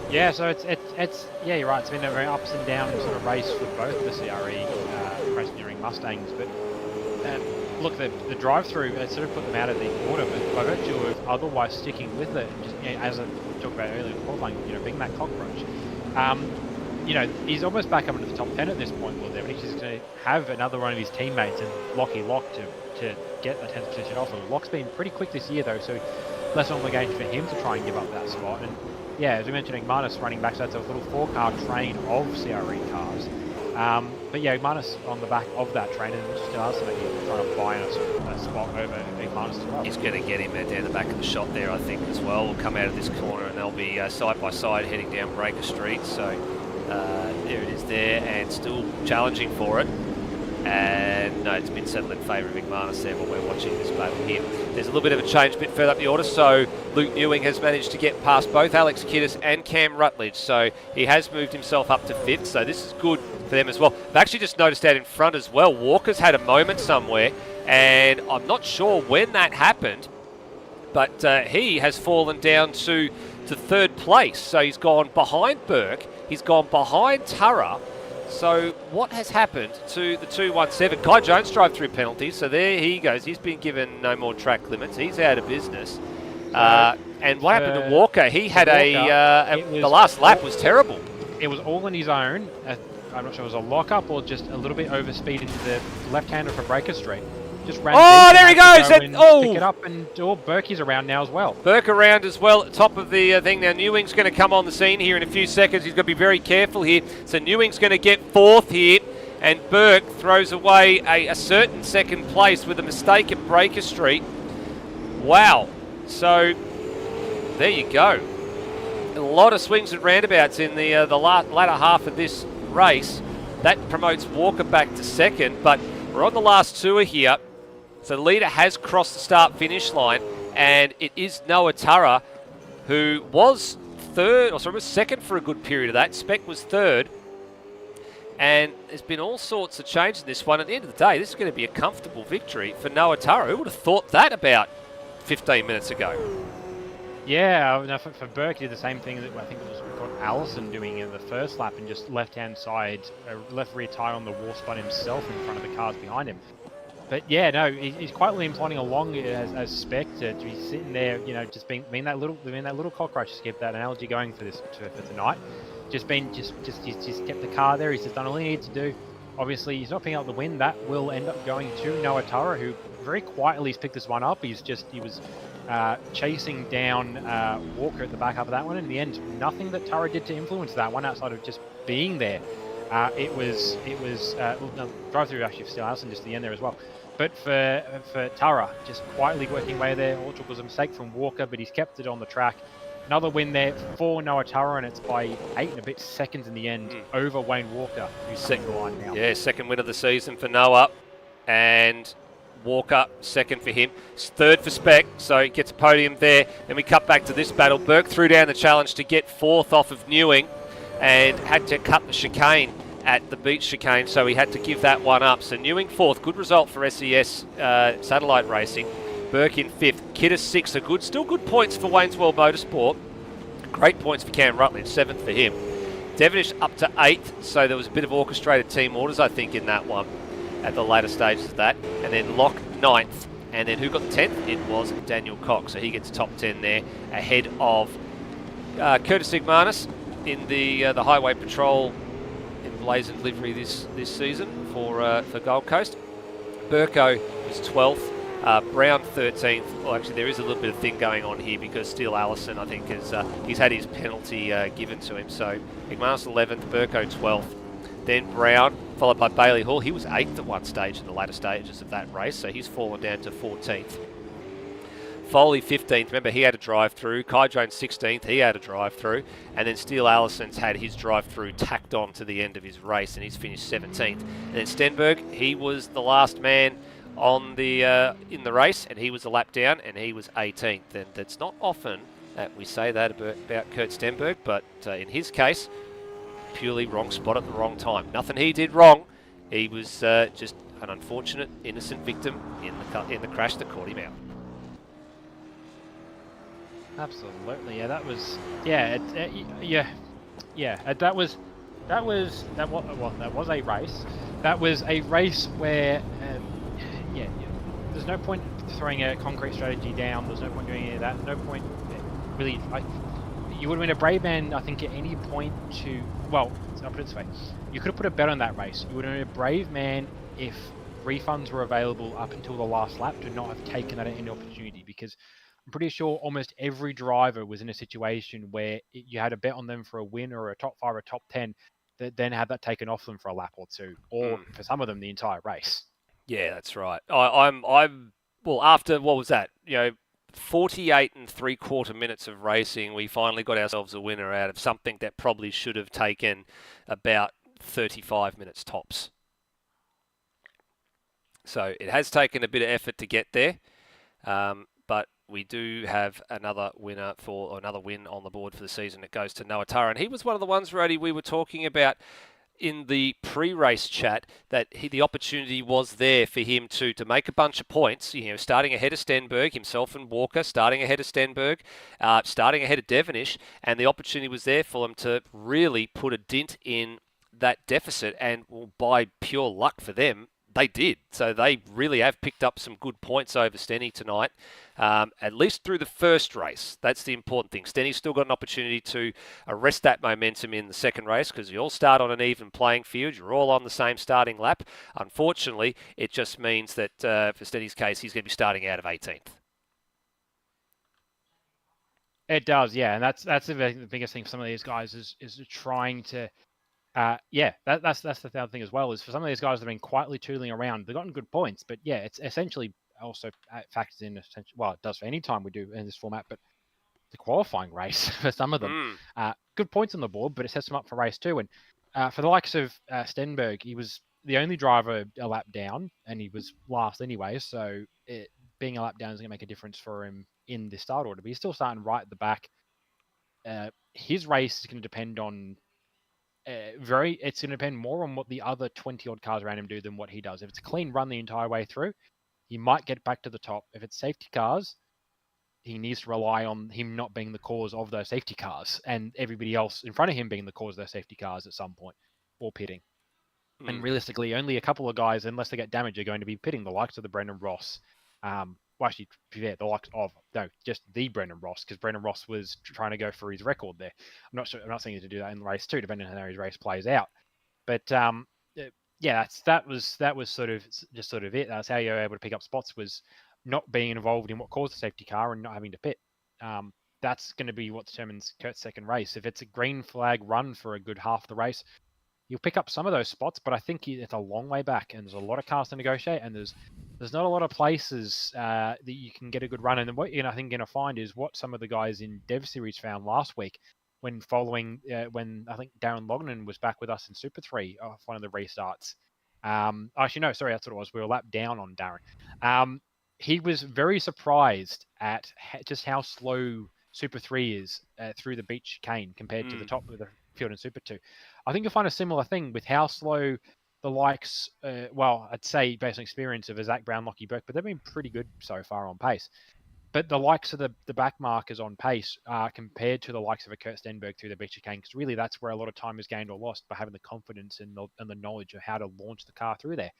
Yeah, so it's yeah, you're right. It's been a very ups and downs sort of race for both the CRE Race Engineering Mustangs. But look, the drive-through sort of put them out of the order, but by virtue of otherwise sticking with it, and just as I talked about earlier, qualifying, being that cockroach. He's almost back up into the top 10 at this point. Well, Devonish is going to have another one of his teammates and Lockie Lock to get the 10th position off him. Lock's been pretty quick this year though, so less obligation for him to try and give up that spot. And yeah, as we mentioned, Igmanis running back, so that's a little 4-car train of CRE cars. But yeah, Igmanis on the back of that train, and still has somebody trying to buy a spot over Igmanis as well. He's going to get him down the back of the shot there, I think, as well. We'll come out of this corner and they'll be side by side heading down Breaker Street. So there it is there, and still challenging for it. And no, it's been settled in favour of Igmanis there while we're watching this battle here. There's a little bit of a change a bit further up the order, so Luke Ewing has managed to get past both Alex Kiddis and Cam Rutledge, so he has moved himself up to 5th, so this is good for them as well. I've actually just noticed out in front as well, Walker's had a moment somewhere, and I'm not sure when that happened, but he has fallen down to 3rd place, so he's gone behind Burke, he's gone behind Turra. So what has happened to the 217? Kai Jones drive-through penalty, so there he goes. He's been given no more track limits. He's out of business. And what happened to Walker? He had the last lap was terrible. It was all on his own. I'm not sure it was a lock-up or just a little bit overspeed into the left-hander for Breaker Street. Just ran there he goes! Pick it up, and Berkey's around now as well. Burke around as well at the top of the thing. Now Newing's going to come on the scene here in a few seconds. He's got to be very careful here. So Newing's going to get 4th here, and Burke throws away a certain 2nd place with a mistake at Breaker Street. Wow. So there you go. A lot of swings and roundabouts in the latter half of this race. That promotes Walker back to 2nd, but we're on the last tour here. So the leader has crossed the start-finish line, and it is Noah Turra, who was was second for a good period of that. Spec was third. And there's been all sorts of changes in this one. At the end of the day, this is going to be a comfortable victory for Noah Turra. Who would have thought that about 15 minutes ago? Yeah, no, for Burke, he did the same thing that I think it was we caught Allison doing in the first lap, and just left-hand side, left rear tyre on the wall spot himself in front of the cars behind him. But yeah, no, he's quietly plodding along as Spec to be sitting there, just being that little cockroach, to keep that analogy going for tonight. He's kept the car there. He's just done all he needs to do. Obviously, he's not picking up the win. That will end up going to Noah Turra, who very quietly has picked this one up. He was chasing down Walker at the back half of that one. In the end, nothing that Turra did to influence that one outside of just being there. It was drive through actually for Steel Allison just at the end there as well. But for Turra, just quietly working away there. All it took was a mistake from Walker, but he's kept it on the track. Another win there for Noah Turra, and it's by 8 and a bit seconds in the end over Wayne Walker, who's second line now. Yeah, second win of the season for Noah, and Walker second for him. It's third for Spec, so he gets a podium there. Then we cut back to this battle. Burke threw down the challenge to get fourth off of Newing and had to cut the chicane at the beach chicane, so he had to give that one up. So Newing fourth, good result for SES Satellite Racing. Burke in fifth, Kidder sixth, still good points for Waynesworld Motorsport. Great points for Cam Rutledge, seventh for him. Devonish up to eighth, so there was a bit of orchestrated team orders, I think, in that one at the later stages of that. And then Locke ninth, and then who got the 10th? It was Daniel Cox, so he gets top 10 there, ahead of Curtis Igmanis in the Highway Patrol emblazoned livery this season for Gold Coast. Burko was 12th. Brown 13th. Well, actually, there is a little bit of thing going on here because Steel Allison, I think, he's had his penalty given to him. So Igmanis 11th, Burko 12th. Then Brown, followed by Bailey Hall. He was 8th at one stage in the latter stages of that race, so he's fallen down to 14th. Foley 15th. Remember, he had a drive-through. Kai Jones 16th. He had a drive-through. And then Steel Allison's had his drive-through tacked on to the end of his race, and he's finished 17th. And then Stenberg, he was the last man on the in the race, and he was a lap down, and he was 18th. And it's not often that we say that about Kurt Stenberg, but in his case, purely wrong spot at the wrong time. Nothing he did wrong. He was just an unfortunate, innocent victim in the crash that caught him out. Absolutely, yeah. That was, yeah, that was a race. That was a race where, there's no point throwing a concrete strategy down. There's no point doing any of that. No point, really. You would have been a brave man, I think, at any point to. Well, I'll put it this way: you could have put a bet on that race. You would have been a brave man if refunds were available up until the last lap to not have taken that any opportunity, because I'm pretty sure almost every driver was in a situation where you had a bet on them for a win or a top 5 or a top 10, that then had that taken off them for a lap or two, or for some of them the entire race. Yeah, that's right. I'm well, after what was that? 48 3/4 minutes of racing, we finally got ourselves a winner out of something that probably should have taken about 35 minutes tops. So it has taken a bit of effort to get there, but we do have another win on the board for the season. It goes to Noah Turra, and he was one of the ones, Roddy, we were talking about in the pre-race chat, that the opportunity was there for him to make a bunch of points, starting ahead of Stenberg, himself and Walker, starting ahead of Stenberg, starting ahead of Devonish, and the opportunity was there for them to really put a dint in that deficit, and by pure luck for them, they did. So they really have picked up some good points over Stenny tonight, at least through the first race. That's the important thing. Stenny's still got an opportunity to arrest that momentum in the second race, because you all start on an even playing field. You're all on the same starting lap. Unfortunately, it just means that for Stenny's case, he's going to be starting out of 18th. It does, yeah, and that's the biggest thing for some of these guys is trying to. That's the other thing as well, is for some of these guys that have been quietly tooling around, they've gotten good points, but yeah, it's essentially also factors in, well, it does for any time we do in this format, but the qualifying race for some of them, good points on the board, but it sets them up for race 2. And for the likes of Stenberg, he was the only driver a lap down, and he was last anyway, so being a lap down is going to make a difference for him in the start order, but he's still starting right at the back. His race is going to depend on it's going to depend more on what the other 20 odd cars around him do than what he does. If it's a clean run the entire way through, he might get back to the top. If it's safety cars, he needs to rely on him not being the cause of those safety cars and everybody else in front of him being the cause of those safety cars at some point or pitting. And realistically, only a couple of guys, unless they get damaged, are going to be pitting, the likes of the Brendan Ross. Well, actually, to be fair, the likes of, no, just the Brendan Ross, because Brendan Ross was trying to go for his record there. I'm not saying to do that in race 2, depending on how his race plays out. But yeah, that was sort of it. That's how you were able to pick up spots, was not being involved in what caused the safety car and not having to pit. That's going to be what determines Kurt's second race. If it's a green flag run for a good half of the race, you'll pick up some of those spots, but I think it's a long way back, and there's a lot of cars to negotiate, and there's not a lot of places that you can get a good run. And what you're, I think, going to find is what some of the guys in Dev Series found last week when when I think Darren Lognan was back with us in Super 3 off one of the restarts. Actually, no, sorry, that's what it was. We were a lap down on Darren. He was very surprised at just how slow Super 3 is through the beach chicane compared to the top of the field in Super 2. I think you'll find a similar thing with how slow the likes, well, I'd say based on experience of Zach Brown, Lockie Burke, but they've been pretty good so far on pace. But the likes of the back markers on pace compared to the likes of a Kurt Stenberg through the beach chicane, because really that's where a lot of time is gained or lost by having the confidence and the knowledge of how to launch the car through there.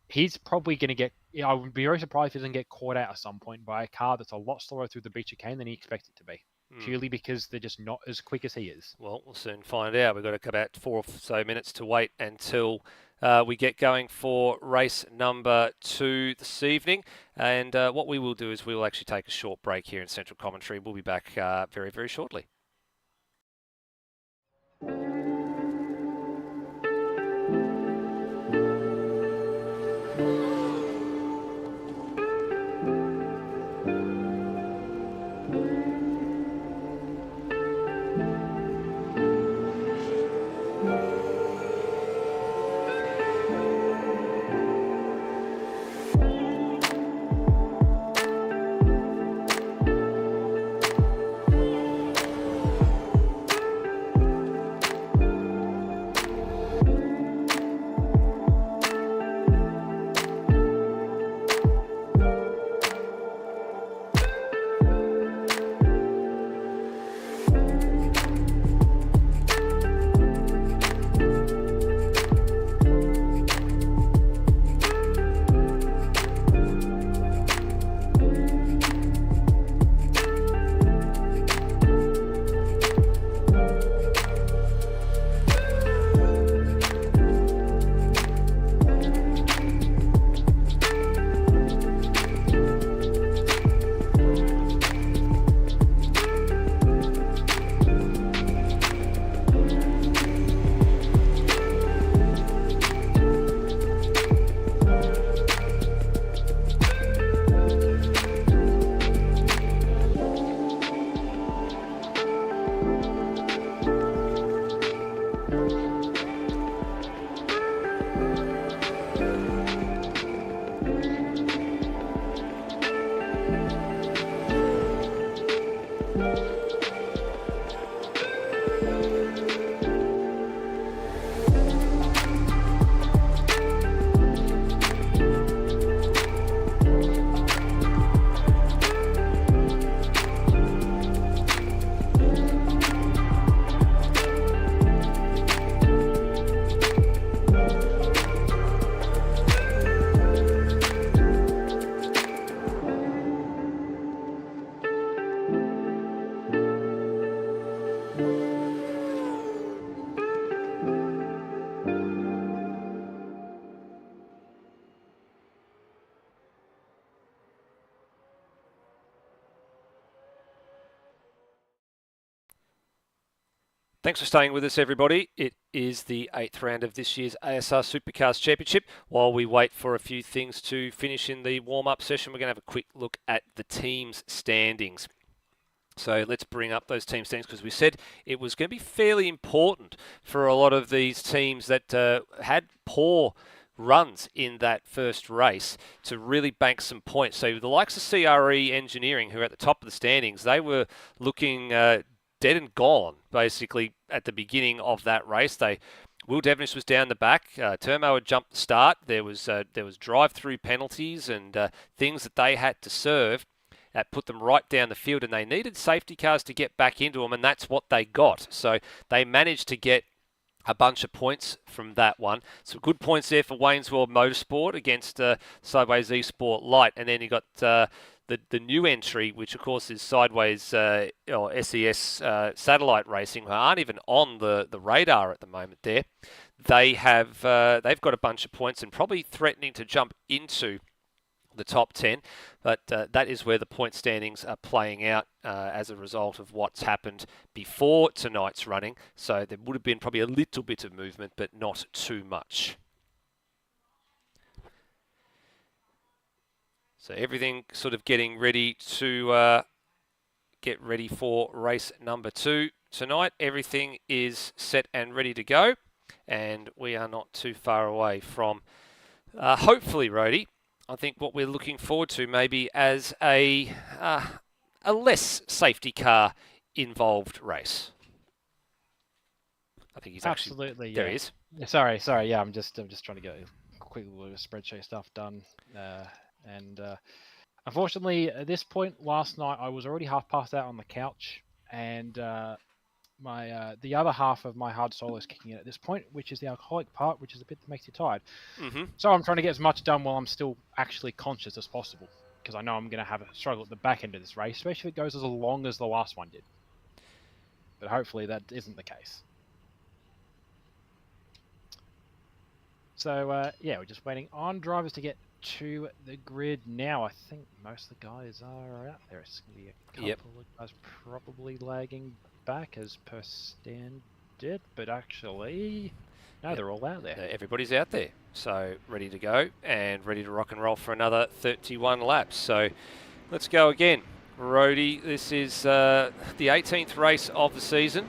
He's probably going to get, I would be very surprised if he doesn't get caught out at some point by a car that's a lot slower through the beach chicane than he expects it to be. Purely because they're just not as quick as he is. Well, we'll soon find out. We've got about 4 or so minutes to wait until we get going for race number 2 this evening. And what we will do is we will actually take a short break here in Central Commentary. We'll be back very, very shortly. Thanks for staying with us, everybody. It is the 8th round of this year's ASR Supercars Championship. While we wait for a few things to finish in the warm-up session, we're going to have a quick look at the team's standings. So let's bring up those team standings, because we said it was going to be fairly important for a lot of these teams that had poor runs in that first race to really bank some points. So the likes of CRE Engineering, who are at the top of the standings, they were looking dead and gone, basically, at the beginning of that race. Will Devenish was down the back. Turmo had jumped the start. There was drive-through penalties and things that they had to serve that put them right down the field, and they needed safety cars to get back into them, and that's what they got. So they managed to get a bunch of points from that one. So good points there for Wayne's World Motorsport against Sideways Esport Light, and then you got the new entry, which of course is Sideways SES Satellite Racing, who aren't even on the radar at the moment. There, they've got a bunch of points and probably threatening to jump into the top 10, but that is where the point standings are playing out as a result of what's happened before tonight's running. So there would have been probably a little bit of movement, but not too much. So everything sort of getting ready to get ready for race number 2 tonight. Everything is set and ready to go, and we are not too far away from hopefully, Rhodey, I think what we're looking forward to maybe as a less safety car involved race. I think he's absolutely there. He is. Sorry. Yeah, I'm just trying to get a quick little spreadsheet stuff done. And unfortunately, at this point last night, I was already half passed out on the couch, and the other half of my hard solo is kicking in at this point, which is the alcoholic part, which is a bit that makes you tired. Mm-hmm. So I'm trying to get as much done while I'm still actually conscious as possible, because I know I'm going to have a struggle at the back end of this race, especially if it goes as long as the last one did. But hopefully that isn't the case. So yeah, we're just waiting on drivers to get to the grid now. I think most of the guys are out there. It's going to be a couple of guys probably lagging back as per standard, but actually, no, they're all out there. Everybody's out there, so ready to go and ready to rock and roll for another 31 laps. So let's go again. Rhodey, this is the 18th race of the season.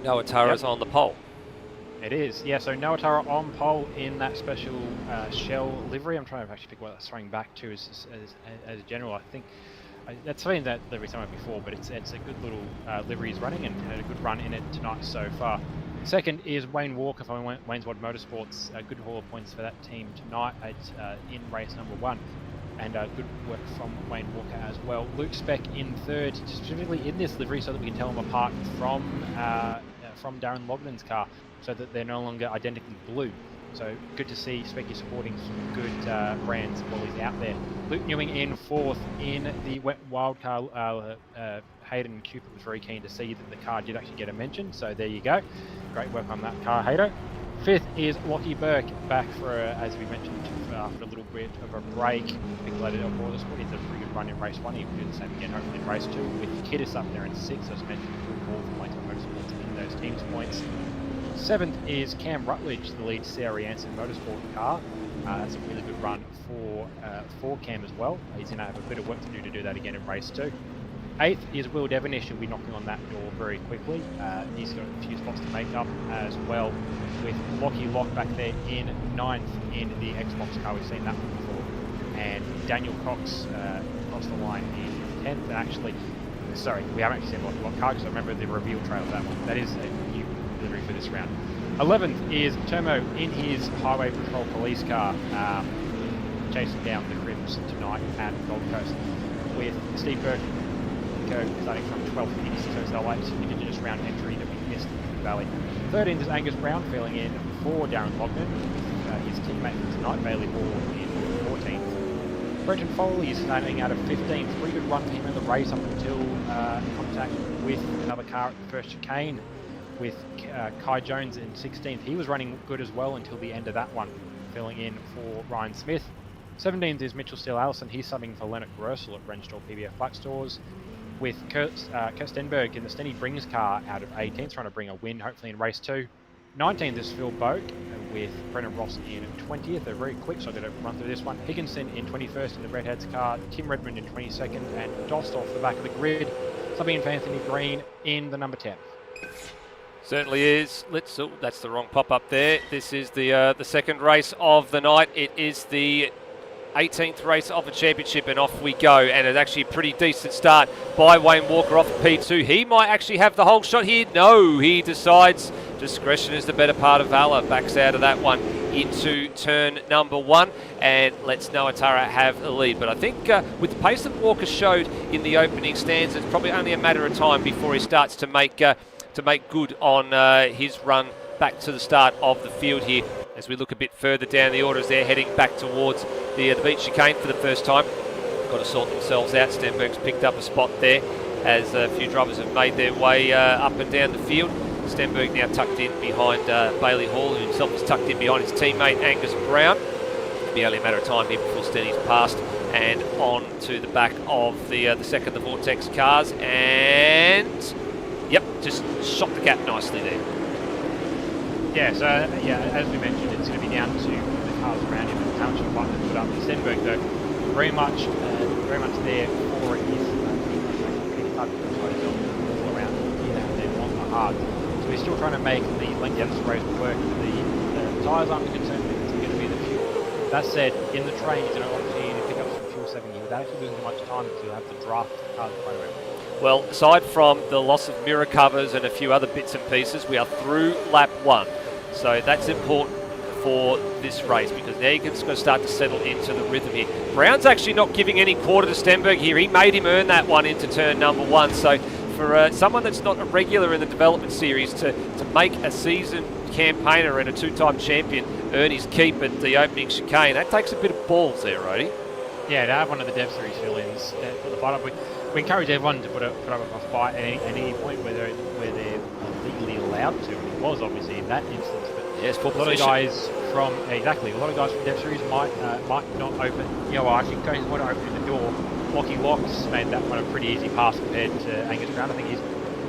Noah Tara's on the pole. It is, yeah. So Noah Tara on pole in that special shell livery. I'm trying to actually pick what that's throwing back to as a general. I think that's something that livery somewhere before, but it's a good little livery he's running and had a good run in it tonight so far. Second is Wayne Walker from Wayne's World Motorsports. A good haul of points for that team tonight in race number 1. And good work from Wayne Walker as well. Luke Speck in third, specifically in this livery so that we can tell them apart from Darren Lognan's car, so that they're no longer identically blue. So good to see Specky supporting some good brands while he's out there. Luke Newing in fourth in the wet wild car. Hayden Cooper was very keen to see that the car did actually get a mention, so there you go. Great work on that car, Hayden. Fifth is Lockie Burke, back for, as we mentioned, after a little bit of a break. Pickloaded on board. He did a pretty good run in race 1. He will do the same again, hopefully in race 2. With Kiddis up there in 6th, as mentioned, good call for Wayne's Motorsports in those teams' points. 7th is Cam Rutledge, the lead CRE Anson Motorsport car. That's a really good run for Cam as well. He's going to have a bit of work to do that again in race 2. 8th is Will Devenish, who'll be knocking on that door very quickly. He's got a few spots to make up as well, with Lockie Lock back there in 9th in the Xbox car. We've seen that one before. And Daniel Cox across the line in 10th. And actually, sorry, we haven't actually seen Lockie Lock car because I remember the reveal trail of that one. That is a new delivery for this round. 11th is Turmo in his Highway Patrol police car, chasing down the Crims tonight at Gold Coast, with Steve Burke starting from 12th east, so it's our late Indigenous round entry that we missed in the Valley. 13th is Angus Brown, filling in for Darren Lognan, with his teammate for tonight, Bailey Hall, in 14th. Brenton Foley is starting out of 15th. Pretty good run for him in the race up until contact with another car at the first chicane, with Kai Jones in 16th. He was running good as well until the end of that one, filling in for Ryan Smith. 17th is Mitchell Steele Allison. He's subbing for Leonard Grossel at Renshaw PBF Black Stores, with Kurt Stenberg in the Stenny Brings car out of 18th, trying to bring a win, hopefully in race 2. 19th is Phil Boak, with Brennan Ross in 20th. They're very quick, so I'm going to run through this one. Higginson in 21st in the Redheads car, Tim Redmond in 22nd, and Dost off the back of the grid, subbing in for Anthony Green in the number 10. Certainly is. That's the wrong pop-up there. This is the second race of the night. It is the 18th race of the championship, and off we go. And it's actually a pretty decent start by Wayne Walker off P2. He might actually have the whole shot here. No, he decides discretion is the better part of valor. Backs out of that one into turn number 1 and lets Noatara have the lead. But I think with the pace that Walker showed in the opening stands, it's probably only a matter of time before he starts to make good on his run back to the start of the field here. As we look a bit further down the order as they're heading back towards the beach chicane for the first time. Got to sort themselves out. Stenberg's picked up a spot there as a few drivers have made their way up and down the field. Stenberg now tucked in behind Bailey Hall, who himself is tucked in behind his teammate Angus Brown. It'll be only a matter of time here before Stenny's passed and on to the back of the second, the Vortex cars, and yep, just shot the gap nicely there. Yeah, so as we mentioned, it's going to be down to the cars around him and how much he might put up. Stenberg, though, very much there for his all around here and then on the hard. So he's still trying to make the length of this race work. The tyres aren't concerned with it's going to be the fuel. That said, in the train, he's going to opportunity to pick up some fuel saving here without actually losing much time because he'll have to draft the cars in front of him. Well, aside from the loss of mirror covers and a few other bits and pieces, we are through lap 1. So that's important for this race because now you can start to settle into the rhythm here. Brown's actually not giving any quarter to Stenberg here. He made him earn that one into turn number 1. So for someone that's not a regular in the development series to make a seasoned campaigner and a 2-time champion earn his keep at the opening chicane, that takes a bit of balls there, Rody. Yeah, to have one of the Dev Series fill-ins for the fight up. We encourage everyone to put up a fight at any point where they're legally allowed to. And it was obviously in that instance, but yes, a lot of guys from Dev Series might not open. You know, I think guys want to open the door. Lockie Locks made that one a pretty easy pass compared to Angus Brown. I think his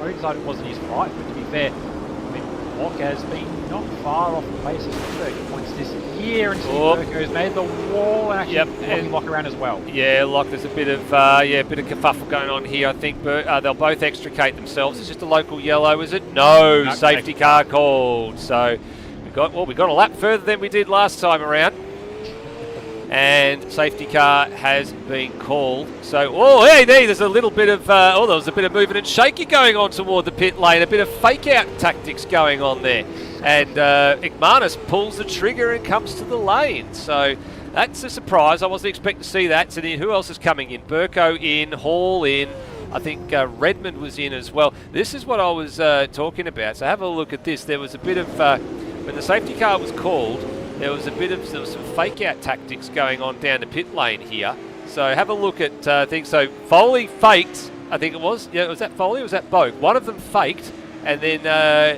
only side it wasn't his fight, but to be fair, I mean, Lock has been not far off the pace of 30 points this year, and Steve Burko has made the wall and actually Lock around as well. Yeah, Lock, there's a bit of kerfuffle going on here. I think they'll both extricate themselves. It's just a local yellow, is it? No, safety car called. So we got a lap further than we did last time around. And safety car has been called. So, there's a little bit of, there was a bit of movement and shaky going on toward the pit lane. A bit of fake-out tactics going on there. And Igmanis pulls the trigger and comes to the lane. So that's a surprise. I wasn't expecting to see that. So then who else is coming in? Burko in, Hall in. I think Redmond was in as well. This is what I was talking about. So have a look at this. There was a bit of, when the safety car was called, there was some fake-out tactics going on down the pit lane here. So have a look at things. So Foley faked, I think it was. Yeah, was that Foley or was that Bogue? One of them faked, and then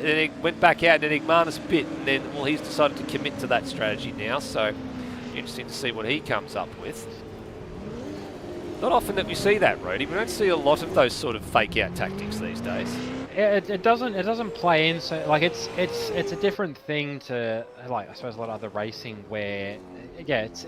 it went back out, and then Igmanis bit, and then, he's decided to commit to that strategy now. So interesting to see what he comes up with. Not often that we see that, Rody. We don't see a lot of those sort of fake-out tactics these days. It doesn't play in, so like it's a different thing to like I suppose a lot of other racing where it's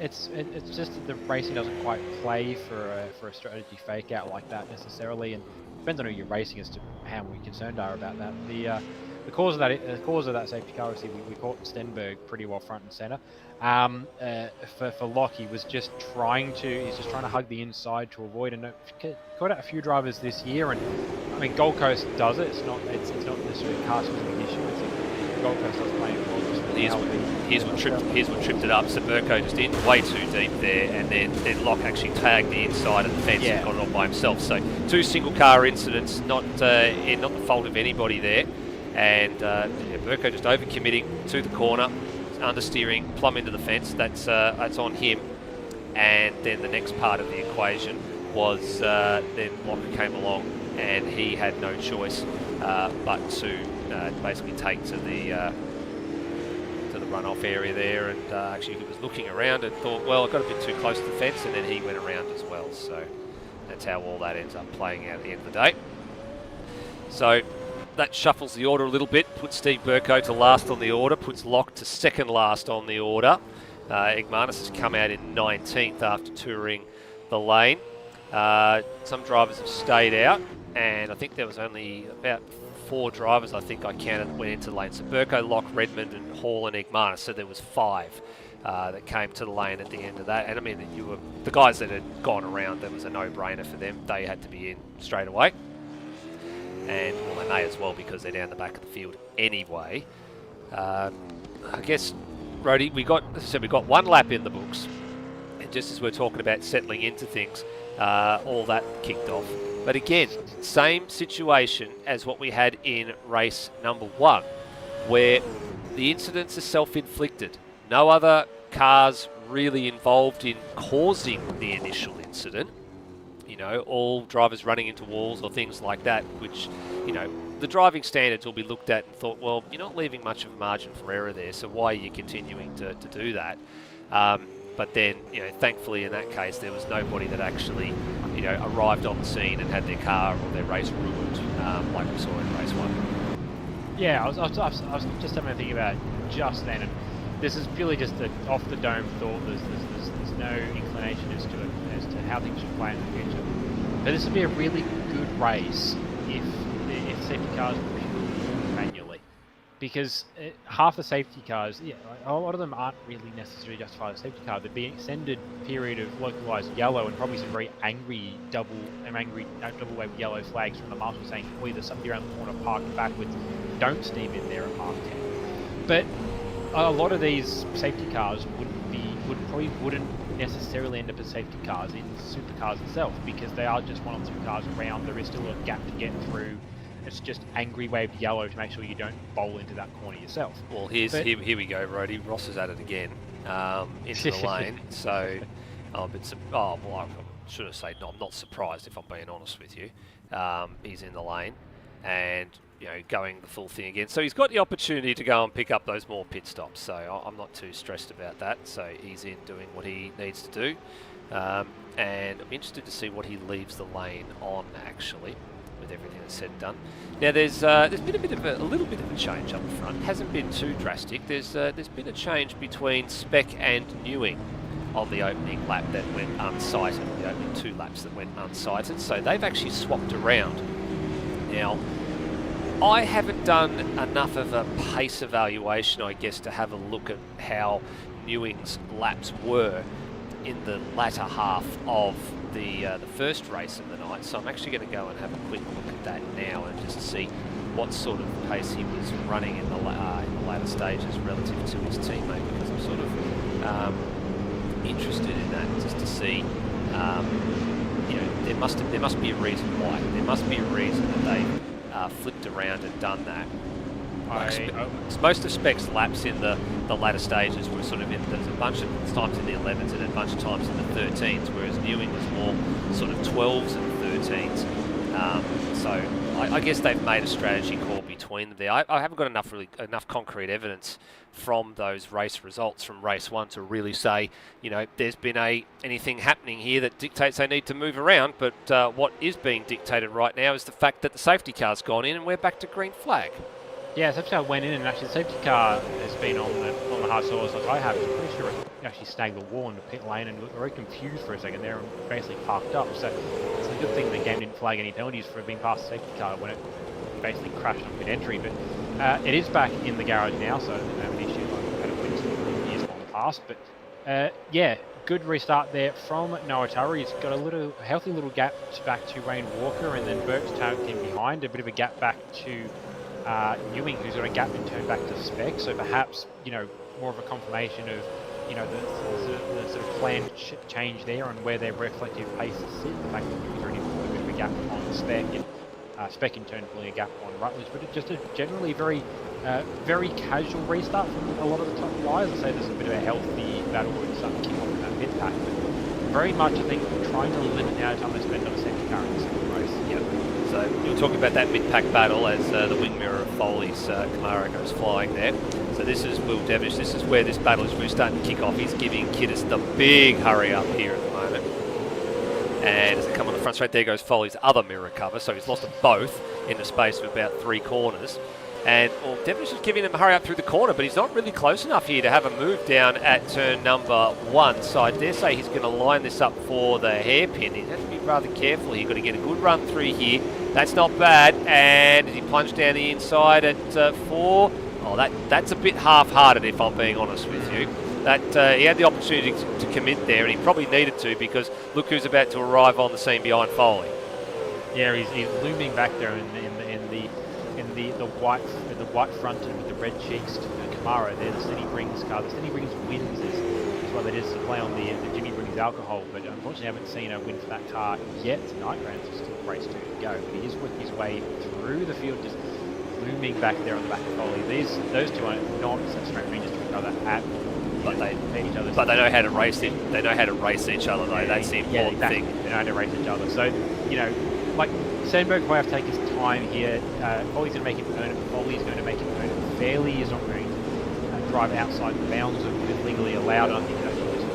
just the racing doesn't quite play for a strategy fake out like that necessarily, and depends on who you're racing as to how we concerned are about that. The cause of that safety car, obviously we caught Stenberg pretty well front and center. For Locke, he's just trying to hug the inside to avoid, and caught out a few drivers this year, and I mean Gold Coast does it. It's not necessarily a car specific issue. It's Gold Coast does play it. Here's what tripped it up. So Burko just in way too deep there, and then Locke actually tagged the inside of the fence and got it on by himself. So 2 single car incidents, not the fault of anybody there. And Burko just overcommitting to the corner, understeering, plumb into the fence. That's on him. And then the next part of the equation was then Locker came along, and he had no choice but to basically take to the runoff area there. And actually, he was looking around and thought, well, I got a bit too close to the fence, and then he went around as well. So that's how all that ends up playing out at the end of the day. So that shuffles the order a little bit, puts Steve Burko to last on the order, puts Locke to second last on the order. Igmanis has come out in 19th after touring the lane. Some drivers have stayed out, and I think there was only about 4 drivers, I think I counted, that went into the lane. So Burko, Locke, Redmond, and Hall and Igmana. So there was 5 that came to the lane at the end of that. And I mean, the guys that had gone around, that was a no-brainer for them. They had to be in straight away. And well, they may as well, because they're down the back of the field anyway. I guess, Rody, we got 1 lap in the books. And just as we're talking about settling into things, all that kicked off. But again, same situation as what we had in race number 1, where the incidents are self-inflicted. No other cars really involved in causing the initial incident. You know, all drivers running into walls or things like that, which, you know, the driving standards will be looked at and thought, well, you're not leaving much of a margin for error there, so why are you continuing to do that? But then, you know, thankfully in that case, there was nobody that actually, you know, arrived on the scene and had their car or their race ruined, like we saw in race 1. Yeah, I was just having a think about just then, and this is purely just an off-the-dome thought. There's no inclination as to how things should play in the future. But this would be a really good race if safety cars were purely manually. Because half the safety cars, a lot of them aren't really necessarily justified as safety car. There'd be an extended period of localized yellow and probably some very angry double wave yellow flags from the marshal saying, "Oh, there's somebody around the corner parked backwards. Don't steam in there at Mark 10." But a lot of these safety cars wouldn't necessarily end up as safety cars in supercars itself, because they are just 1 or 2 cars around. There is still a gap to get through. It's just angry waved yellow to make sure you don't bowl into that corner yourself. Well, here we go, Rody. Ross is at it again, into the lane. So, I should have said, no, I'm not surprised, if I'm being honest with you. He's in the lane, and you know, going the full thing again. So he's got the opportunity to go and pick up those more pit stops. So I'm not too stressed about that. So he's in doing what he needs to do, and I'm interested to see what he leaves the lane on, actually, with everything that's said and done. Now there's been a little bit of a change up front. Hasn't been too drastic. There's been a change between Spec and Newing on the opening lap that went unsighted, the opening 2 laps that went unsighted. So they've actually swapped around. Now, I haven't done enough of a pace evaluation, I guess, to have a look at how Newing's laps were in the latter half of the first race of the night. So I'm actually going to go and have a quick look at that now and just see what sort of pace he was running in the latter stages relative to his teammate, because I'm sort of interested in that, just to see. You know, there must be a reason why. There must be a reason that they flipped around and done that. Most of Spec's laps in the latter stages were sort of there's a bunch of times in the 11s and a bunch of times in the 13s, whereas Newing was more sort of 12s and 13s. So I guess they've made a strategy call between them there. I haven't got enough concrete evidence from those race results from race 1 to really say, you know, there's been anything happening here that dictates they need to move around. But what is being dictated right now is the fact that the safety car's gone in and we're back to green flag. Yeah, safety car went in, and actually the safety car has been on the hard soils like I have. I'm pretty sure it actually snagged the wall in the pit lane and looked very confused for a second there and basically parked up. So it's a good thing the game didn't flag any penalties for being past the safety car when it basically crashed on pit entry. But it is back in the garage now, so I don't have an issue like we've had a few years on the past. But yeah, good restart there from Noah Turry. He's got a healthy little gap back to Wayne Walker, and then Burke's tagged in behind, a bit of a gap back to Newing, who's got a gap in turn back to Spec. So perhaps, you know, more of a confirmation of, you know, the sort of planned change there and where their reflective paces sit. The fact that Newing's already pulling a bit of a gap on Spec, and Spec in turn pulling a gap on Rutledge. But it's just a generally very casual restart from a lot of the top guys. I say there's a bit of a healthy battle and starting to kick off in that mid pack. But very much, I think, trying to limit the amount of time they spend on a safety car in the second race. Yep. So you're talking about that mid-pack battle as the wing mirror of Foley's Camaro goes flying there. So this is Will Devish. This is where this battle is really starting to kick off. He's giving Kiddis the big hurry up here at the moment. And as they come on the front straight, there goes Foley's other mirror cover. So he's lost them both in the space of about 3 corners. And well, Devonish is giving him a hurry up through the corner, but he's not really close enough here to have a move down at turn number 1. So I dare say he's going to line this up for the hairpin. He has to be rather careful. He's got to get a good run through here. That's not bad. And he plunged down the inside at 4. Oh, that's a bit half-hearted, if I'm being honest with you. That he had the opportunity to commit there, and he probably needed to, because look who's about to arrive on the scene behind Foley. Yeah, he's looming back there in the white fronted with the red cheeks Camaro there. The City Brings car. The City Brings wins is what it is to play on the Jimmy Brings alcohol, but unfortunately I haven't seen a win for that car yet tonight. Granted, still race 2 to go, but he is working his way through the field, just looming back there on the back of Foley. Those two are not such strangers to each other at all. But they know how to race it. They know how to race each other, though. That's the important thing. They know how to race each other. So, you know, like Stenberg will have to take his time here. Foley's going to make him earn it. Foley's going to make him earn it fairly. He's not going to drive outside the bounds of what is legally allowed. And I think actually just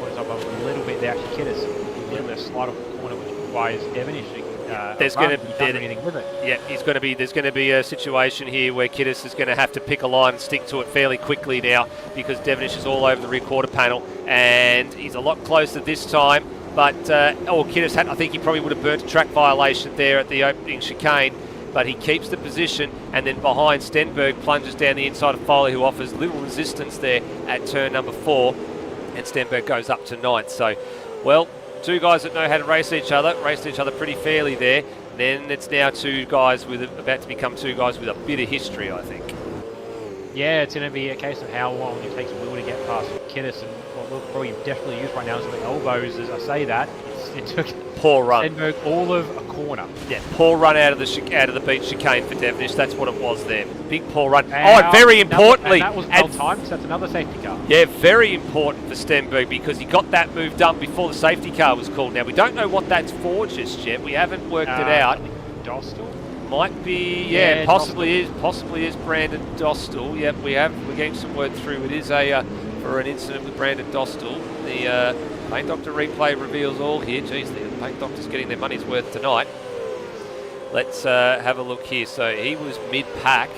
points up a little bit there. Actually, Kiddis a little bit of slide off the corner, which requires Devonish there's going to be anything with it. Yeah, there's going to be a situation here where Kiddis is going to have to pick a line and stick to it fairly quickly now, because Devonish is all over the rear quarter panel and he's a lot closer this time. But Kiddis I think he probably would have burnt a track violation there at the opening chicane, but he keeps the position, and then behind Stenberg plunges down the inside of Foley, who offers little resistance there at turn number 4, and Stenberg goes up to 9th. So, well, two guys that know how to race each other pretty fairly there. Then it's now about to become two guys with a bit of history, I think. Yeah, it's going to be a case of how long it takes Will to get past Kiddis, and what we'll probably definitely use right now is the elbows. As I say that, it took poor run. Stenberg all of a corner. Yeah, poor run out of the beach chicane for Devonish. That's what it was there. Big poor run. And very importantly, that was well timed. So that's another safety car. Yeah, very important for Stenberg, because he got that move done before the safety car was called. Now we don't know what that's for just yet. We haven't worked it out. Dostal? Might be, possibly is Brandon Dostal. Yep, we're getting some word through. It is for an incident with Brandon Dostal. The Paint Doctor replay reveals all here. Geez, the Paint Doctor's getting their money's worth tonight. Let's have a look here. So he was mid-pack.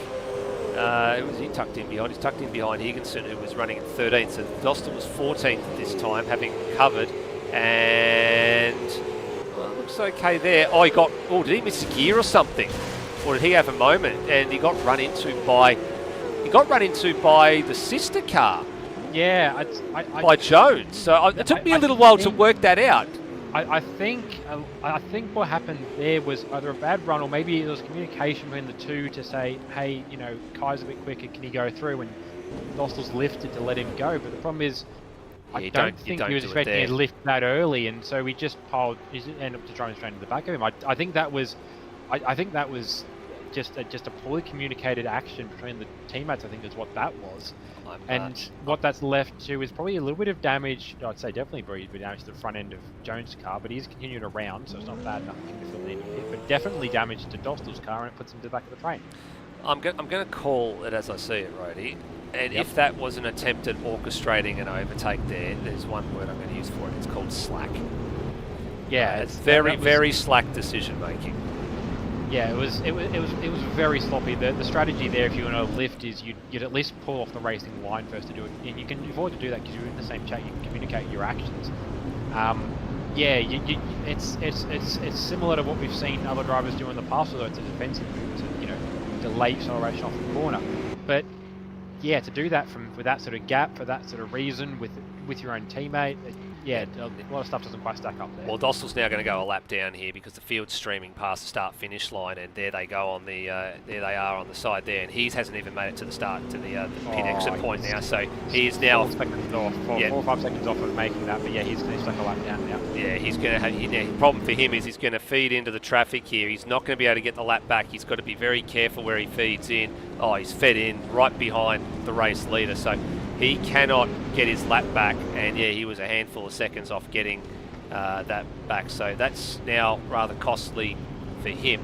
Who was he tucked in behind? He's tucked in behind Higginson, who was running at 13th. So Dostal was 14th this time, having covered. And looks okay there. Did he miss a gear or something? Or did he have a moment? And he got run into by the sister car. Yeah, by Jones. So it took me a little while to work that out. I think what happened there was either a bad run, or maybe there was communication between the two to say, hey, you know, Kai's a bit quicker, can he go through? And Dostal's lifted to let him go. But the problem is, I don't think he was expecting to lift that early, and so we just ended up to try and straight into the back of him. I think that was just a poorly communicated action between the teammates. I think is what that was. And what that's left to is probably a little bit of damage. I'd say definitely very bit damage to the front end of Jones' car, but he's continuing around, so it's not bad enough to fill the end of it. But definitely damage to Dostal's car, and it puts him to the back of the train. I'm going to call it as I see it, Rhodey. And if that was an attempt at orchestrating an overtake there's one word I'm going to use for it. It's called slack. Yeah, it's very slack decision making. Yeah, it was very sloppy. The strategy there, if you want to lift, is you'd at least pull off the racing line first to do it, and you can afford to do that because you're in the same chat. You can communicate your actions. It's similar to what we've seen other drivers do in the past, although it's a defensive move to delay acceleration off the corner. But yeah, to do that with that sort of gap for that sort of reason with your own teammate. A lot of stuff doesn't quite stack up there. Well, Dostal's now going to go a lap down here because the field's streaming past the start-finish line, and there they go on there they are on the side there, and he hasn't even made it to the start, to the pit exit point now, so he is now 4 or 5 seconds off of making that, but yeah, he's going to stack a lap down now. Yeah, he's going to have, the problem for him is he's going to feed into the traffic here. He's not going to be able to get the lap back. He's got to be very careful where he feeds in. Oh, he's fed in right behind the race leader, so he cannot get his lap back, and yeah, he was a handful of seconds off getting that back, so that's now rather costly for him.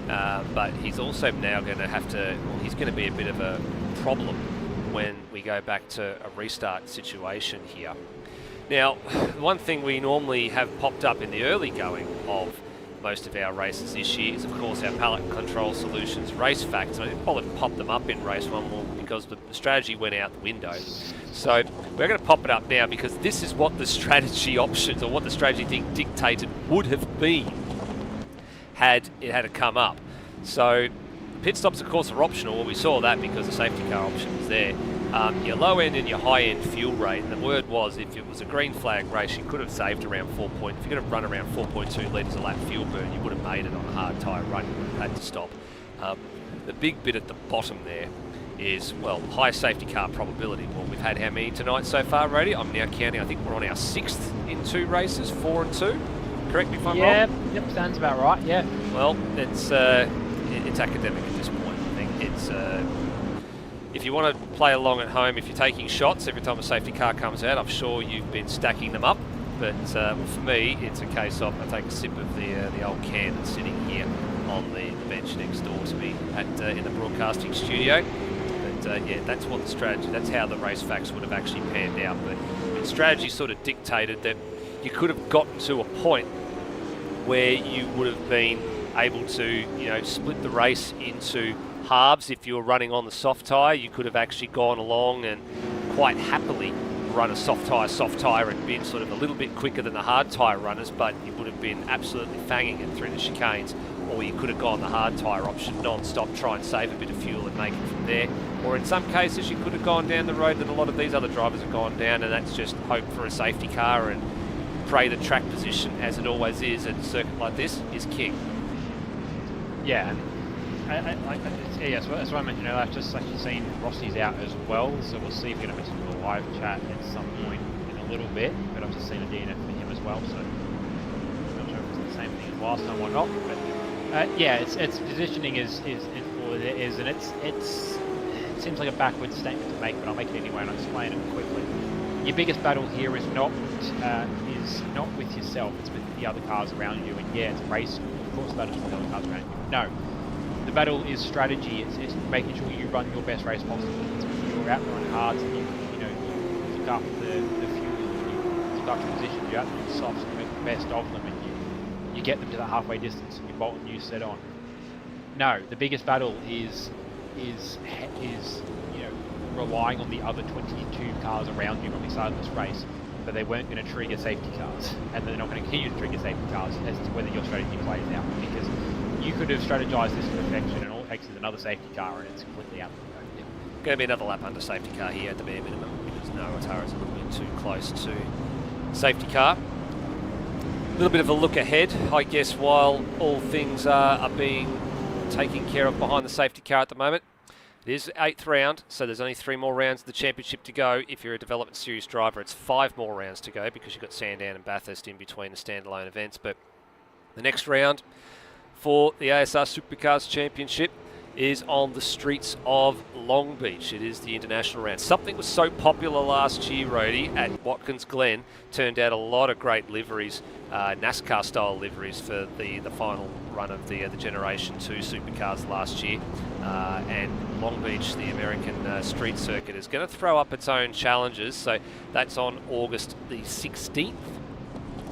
But he's also now going to have to, he's going to be a bit of a problem when we go back to a restart situation here. Now, one thing we normally have popped up in the early going of most of our races this year is, of course, our pallet control solutions race facts. And I didn't bother to pop them up in race one more because the strategy went out the window. So we're going to pop it up now because this is what the strategy options, or what the strategy thing dictated would have been had it had to come up. So pit stops, of course, are optional. Well, we saw that because the safety car option was there. Your low end and your high end fuel rate, and the word was, if it was a green flag race, you could have saved around if you could have run around 4.2 litres a lap fuel burn, you would have made it on a hard tyre run. You would have had to stop. The big bit at the bottom there is, well, high safety car probability. Well, we've had how many tonight so far, Rady? I'm now counting, I think we're on our 6th in 2 races, 4 and 2. Correct me if I'm wrong? Yep, sounds about right, yeah. Well, it's academic at this point. I think it's... if you want to play along at home, if you're taking shots every time a safety car comes out, I'm sure you've been stacking them up. But for me, it's a case of I take a sip of the old can that's sitting here on the bench next door to me in the broadcasting studio. But yeah, that's what the strategy, that's how the race facts would have actually panned out. But the strategy sort of dictated that you could have gotten to a point where you would have been able to, split the race into halves. If you were running on the soft tyre, you could have actually gone along and quite happily run a soft tyre and been sort of a little bit quicker than the hard tyre runners, but you would have been absolutely fanging it through the chicanes. Or you could have gone the hard tyre option non-stop, try and save a bit of fuel and make it from there. Or in some cases you could have gone down the road that a lot of these other drivers have gone down, and that's just hope for a safety car and pray the track position, as it always is at a circuit like this, is king. Yeah, and so that's what I mentioned earlier. I've just actually seen Rossi's out as well, so we'll see if we're going to message him in the live chat at some point in a little bit. But I've just seen a DNF for him as well, so I'm not sure if it's the same thing as last time or not. But yeah, its positioning is all it is, and it seems like a backwards statement to make, but I'll make it anyway and I'll explain it quickly. Your biggest battle here is not with yourself; it's with the other cars around you. And yeah, it's racing. Of course, the battle's with the other cars around you. No. The battle is strategy. It's making sure you run your best race possible. It's when you're out there on hards and you pick up the fuel, you start transitions, you're out there on softs and you make the best of them, and you get them to that halfway distance and you bolt and you set on. No, the biggest battle is relying on the other 22 cars around you when we started this race, but they weren't going to trigger safety cars, and they're not going to continue to trigger safety cars as to whether your strategy plays out, because you could have strategized this to perfection and all it takes is another safety car and it's completely out the window. Yeah. Going to be another lap under safety car here at the bare minimum because no, Otara's a little bit too close to safety car. A little bit of a look ahead, I guess, while all things are being taken care of behind the safety car at the moment. It is 8th round, so there's only 3 more rounds of the championship to go. If you're a Development Series driver, it's 5 more rounds to go because you've got Sandown and Bathurst in between the standalone events. But the next round for the ASR Supercars Championship is on the streets of Long Beach. It is the international round. Something was so popular last year, Rody, at Watkins Glen, turned out a lot of great liveries, NASCAR-style liveries for the final run of the Generation 2 Supercars last year. And Long Beach, the American street circuit, is going to throw up its own challenges. So that's on August the 16th.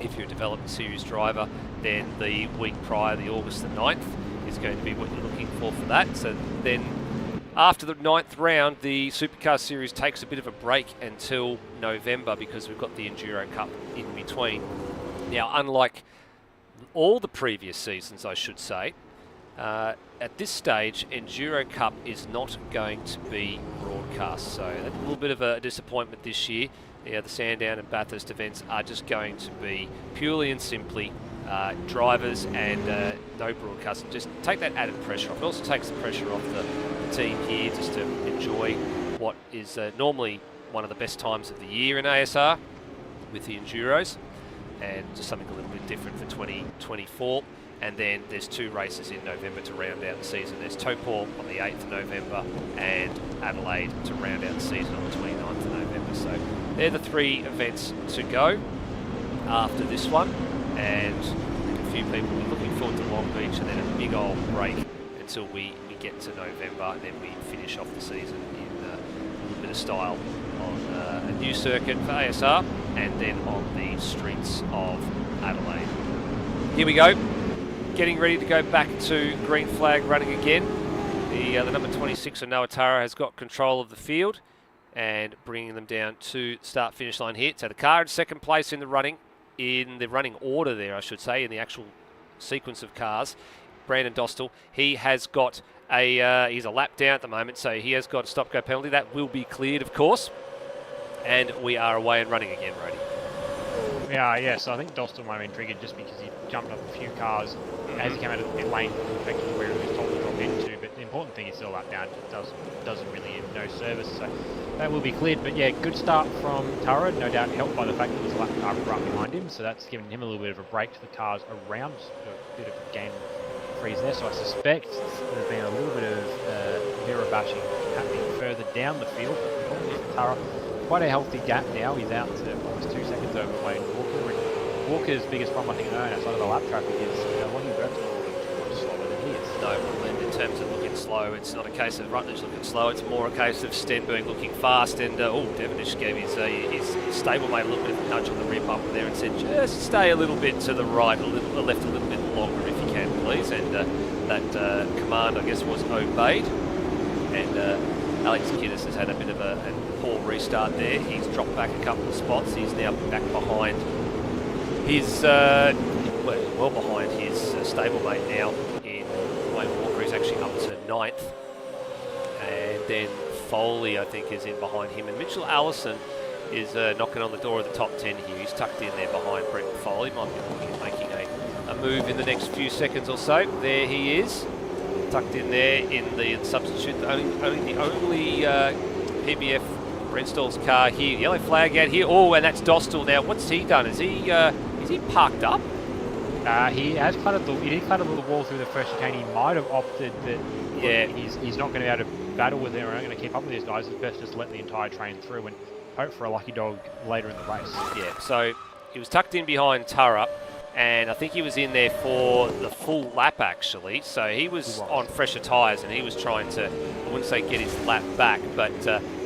If you're a Development Series driver, then the week prior, the August the 9th, is going to be what you're looking for that. So then after the 9th round, the Supercar Series takes a bit of a break until November because we've got the Enduro Cup in between. Now, unlike all the previous seasons, I should say, at this stage, Enduro Cup is not going to be broadcast. So a little bit of a disappointment this year. Yeah, the Sandown and Bathurst events are just going to be purely and simply drivers and no broadcasting. Just take that added pressure off. It also takes the pressure off the team here just to enjoy what is normally one of the best times of the year in ASR with the Enduros, and just something a little bit different for 2024. And then there's 2 races in November to round out the season. There's Taupo on the 8th of November and Adelaide to round out the season on the 29th of November. So they're the 3 events to go after this one. And a few people are looking forward to Long Beach, and then a big old break until we get to November, and then we finish off the season in a little bit of style on a new circuit for ASR, and then on the streets of Adelaide. Here we go. getting ready to go back to green flag running again. The number 26 of Noah Tara has got control of the field and bringing them down to start-finish line here. So the car in second place in the running order there, I should say, in the actual sequence of cars. Brandon Dostal, he has got he's a lap down at the moment, so he has got a stop-go penalty. That will be cleared, of course. And we are away and running again, Roddy. Yeah, so I think Dostal might have been triggered just because he jumped up a few cars as he came out of the pit lane, effectively where he was told to drop into. But the important thing is still lap down. It doesn't really have no service, so that will be cleared. But yeah, good start from Tara, no doubt helped by the fact that there's a lap car right behind him, so that's given him a little bit of a break to the cars around, a bit of a game freeze there. So I suspect there's been a little bit of mirror bashing happening further down the field. But Tara, quite a healthy gap now. He's out to almost 2 seconds over Wayne Walker. And Walker's biggest problem, I think, outside of the lap traffic is what he works on much slower than he is. No, and in terms of looking slow, it's not a case of Rutledge looking slow. It's more a case of Stenberg looking fast. And Devonish gave his stablemate a little bit of a nudge on the rear bumper there and said, just stay a little bit to the right, left a little bit longer if you can, please. And that command, I guess, was obeyed. And Alex Kiddis has had a bit of a poor restart there. He's dropped back a couple of spots. He's now back behind his, well behind his stablemate now in Wayne Walker. He's actually up to 9th. And then Foley, I think, is in behind him. And Mitchell Allison is knocking on the door of the top 10 here. He's tucked in there behind Brent Foley. Might be looking at making a move in the next few seconds or so. There he is, tucked in there in the substitute. The only PBF Brenstall's car here. Yellow flag out here. Oh, and that's Dostal now. What's he done? Is he parked up? He has cluttered the wall through the first chicane. He might have opted that. Yeah, he's not going to be able to battle with them. We're not going to keep up with these guys. It's best just let the entire train through and hope for a lucky dog later in the race. Yeah. So he was tucked in behind Tara, and I think he was in there for the full lap actually. So he was on fresher tyres, and he was trying to, I wouldn't say get his lap back, but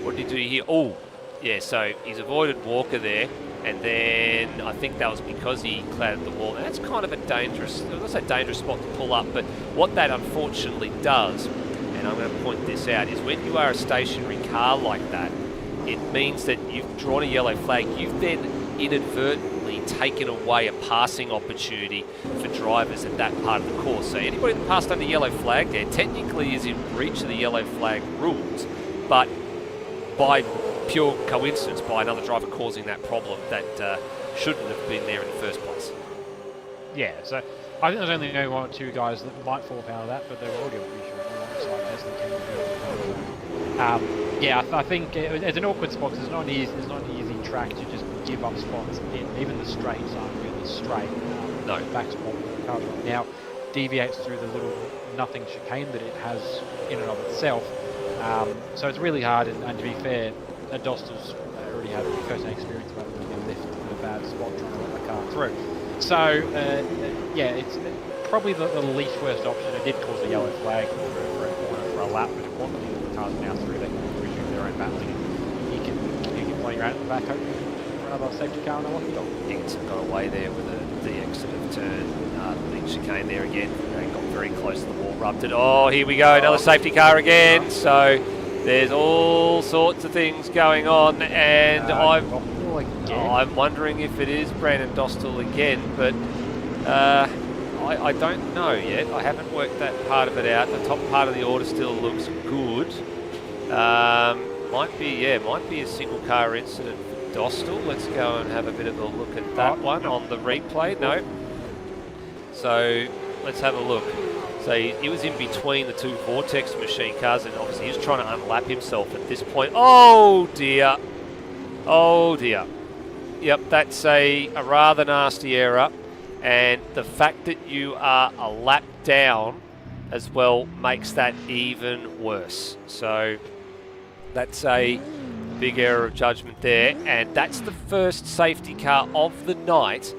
what did he do here? Oh, yeah. So he's avoided Walker there. And then I think that was because he clouded the wall. And that's kind of a dangerous, I was going to say dangerous spot to pull up, but what that unfortunately does, and I'm going to point this out, is when you are a stationary car like that, it means that you've drawn a yellow flag. You've then inadvertently taken away a passing opportunity for drivers at that part of the course. So anybody that passed under yellow flag there technically is in breach of the yellow flag rules, but by pure coincidence, by another driver causing that problem that shouldn't have been there in the first place. Yeah, so I think there's only one or two guys that might fall foul of that, but they were already pretty sure alongside as they came to yeah, I think it's an awkward spot because it's not an easy track to just give up spots in. Even the straights aren't really straight. No. Back spot the car right now deviates through the little nothing chicane that it has in and of itself. So it's really hard, and to be fair, Dostal's already had first-hand experience about being left in a bad spot trying to let the car through. So, yeah, it's probably the least worst option. It did cause a yellow flag for a lap, but importantly, the car's now through. They can resume their own battling. You can play around at the back, hoping for another safety car and a lucky dog. Dickinson got away there with the exit of turn. The chicane there again. They got very close to the wall, rubbed it. Oh, here we go, another safety car again. So there's all sorts of things going on, and I'm wondering if it is Brandon Dostal again, but I don't know yet. I haven't worked that part of it out. The top part of the order still looks good. Might be a single car incident for Dostal. Let's go and have a bit of a look at that one on the replay. No. So let's have a look. So he was in between the two Vortex machine cars, and obviously he was trying to unlap himself at this point. Oh dear. Oh dear. Yep, that's a rather nasty error. And the fact that you are a lap down as well makes that even worse. So that's a big error of judgment there. And that's the first safety car of the night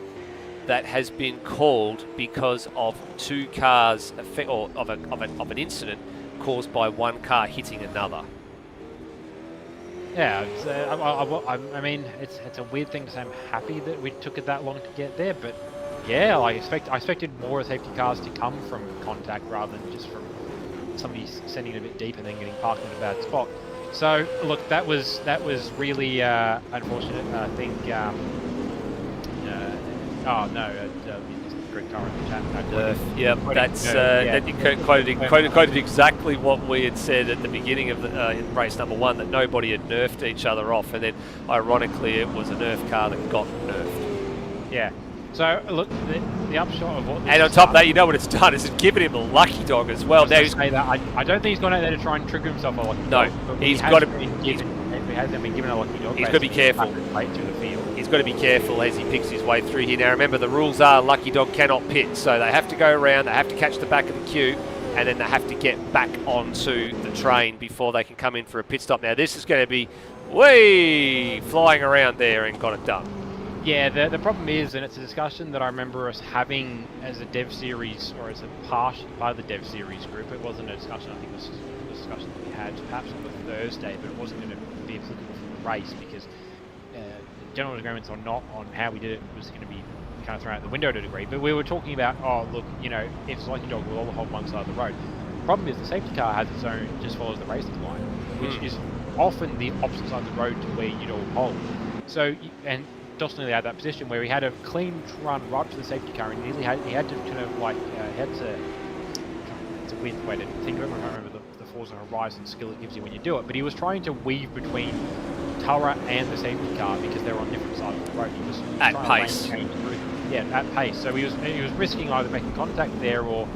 that has been called because of two cars, or of an incident caused by one car hitting another. Yeah, I mean, it's a weird thing to say. I'm happy that we took it that long to get there, but Yeah, I expected more safety cars to come from contact rather than just from somebody sending it a bit deep and then getting parked in a bad spot. So look, that was really unfortunate. I think. Oh no, great car in the chat. Yep, that's that you quoted exactly what we had said at the beginning of the, in race number 1, that nobody had nerfed each other off, and then ironically it was a nerf car that got nerfed. Yeah. So look, the upshot of what. And on top of that, you know what it's done is it's given him a lucky dog as well. Now he's say that I don't think he's gone out there to try and trigger himself a lucky dog. No, he's got to. He hasn't been given a lucky dog. He's got to be careful. He's got to be careful as he picks his way through here. Now remember, the rules are lucky dog cannot pit, so they have to go around, they have to catch the back of the queue, and then they have to get back onto the train before they can come in for a pit stop. Now this is going to be way flying around there and got it done. Yeah, the problem is, and it's a discussion that I remember us having as a dev series, or as a part of the dev series group. It wasn't a discussion, I think it was a discussion that we had perhaps on the Thursday, but it wasn't going to be applicable for the race because general agreements or not on how we did it was going to be kind of thrown out the window to a degree. But we were talking about, oh look, you know, if it's lucky dog, we'll all hold one side of the road. The problem is the safety car has its own, just follows the racing line, which is often the opposite side of the road to where you'd all hold. So, and Dawson had that position where he had a clean run right up to the safety car, and he had to kind of like it's a weird way to think of it. I can't remember the Forza Horizon skill it gives you when you do it, but he was trying to weave between Tara and the safety car because they were on different sides of the road. He was at pace. Yeah, at pace. So he was risking either making contact there or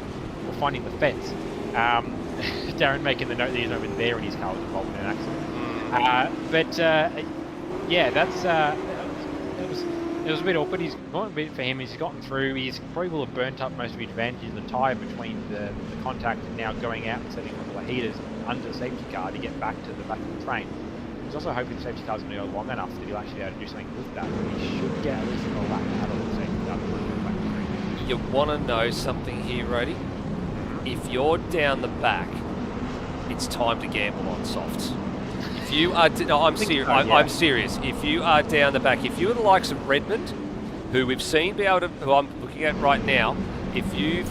finding the fence. Darren making the note that he's over there and his car was involved in an accident. Yeah, that's. It was a bit awkward. He's gone a bit for him. He's gotten through. He's probably will have burnt up most of his advantage in the tyre between the contact and now going out and setting a couple of heaters under the safety car to get back to the back of the train. He's also hoping the safety car's going to go long enough that he'll actually be able to do something with that. But he should get at least a lap out of the safety car before he goes back to the train. You want to know something here, Rody? If you're down the back, it's time to gamble on softs. If you are, I'm serious. If you are down the back, if you are the likes of Redmond, who we've seen be able to, who I'm looking at right now, if you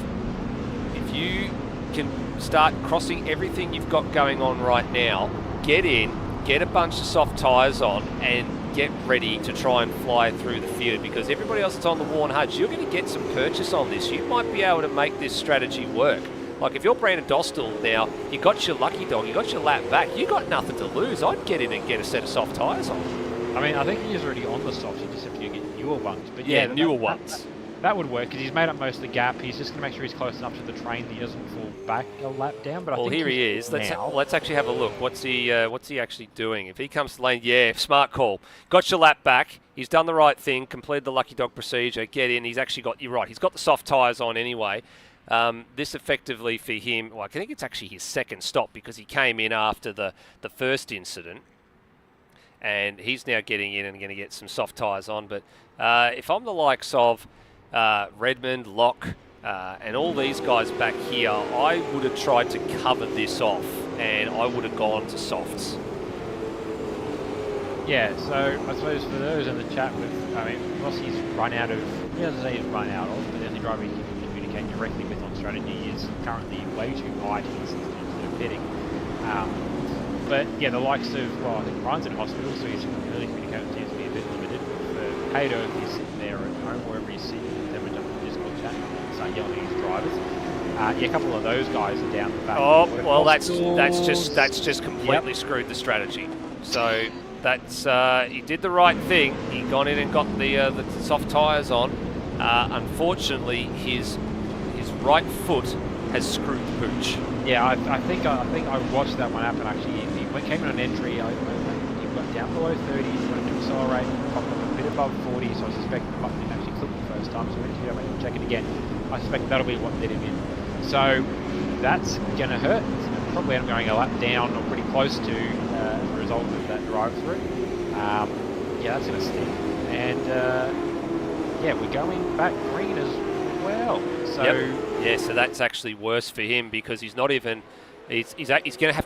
can start crossing everything you've got going on right now, get in, get a bunch of soft tyres on, and get ready to try and fly through the field, because everybody else that's on the worn hutch, you're going to get some purchase on this. You might be able to make this strategy work. Like if you're Brandon Dostal now, you got your lucky dog, you got your lap back, you got nothing to lose. I'd get in and get a set of soft tyres on. I mean, I think he's already on the softs, you just have to get newer ones. But yeah, newer ones. That would work, because he's made up most of the gap. He's just going to make sure he's close enough to the train that he doesn't fall back a lap down. But I think here he is. Let's actually have a look. What's he actually doing? If he comes to lane, yeah, smart call. Got your lap back. He's done the right thing, completed the lucky dog procedure. Get in. He's actually got, you're right, he's got the soft tyres on anyway. This effectively for him, well, I think it's actually his second stop, because he came in after the first incident, and he's now getting in and going to get some soft tyres on. But if I'm the likes of Redmond, Locke, and all these guys back here, I would have tried to cover this off, and I would have gone to softs. Yeah, so I suppose for those in the chat with, I mean, Rossi's run out of, he doesn't say he's run out of, but the only driver he can communicate directly with on strategy is currently way too high to listen to the pitting. But yeah, the likes of, well, I think Ryan's in hospital, so his ability to communicate seems to be a bit limited. For Cato, if he's sitting there at home, wherever he's sitting, then we jump in the Discord chat and start yelling at his drivers. Yeah, a couple of those guys are down the back. Oh, well, that's just completely screwed the strategy. So that's he did the right thing. He gone in and got the soft tyres on. Unfortunately, his right foot has screwed the pooch. Yeah, I think I watched that one happen actually. He came in on entry. He got down below 30. He wanted to accelerate, popped up a bit above 40. So I suspect the button didn't actually click the first time. So when he went to check it again, I suspect that'll be what did him in. So that's gonna hurt. It's probably end up going a lap down or pretty close to as a result of that drive through. Yeah, that's gonna stick. And yeah, we're going back green as well. So yeah, so that's actually worse for him, because he's not even He's going to have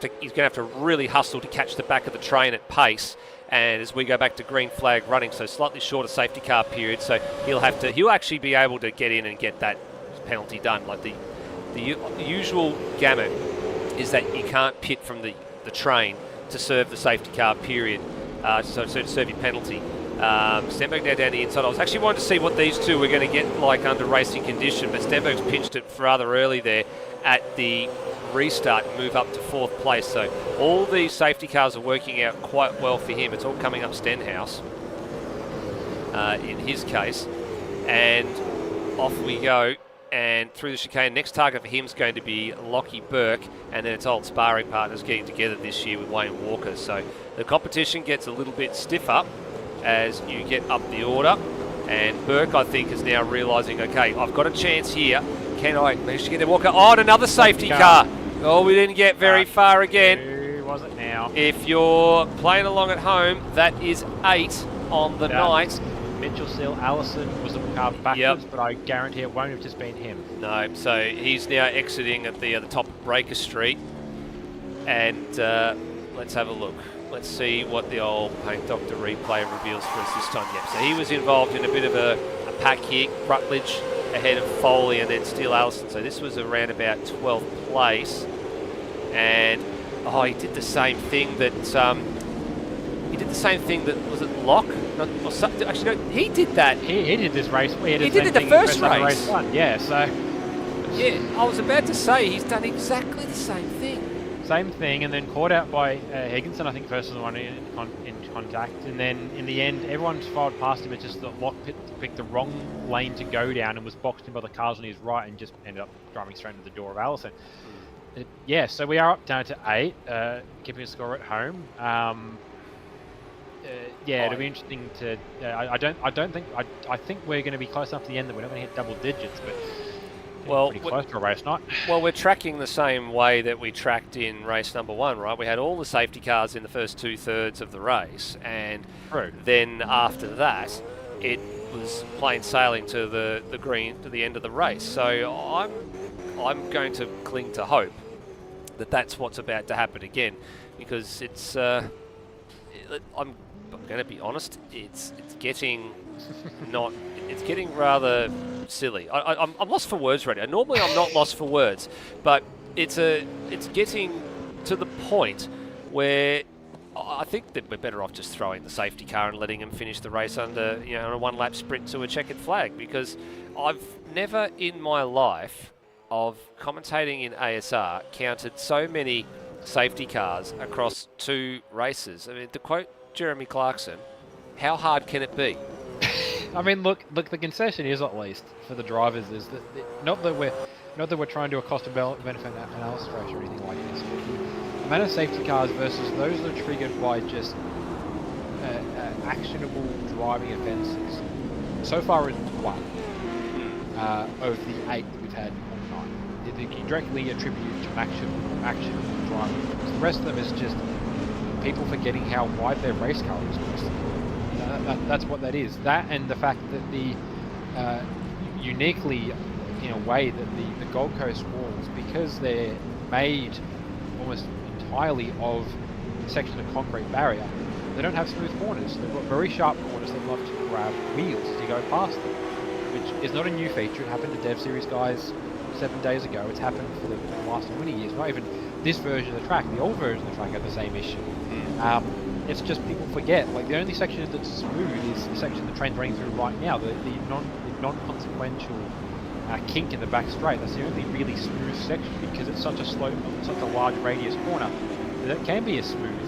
to really hustle to catch the back of the train at pace. And as we go back to green flag running, so slightly shorter safety car period, so he'll actually be able to get in and get that penalty done. Like the usual gamut is that you can't pit from the train to serve the safety car period, so to serve your penalty. Stenberg now down the inside. I was actually wanting to see what these two were going to get like under racing condition, but Stenberg's pinched it rather early there at the restart and move up to 4th place. So all these safety cars are working out quite well for him. It's all coming up Stenhouse in his case. And off we go. And through the chicane, next target for him is going to be Lockie Burke, and then it's old sparring partners getting together this year with Wayne Walker. So the competition gets a little bit stiffer as you get up the order. And Burke, I think, is now realising, okay, I've got a chance here. Can I manage to get a Walker? Oh, and another safety car. Oh, we didn't get very far again. Who was it now? If you're playing along at home, that is 8 on the night. Mitchell Seal Allison was a car backwards, but I guarantee it won't have just been him. No, so he's now exiting at the top of Breaker Street. And let's have a look. Let's see what the old Paint Doctor replay reveals for us this time. Yep, so he was involved in a bit of a pack here. Rutledge ahead of Foley and then Steele Allison. So this was around about 12th place. And, he did the same thing that... was it Locke? Actually, no, he did that. He did this race. He did it the first race. Yeah, so... Yeah, I was about to say, he's done exactly the same thing. Same thing, and then caught out by Higginson, I think, first was the one in contact. And then in the end, everyone's filed past him. It's just that Locke picked the wrong lane to go down and was boxed in by the cars on his right and just ended up driving straight into the door of Allison. Yeah, so we are up down to 8, keeping a score at home. It'll be interesting to. I think we're going to be close enough to the end that we're not going to hit double digits, but. Pretty close to a race night. Well, we're tracking the same way that we tracked in race number 1, right? We had all the safety cars in the first 2/3 of the race, and then after that, it was plain sailing to the green to the end of the race. So I'm going to cling to hope that that's what's about to happen again, because it's. I'm going to be honest. It's getting not. It's getting rather silly. I'm lost for words right now. Normally I'm not lost for words, but it's getting to the point where I think that we're better off just throwing the safety car and letting them finish the race under, on a 1-lap sprint to a checkered flag, because I've never in my life of commentating in ASR counted so many safety cars across 2 races. I mean, to quote Jeremy Clarkson, how hard can it be? I mean, look. The concession is, at least for the drivers, is that not that we're trying to do a cost-benefit analysis or anything like this. But the amount of safety cars versus those that are triggered by just actionable driving offences. So far, is 1 of the 8 that we've had all night. They can directly attribute to action driving. The rest of them is just people forgetting how wide their race car is. That's what that is. That and the fact that the uniquely, in a way, that the Gold Coast walls, because they're made almost entirely of a section of concrete barrier, they don't have smooth corners. They've got very sharp corners that love to grab wheels as you go past them, which is not a new feature. It happened to Dev Series guys 7 days ago. It's happened for the last 20 years. Not even this version of the track. The old version of the track had the same issue. It's just people forget. Like, the only section that's smooth is the section the train's running through right now, the non-consequential kink in the back straight. That's the only really smooth section, because it's such a slow, such a large radius corner that can be a smooth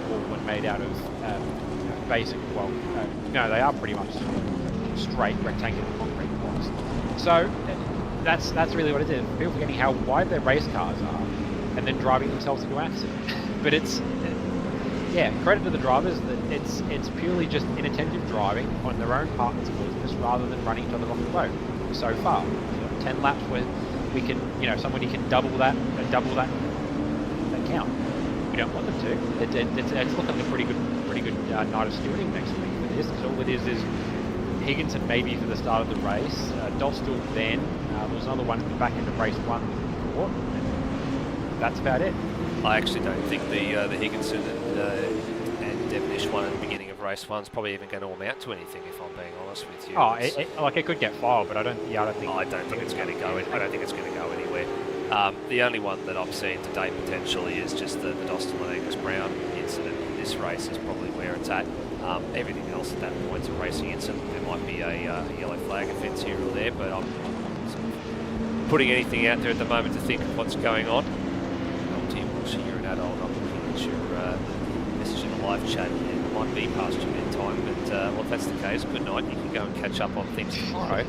wall when made out of basic. Well, no, they are pretty much straight rectangular concrete blocks. So that's really what it is. People forgetting how wide their race cars are, and then driving themselves into accident. But it's. Yeah, credit to the drivers that it's purely just inattentive driving on their own part that's causing this, rather than running each other off the road. So far, 10 laps where we can, somebody can double that count. We don't want them to. It's looking like a pretty good night of stewarding next week for this. Because all it is Higginson maybe for the start of the race, Dostal then. There was another one at the back end of race 1 caught. that's about it. I actually don't think the Higginson and Devonish one at the beginning of race one's probably even going to amount to anything, if I'm being honest with you. Oh, it could get filed, but I don't think. I don't think it's going to go. I don't think it's going to go anywhere. The only one that I've seen to date potentially is just the Dostin and Angus Brown incident in this race is probably where it's at. Everything else at that point is a racing incident. There might be a yellow flag offence here or there, but I'm sort of putting anything out there at the moment to think of what's going on. You're an adult. I'm looking at your message in the live chat. It might be past your bedtime, but well, if that's the case, good night. You can go and catch up on things tomorrow.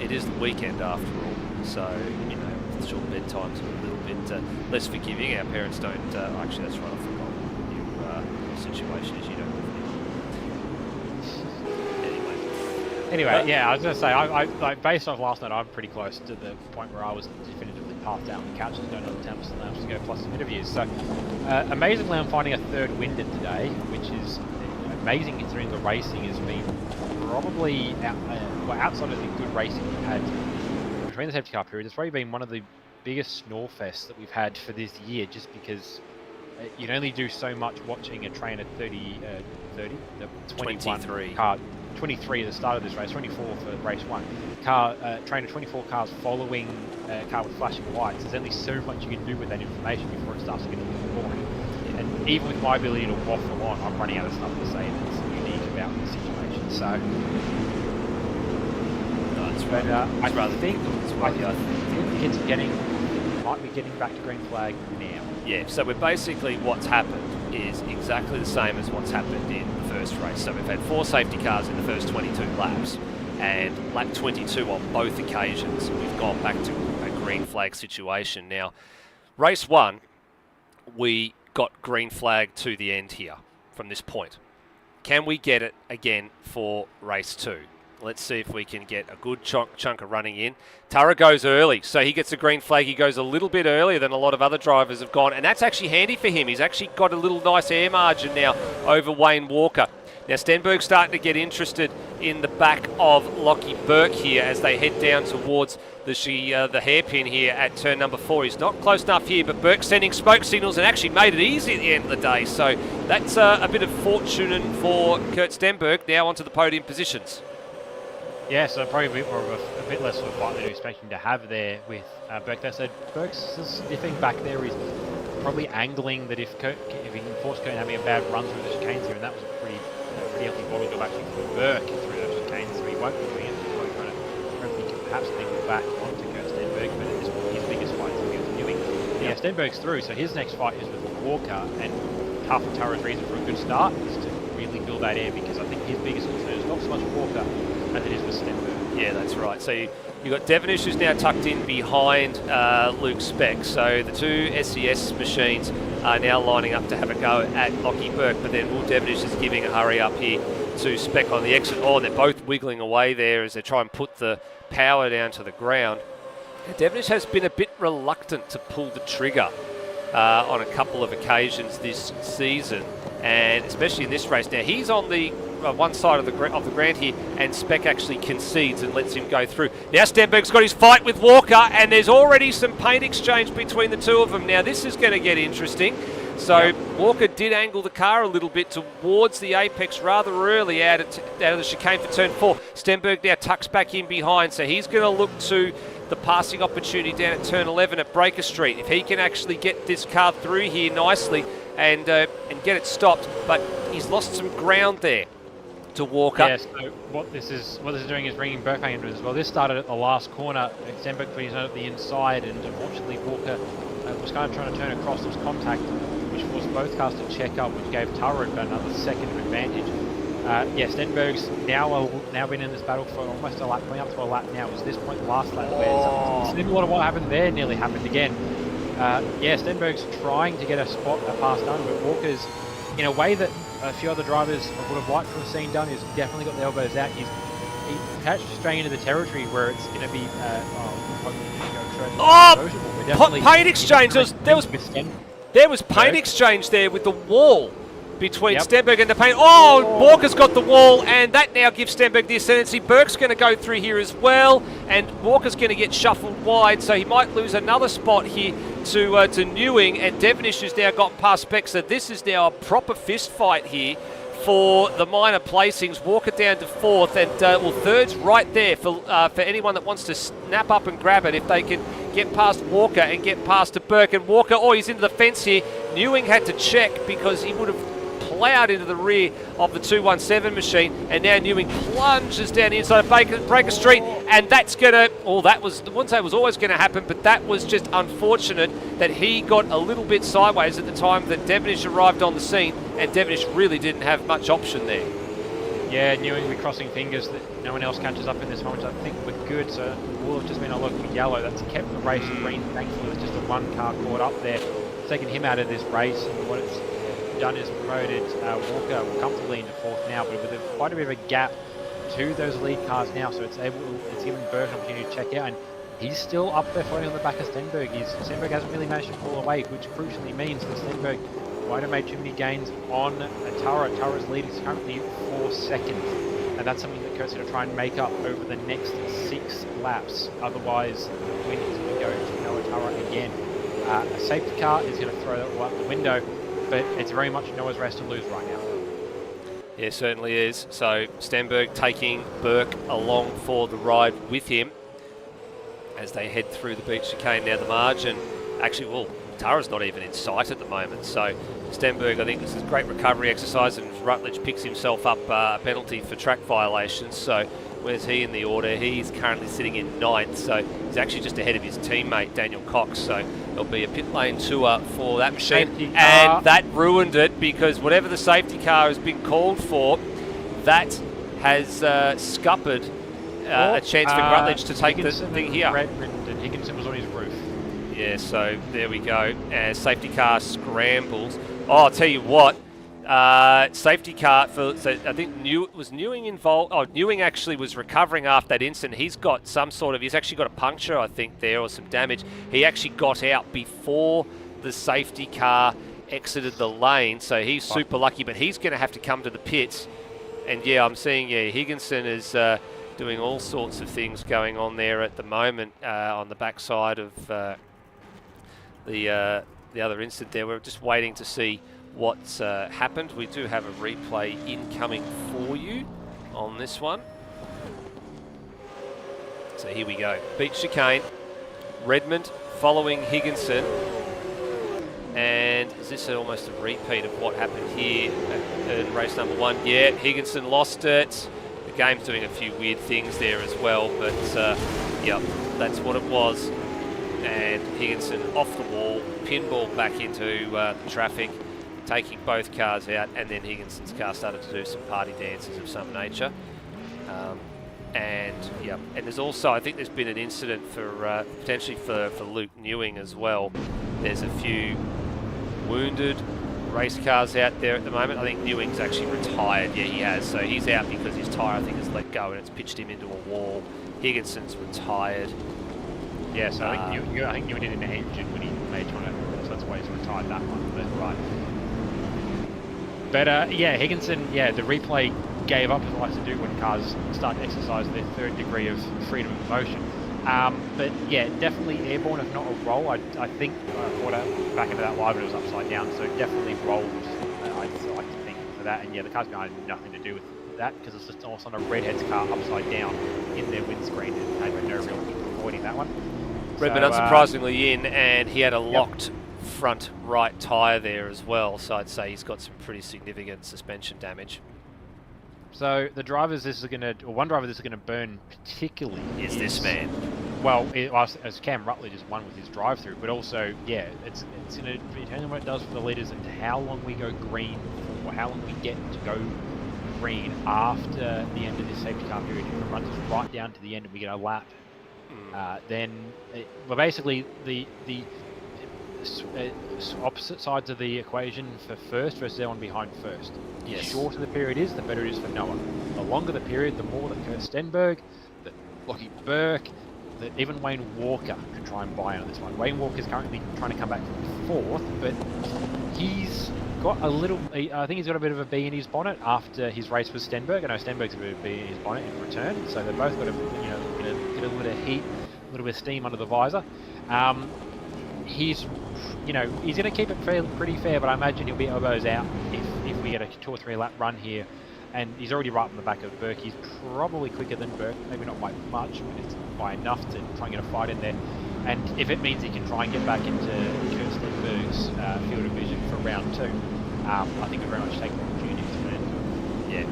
It is the weekend after all, so you know, short bedtimes are a little bit less forgiving. Our parents don't. Actually, that's right. I forgot. Your situation is you don't live here. Anyway, yeah, I was going to say, I based off last night, I'm pretty close to the point where I was definitively passed out on the couch and going on the Tempest and Lounge to go plus some interviews. So, amazingly, I'm finding a third winded today, which is amazing considering the racing has been probably, outside of the good racing we've had between the safety car period, it's probably been one of the biggest snore fests that we've had for this year, just because you'd only do so much watching a train at 23 car. 23 at the start of this race, 24 for race 1. Train of 24 cars following a car with flashing lights. There's only so much you can do with that information before it starts to get a little boring. And even with my ability to waffle on, I'm running out of stuff to say that's unique about the situation. So, I think it's might be getting back to green flag now. Yeah, so we're basically, what's happened is exactly the same as what's happened in the first race. So we've had 4 safety cars in the first 22 laps, and lap 22 on both occasions, we've gone back to a green flag situation. Now, race 1, we got green flag to the end here from this point. Can we get it again for race 2? Let's see if we can get a good chunk of running in. Tara goes early, so he gets a green flag. He goes a little bit earlier than a lot of other drivers have gone, and that's actually handy for him. He's actually got a little nice air margin now over Wayne Walker. Now Stenberg's starting to get interested in the back of Lockie Burke here as they head down towards the hairpin here at turn number 4. He's not close enough here, but Burke's sending smoke signals and actually made it easy at the end of the day. So that's a bit of fortune for Kurt Stenberg now onto the podium positions. Yeah, so probably a bit less of a fight than you're expecting to have there with Burke. That said, Burke's sniffing back there. He's probably angling that if he can force Kurt having a bad run through the chicanes here, and that was a pretty healthy bottle job actually for Burke through those chicanes, so he won't be doing it. He's probably trying to perhaps angle back onto Kurt Stenberg, but at this point his biggest fight is continuing. Yeah, Stenberg's through, so his next fight is with Walker, and half of Tara's reason for a good start is to really build that air, because I think his biggest concern is not so much Walker as it is with Stenberg. Yeah, that's right. So you've got Devonish, who's now tucked in behind Luke Speck. So the 2 SES machines are now lining up to have a go at Lockie Burke, but then Will Devonish is giving a hurry up here to Speck on the exit. Oh, they're both wiggling away there as they try and put the power down to the ground. Devonish has been a bit reluctant to pull the trigger on a couple of occasions this season, and especially in this race. Now he's on the one side of the ground here, and Speck actually concedes and lets him go through. Now Stenberg's got his fight with Walker, and there's already some paint exchange between the two of them. Now this is going to get interesting. So Walker did angle the car a little bit towards the apex rather early out of the chicane for turn 4. Stenberg now tucks back in behind, so he's going to look to the passing opportunity down at turn 11 at Breaker Street. If he can actually get this car through here nicely and get it stopped, but he's lost some ground there to Walker. Yeah, so what this is doing is bringing Burke into it as well. This started at the last corner. Stenberg put his own at the inside, and unfortunately Walker was kind of trying to turn across. There was contact, which forced both cars to check up, which gave Tara another second of advantage. Stenberg's now been in this battle for almost a lap, coming up to a lap now. It was this point the last lap where similar to what happened there nearly happened again. Stenberg's trying to get a pass done, but Walker's, in a way that a few other drivers would have liked to have seen done, he's definitely got the elbows out. He's attached straight into the territory where it's going to be paint exchange. There was paint exchange there with the wall between Stenberg and the paint. Walker's got the wall, and that now gives Stenberg the ascendancy. Burke's going to go through here as well, and Walker's going to get shuffled wide, so he might lose another spot here to Newing, and Devonish has now gotten past Speck, so this is now a proper fist fight here for the minor placings. Walker down to 4th, and well, 3rd's right there for anyone that wants to snap up and grab it if they can get past Walker and get past to Burke. And Walker, oh, he's into the fence here. Newing had to check because he would have plowed into the rear of the 217 machine, and now Newing plunges down the inside of Breaker Street, and that's gonna, oh, that was, I wouldn't say it was always gonna happen, but that was just unfortunate that he got a little bit sideways at the time that Devonish arrived on the scene, and Devonish really didn't have much option there. Yeah, Newing, we're crossing fingers that no one else catches up in this one, which I think we're good. So will have just been a local yellow that's kept the race green. Thankfully, there's just a one car caught up there, taking him out of this race. And what it's done is promoted Walker comfortably into 4th now, but with quite a bit of a gap to those lead cars now. So it's given Burke an opportunity to check out, and he's still up there floating on the back of Stenberg. Stenberg hasn't really managed to pull away, which crucially means that Stenberg won't have made too many gains on Tara. Tara's lead is currently 4 seconds, and that's something that Kurt's going to try and make up over the next 6 laps. Otherwise, the win is going to go to Noah Tara again. A safety car is going to throw that out the window, but it's very much Noah's race to lose right now. Yeah, certainly is. So Stenberg taking Burke along for the ride with him as they head through the beach chicane. Now the margin, actually, well, Tara's not even in sight at the moment. So Stenberg, I think this is a great recovery exercise, and Rutledge picks himself up a penalty for track violations. So where's he in the order? He's currently sitting in 9th, so he's actually just ahead of his teammate Daniel Cox. So there'll be a pit lane tour for that machine, and that ruined it, because whatever the safety car has been called for, that has scuppered a chance for Rutledge to take the thing here. Redmond and Higginson was on his roof. Yeah, so there we go. As safety car scrambles. Oh, I'll tell you what. Safety car for, so I think was Newing involved. Oh, Newing actually was recovering after that incident. He's got some sort of, he's actually got a puncture, I think, there, or some damage. He actually got out before the safety car exited the lane, so he's super lucky, but he's going to have to come to the pits. And yeah, I'm seeing, yeah, Higginson is doing all sorts of things going on there at the moment on the backside of the other incident there. We're just waiting to see what's happened. We do have a replay incoming for you on this one. So here we go. Beach chicane. Redmond following Higginson. And is this almost a repeat of what happened here in race number 1? Yeah, Higginson lost it. The game's doing a few weird things there as well, but yeah, that's what it was. And Higginson off the wall, pinball back into the traffic, taking both cars out, and then Higginson's car started to do some party dances of some nature. And yeah, and there's also, I think there's been an incident for potentially for Luke Newing as well. There's a few wounded race cars out there at the moment. I think Newing's actually retired. Yeah, he has. So he's out because his tyre, I think, has let go and it's pitched him into a wall. Higginson's retired. Yeah, so I think Newing did an engine when he made trying to, so that's why he's retired that one. But right. But yeah, Higginson, yeah, the replay gave up, as it likes to do when cars start to exercise their 3rd degree of freedom of motion. But yeah, definitely airborne, if not a roll. I think back into that live, it was upside down, so definitely rolled. I like to think for that. And yeah, the car's going to have nothing to do with that, because it's just almost on a Redhead's car upside down in their windscreen, and they had no real avoiding that one. Redmond unsurprisingly in, and he had a locked front right tyre there as well, so I'd say he's got some pretty significant suspension damage. So the drivers this is going to, or one driver this is going to burn particularly is this man. Well, as Cam Rutledge has won with his drive-through, but also, yeah, it's going to be depending on what it does for the leaders and how long we go green, or how long we get to go green after the end of this safety car period. If it runs us right down to the end and we get a lap, then well, basically the opposite sides of the equation for first versus everyone behind first. Yes. The shorter the period is, the better it is for Noah. The longer the period, the more that Kurt Stenberg, that Lockie Burke, that even Wayne Walker can try and buy on this one. Wayne Walker's currently trying to come back from 4th, but he's got a little, I think he's got a bit of a bee in his bonnet after his race with Stenberg. I know Stenberg's got a bit of a bee in his bonnet in return, so they've both got to, get a little bit of heat, a little bit of steam under the visor. he's, he's going to keep it pretty fair, but I imagine he'll be elbows out if we get a 2 or 3 lap run here. And he's already right on the back of Burke. He's probably quicker than Burke, maybe not by much, but it's by enough to try and get a fight in there. And if it means he can try and get back into Kurt Sledberg's field of vision for round 2, I think we'd very much take the opportunity to win. Yeah.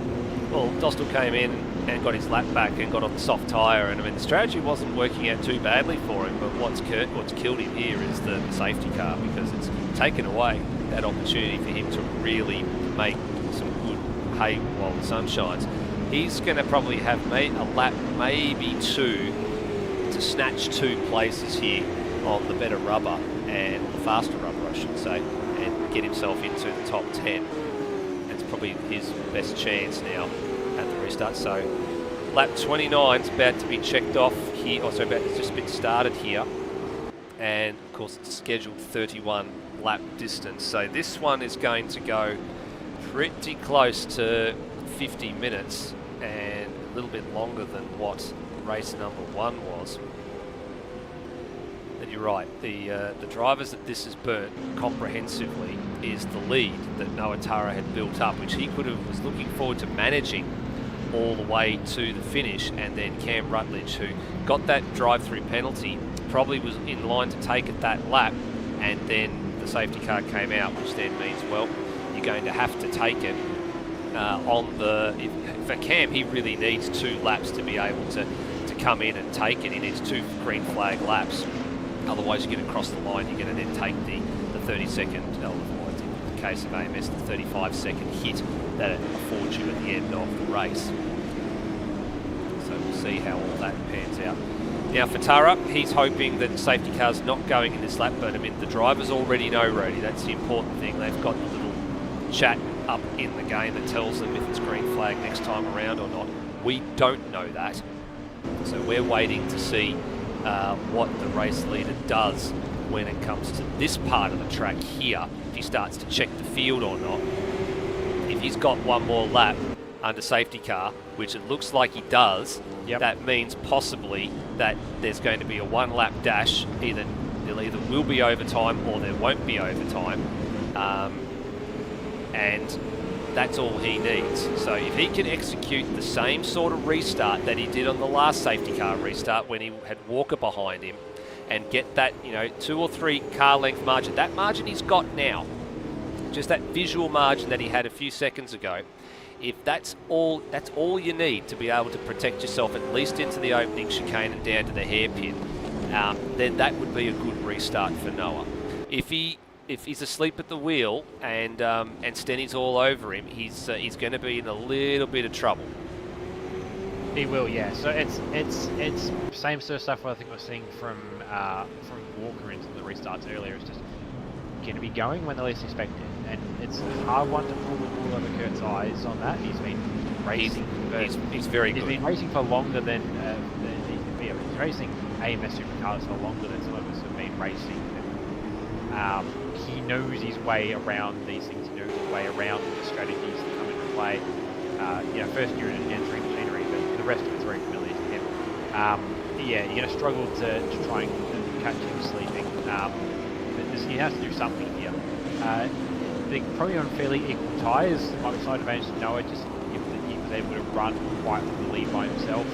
Well, Dostal came in and got his lap back and got on the soft tyre, and I mean the strategy wasn't working out too badly for him, but what's killed him here is the safety car, because it's taken away that opportunity for him to really make some good hay while the sun shines. He's going to probably have a lap, maybe 2, to snatch 2 places here on the better rubber, and the faster rubber I should say, and get himself into the top 10. It's probably his best chance now at the restart. So lap 29 is about to be checked off here, also about to just been started here, and of course it's scheduled 31 lap distance. So this one is going to go pretty close to 50 minutes and a little bit longer than what race number 1 was. And you're right, the drivers that this has burnt comprehensively is the lead that Noah Tara had built up, which he was looking forward to managing all the way to the finish. And then Cam Rutledge, who got that drive-through penalty, probably was in line to take it that lap, and then the safety car came out, which then means, well, you're going to have to take it for Cam. He really needs 2 laps to be able to come in and take it. He needs 2 green flag laps, otherwise you're going to cross the line. You're going to then take the 30-second, in the case of AMS, the 35-second hit that affords you at the end of the race. So we'll see how all that pans out. Now for Tara, he's hoping that the safety car's not going in this lap, but I mean the drivers already know, Rody, that's the important thing. They've got the little chat up in the game that tells them if it's green flag next time around or not. We don't know that, so we're waiting to see what the race leader does when it comes to this part of the track here, if he starts to check the field or not. If he's got 1 more lap under safety car, which it looks like he does, that means possibly that there's going to be a 1 lap dash. There either will be overtime or there won't be overtime. And that's all he needs. So if he can execute the same sort of restart that he did on the last safety car restart when he had Walker behind him, and get that 2 or 3 car length margin, that margin he's got now, just that visual margin that he had a few seconds ago, if that's all you need to be able to protect yourself at least into the opening chicane and down to the hairpin, then that would be a good restart for Noah. If he's asleep at the wheel and Stenny's all over him, he's going to be in a little bit of trouble. He will, yeah. So it's same sort of stuff I think we're seeing from Walker into the restarts earlier. It's just going to be going when the least expected, and it's a hard one to pull the wool over Kurt's eyes on that. He's been racing. He's very good. He's been racing for longer than he's racing AMS Supercars for longer than some of us have been racing. He knows his way around these things. He knows his way around the strategies that come into play. First year in entering machinery, but the rest of it's very familiar to him. You're going to struggle to try and catch him sleeping. But he has to do something here. They're probably on fairly equal tyres. There might be slight advantage to Noah, just if he was able to run quite the lead by himself,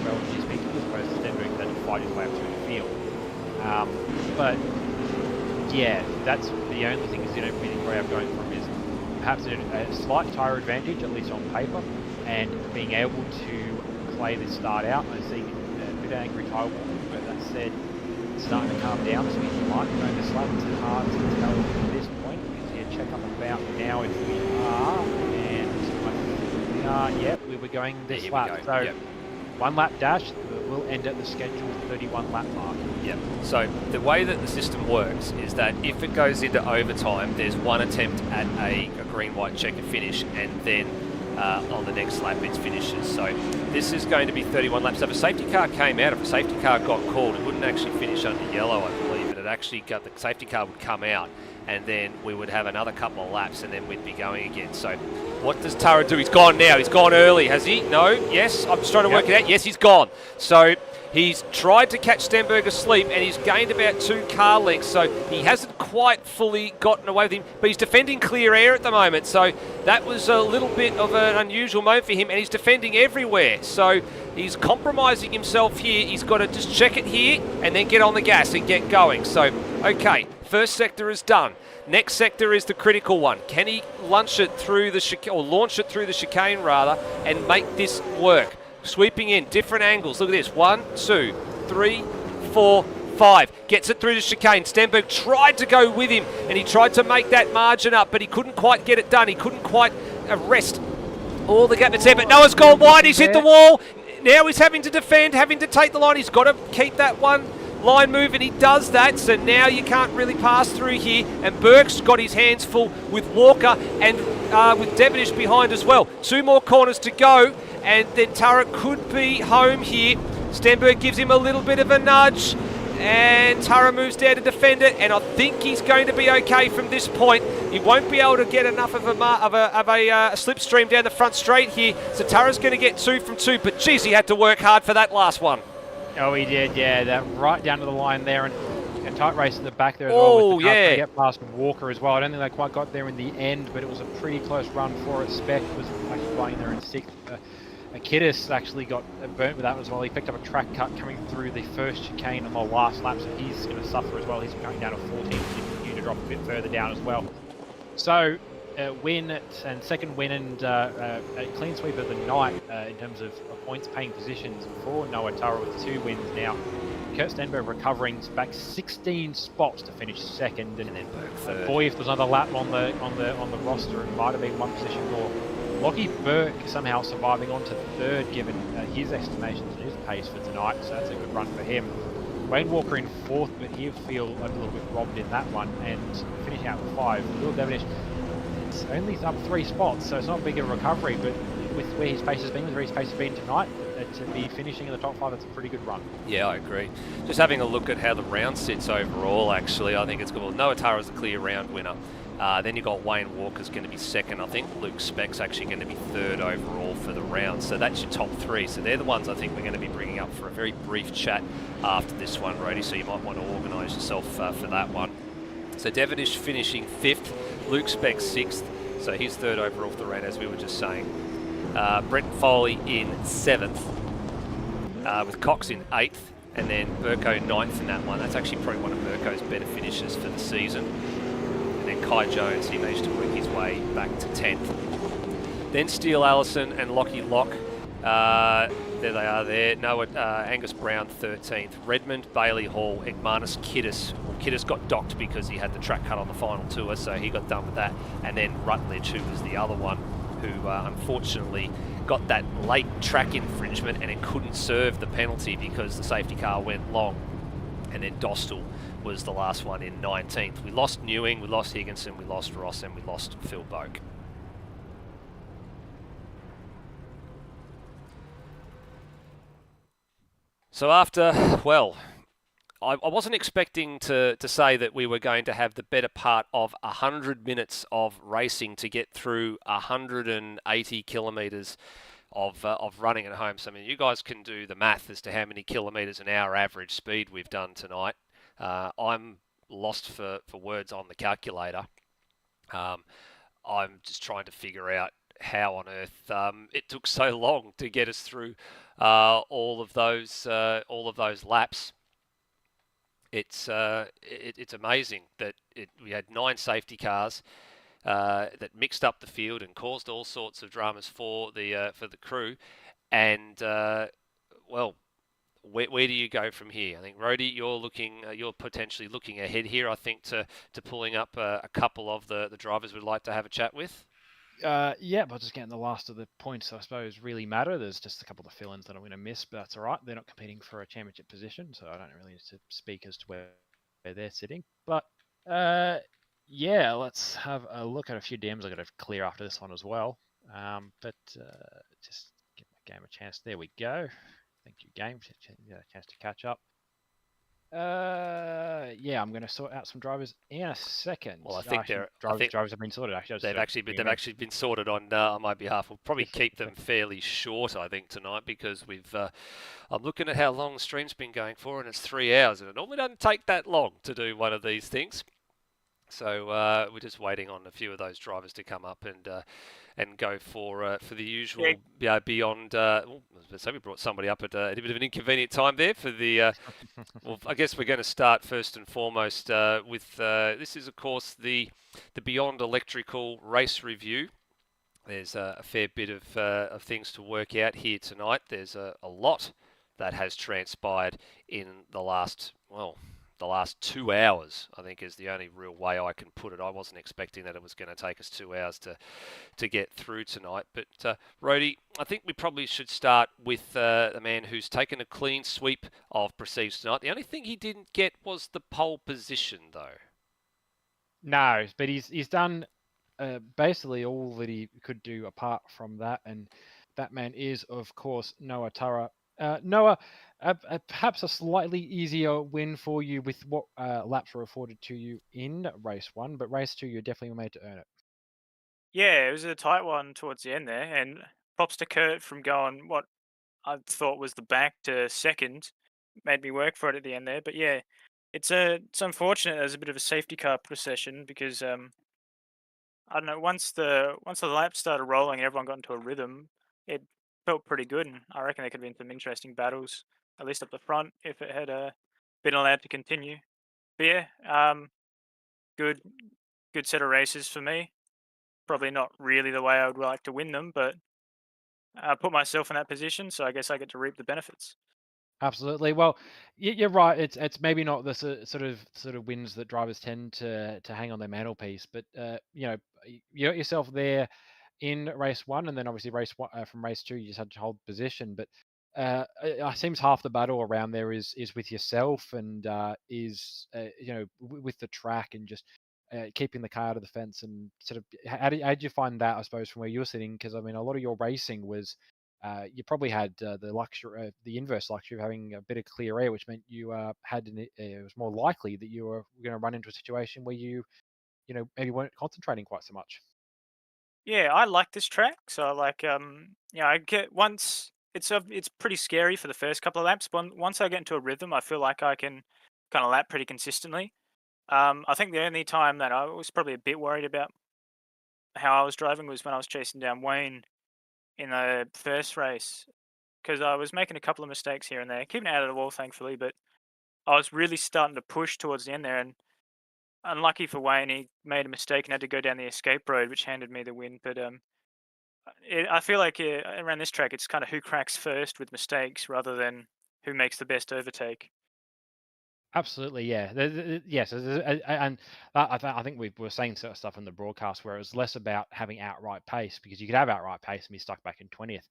relatively speaking, as opposed to Stenberg who had to fight his way up through the field. But yeah, that's the only thing we probably have going for him is perhaps a slight tyre advantage, at least on paper, and being able to play this start out. I see a bit angry tyre walking, but that said, it's starting to calm down, so we might be going this lap. It's hard to tell at this point. We can see a check up about now if we are, and I think we are. Yep, we were going this lap. So yep. 1 lap dash will end at the scheduled 31 lap mark. Yep. So the way that the system works is that if it goes into overtime, there's 1 attempt at a green-white checker finish, and then on the next lap it finishes. So this is going to be 31 laps. So if a safety car came out, if a safety car got called, it wouldn't actually finish under yellow, I believe. It actually got the safety car would come out, and then we would have another couple of laps, and then we'd be going again. So what does Tara do? He's gone now. He's gone early, has he? No? Yes? I'm just trying to work it out. Yes, he's gone. So he's tried to catch Stenberg asleep, and he's gained about 2 car lengths, so he hasn't quite fully gotten away with him, but he's defending clear air at the moment, so that was a little bit of an unusual moment for him, and he's defending everywhere, so he's compromising himself here. He's got to just check it here and then get on the gas and get going. So, okay, first sector is done. Next sector is the critical one. Can he launch it through the chicane rather, and make this work? Sweeping in, different angles. Look at this. 1, 2, 3, 4, 5. Gets it through the chicane. Stenberg tried to go with him, and he tried to make that margin up, but he couldn't quite get it done. He couldn't quite arrest all the gap that's there. But Noah's gone wide. He's hit the wall. Now he's having to defend, having to take the line. He's got to keep that one line moving. He does that, so now you can't really pass through here. And Burke's got his hands full with Walker and with Devonish behind as well. 2 more corners to go, and then Tara could be home here. Stenberg gives him a little bit of a nudge, and Tara moves down to defend it, and I think he's going to be okay from this point. He won't be able to get enough of a slipstream down the front straight here, so Tara's going to get 2 from 2, but geez, he had to work hard for that last one. Oh, he did, yeah, that right down to the line there, and a tight race at the back there as well. With the trying to get past Walker as well. I don't think they quite got there in the end, but it was a pretty close run for it. Spec was actually flying there in 6th. Kiddis actually got burnt with that as well. He picked up a track cut coming through the first chicane on the last lap, so he's going to suffer as well. He's going down to 14, so he continue to drop a bit further down as well. So, second win and a clean sweep of the night in terms of points paying positions for Noah Tara with 2 wins now. Kurt Stenberg recovering back 16 spots to finish second, and then boy, if there's another lap on the roster, it might have been 1 position more. Lockie Burke somehow surviving on to third, given his estimations and his pace for tonight, so that's a good run for him. Wayne Walker in 4th, but he'll feel a little bit robbed in that one, and finishing out with 5. Will Devonish, it's only up 3 spots, so it's not a big a recovery, but with where his pace has been, tonight, to be finishing in the top 5, that's a pretty good run. Yeah, I agree. Just having a look at how the round sits overall, actually, I think it's good. Well, Noah Tara's the clear round winner. Then you've got Wayne Walker's going to be 2nd. I think Luke Speck's actually going to be 3rd overall for the round. So that's your top 3. So they're the ones I think we're going to be bringing up for a very brief chat after this one, Rody. So you might want to organise yourself for that one. So Devonish finishing 5th. Luke Speck 6th. So he's 3rd overall for the round, as we were just saying. Brent Foley in 7th. With Cox in 8th. And then Burko 9th in that one. That's actually probably one of Burko's better finishes for the season. And then Kai Jones, he managed to work his way back to 10th. Then Steele Allison and Lockie Lock. There they are there. Noah, Angus Brown 13th. Redmond, Bailey Hall, Egmanus Kiddis. Well, Kiddis got docked because he had the track cut on the final tour, so he got done with that. And then Rutledge, who was the other one, who unfortunately got that late track infringement and it couldn't serve the penalty because the safety car went long. And then Dostal was the last one in 19th. We lost Newing, we lost Higginson, we lost Ross, and we lost Phil Boak. So after, well, I wasn't expecting to say that we were going to have the better part of 100 minutes of racing to get through 180 kilometres of running at home. So I mean, you guys can do the math as to how many kilometres an hour average speed we've done tonight. I'm lost for words on the calculator. I'm just trying to figure out how on earth it took so long to get us through all of those laps. It's amazing that we had 9 safety cars that mixed up the field and caused all sorts of dramas for the crew. And well, where do you go from here? I think Rody, you're potentially looking ahead here. I think to pulling up a couple of the drivers we'd like to have a chat with. Yeah, but just getting the last of the points, I suppose, really matter. There's just a couple of fill-ins that I'm going to miss, but that's all right. They're not competing for a championship position, so I don't really need to speak as to where they're sitting. But yeah, let's have a look at a few DMs I've got to clear after this one as well. Just give my game a chance. There we go. Thank you, game. A chance to catch up. Yeah, I'm going to sort out some drivers in a second. Well, I think Actually, they're. I think drivers have been sorted. Actually, they've actually been, they've actually been sorted on my behalf. We'll probably keep them fairly short, I think, tonight because we've. I'm looking at how long the stream's been going for, and it's 3 hours, and it normally doesn't take that long to do one of these things. So we're just waiting on a few of those drivers to come up and go for the usual beyond. So we brought somebody up at a bit of an inconvenient time there for the. Well, I guess we're going to start first and foremost with this is of course the Beyond Electrical race review. There's a fair bit of things to work out here tonight. There's a lot that has transpired in the last 2 hours, I think, is the only real way I can put it. I wasn't expecting that it was going to take us 2 hours to get through tonight. But, Rhodey, I think we probably should start with the man who's taken a clean sweep of Proceeds tonight. The only thing he didn't get was the pole position, though. No, but he's done basically all that he could do apart from that, and that man is, of course, Noah Turra. Noah, perhaps a slightly easier win for you with what laps were afforded to you in race 1, but race 2 you're definitely made to earn it. Yeah, it was a tight one towards the end there, and props to Kurt from going what I thought was the back to second, made me work for it at the end there. But yeah, it's unfortunate there's a bit of a safety car procession because I don't know, once the laps started rolling and everyone got into a rhythm, it felt pretty good, and I reckon there could have been some interesting battles, at least up the front, if it had been allowed to continue. But yeah, good good set of races for me. Probably not really the way I would like to win them, but I put myself in that position, so I guess I get to reap the benefits. Absolutely. Well, you're right. It's maybe not the sort of wins that drivers tend to hang on their mantelpiece, but you got yourself there in race 1, and then obviously from race 2 you just had to hold position. But it seems half the battle around there is with yourself and is with the track and just keeping the car out of the fence and sort of how did you find that, I suppose, from where you're sitting? Because I mean, a lot of your racing was you probably had the luxury, the inverse luxury of having a bit of clear air, which meant you it was more likely that you were going to run into a situation where maybe weren't concentrating quite so much. Yeah, I like this track, so like yeah, I get once it's pretty scary for the first couple of laps, but once I get into a rhythm, I feel like I can kind of lap pretty consistently. I think the only time that I was probably a bit worried about how I was driving was when I was chasing down Wayne in the first race because I was making a couple of mistakes here and there, keeping it out of the wall, thankfully, but I was really starting to push towards the end there, and unlucky for Wayne, he made a mistake and had to go down the escape road, which handed me the win. But I feel like around this track, it's kind of who cracks first with mistakes rather than who makes the best overtake. Absolutely, yeah. Yes, and I think we were saying sort of stuff in the broadcast where it was less about having outright pace, because you could have outright pace and be stuck back in 20th.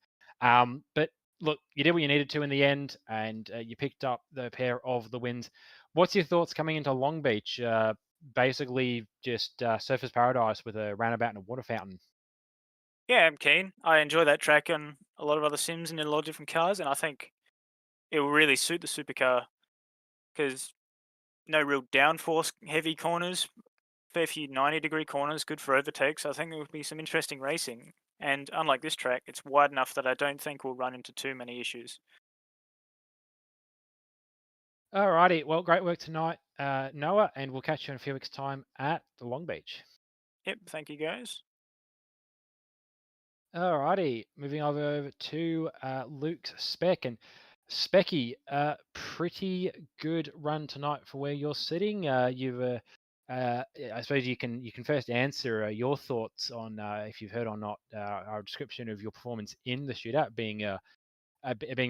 But look, you did what you needed to in the end, and you picked up the pair of the wins. What's your thoughts coming into Long Beach? Basically, just surface paradise with a roundabout and a water fountain. Yeah, I'm keen. I enjoy that track on a lot of other sims and in a lot of different cars, and I think it will really suit the supercar because no real downforce heavy corners, fair few 90-degree corners, good for overtakes. I think there will be some interesting racing. And unlike this track, it's wide enough that I don't think we'll run into too many issues. Alrighty, well, great work tonight, Noah, and we'll catch you in a few weeks' time at the Long Beach. Yep, thank you guys. Alrighty, moving over to Luke's spec, and Specky, pretty good run tonight for where you're sitting. I suppose you can first answer your thoughts on if you've heard or not our description of your performance in the shootout being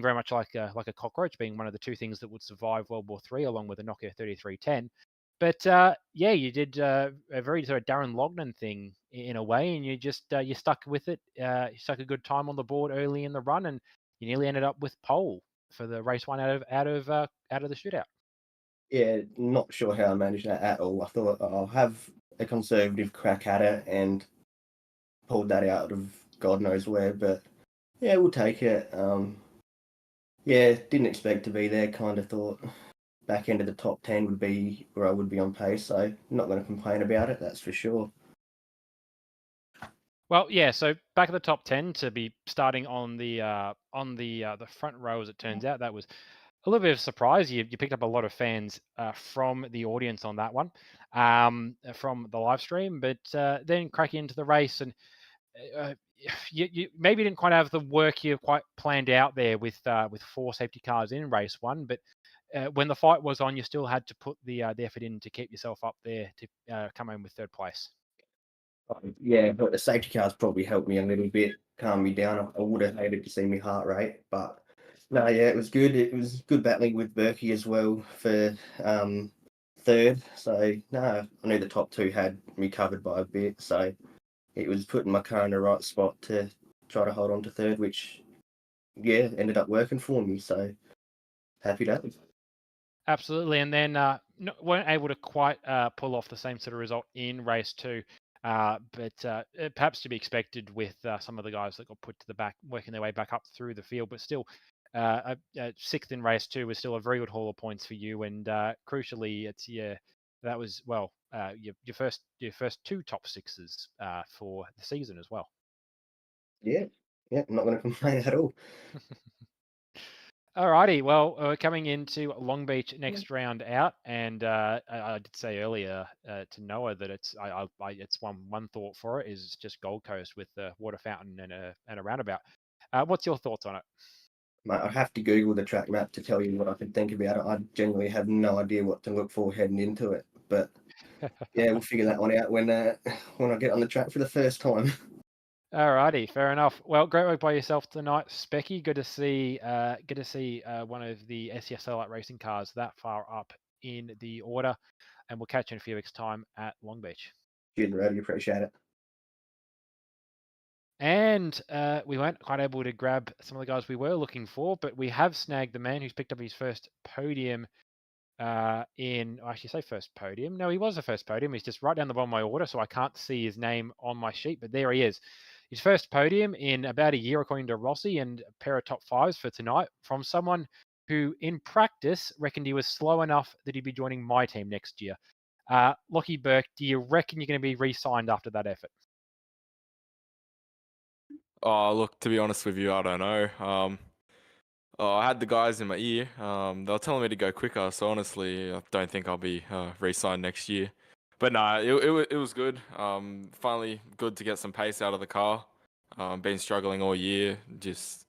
very much like a cockroach, being one of the two things that would survive World War III, along with a Nokia 3310. But yeah, you did a very sort of Darren Lognan thing in a way, and you stuck with it. You stuck a good time on the board early in the run, and you nearly ended up with pole for the race 1 out of the shootout. Yeah, not sure how I managed that at all. I thought I'll have a conservative crack at it and pulled that out of God knows where, but yeah, we'll take it. Yeah, didn't expect to be there, kind of thought back end of the top 10 would be where I would be on pace. So not going to complain about it, that's for sure. Well, yeah. So back at the top 10 to be starting on the front row, as it turns out, that was a little bit of a surprise. You picked up a lot of fans from the audience on that one, from the live stream. But then cracking into the race, and you maybe didn't quite have the work you quite planned out there with 4 safety cars in race 1, but when the fight was on, you still had to put the effort in to keep yourself up there to come home with 3rd place. Yeah, but the safety cars probably helped me a little bit, calm me down. I would have hated to see my heart rate, but no, yeah, it was good. It was good battling with Berkey as well for 3rd. So no, I knew the top 2 had me covered by a bit, so it was putting my car in the right spot to try to hold on to 3rd, which yeah, ended up working for me. So happy days. Absolutely, and then weren't able to quite pull off the same sort of result in race 2. But perhaps to be expected with some of the guys that got put to the back, working their way back up through the field. But still, 6th in race 2 was still a very good haul of points for you. And crucially, that was your first 2 top 6s for the season as well. Yeah, I'm not going to complain at all. Alrighty, well, we're coming into Long Beach next round out, and I did say earlier to Noah that it's one thought for it is just Gold Coast with the water fountain and a roundabout. What's your thoughts on it? Mate, I have to Google the track map to tell you what I can think about it. I genuinely have no idea what to look for heading into it, but yeah, we'll figure that one out when I get on the track for the first time. Alrighty, fair enough. Well, great work by yourself tonight, Specky. Good to see one of the SCSL Light racing cars that far up in the order, and we'll catch you in a few weeks' time at Long Beach. Cheers, Robbie, appreciate it. And we weren't quite able to grab some of the guys we were looking for, but we have snagged the man who's picked up his first podium I actually say first podium. No, he was the first podium. He's just right down the bottom of my order, so I can't see his name on my sheet, but there he is. His first podium in about a year, according to Rossi, and a pair of top 5s for tonight from someone who, in practice, reckoned he was slow enough that he'd be joining my team next year. Lockie Burke, do you reckon you're going to be re-signed after that effort? Oh, look, to be honest with you, I don't know. I had the guys in my ear. They were telling me to go quicker, so honestly, I don't think I'll be re-signed next year. But no, it was good. Finally, good to get some pace out of the car. Been struggling all year, just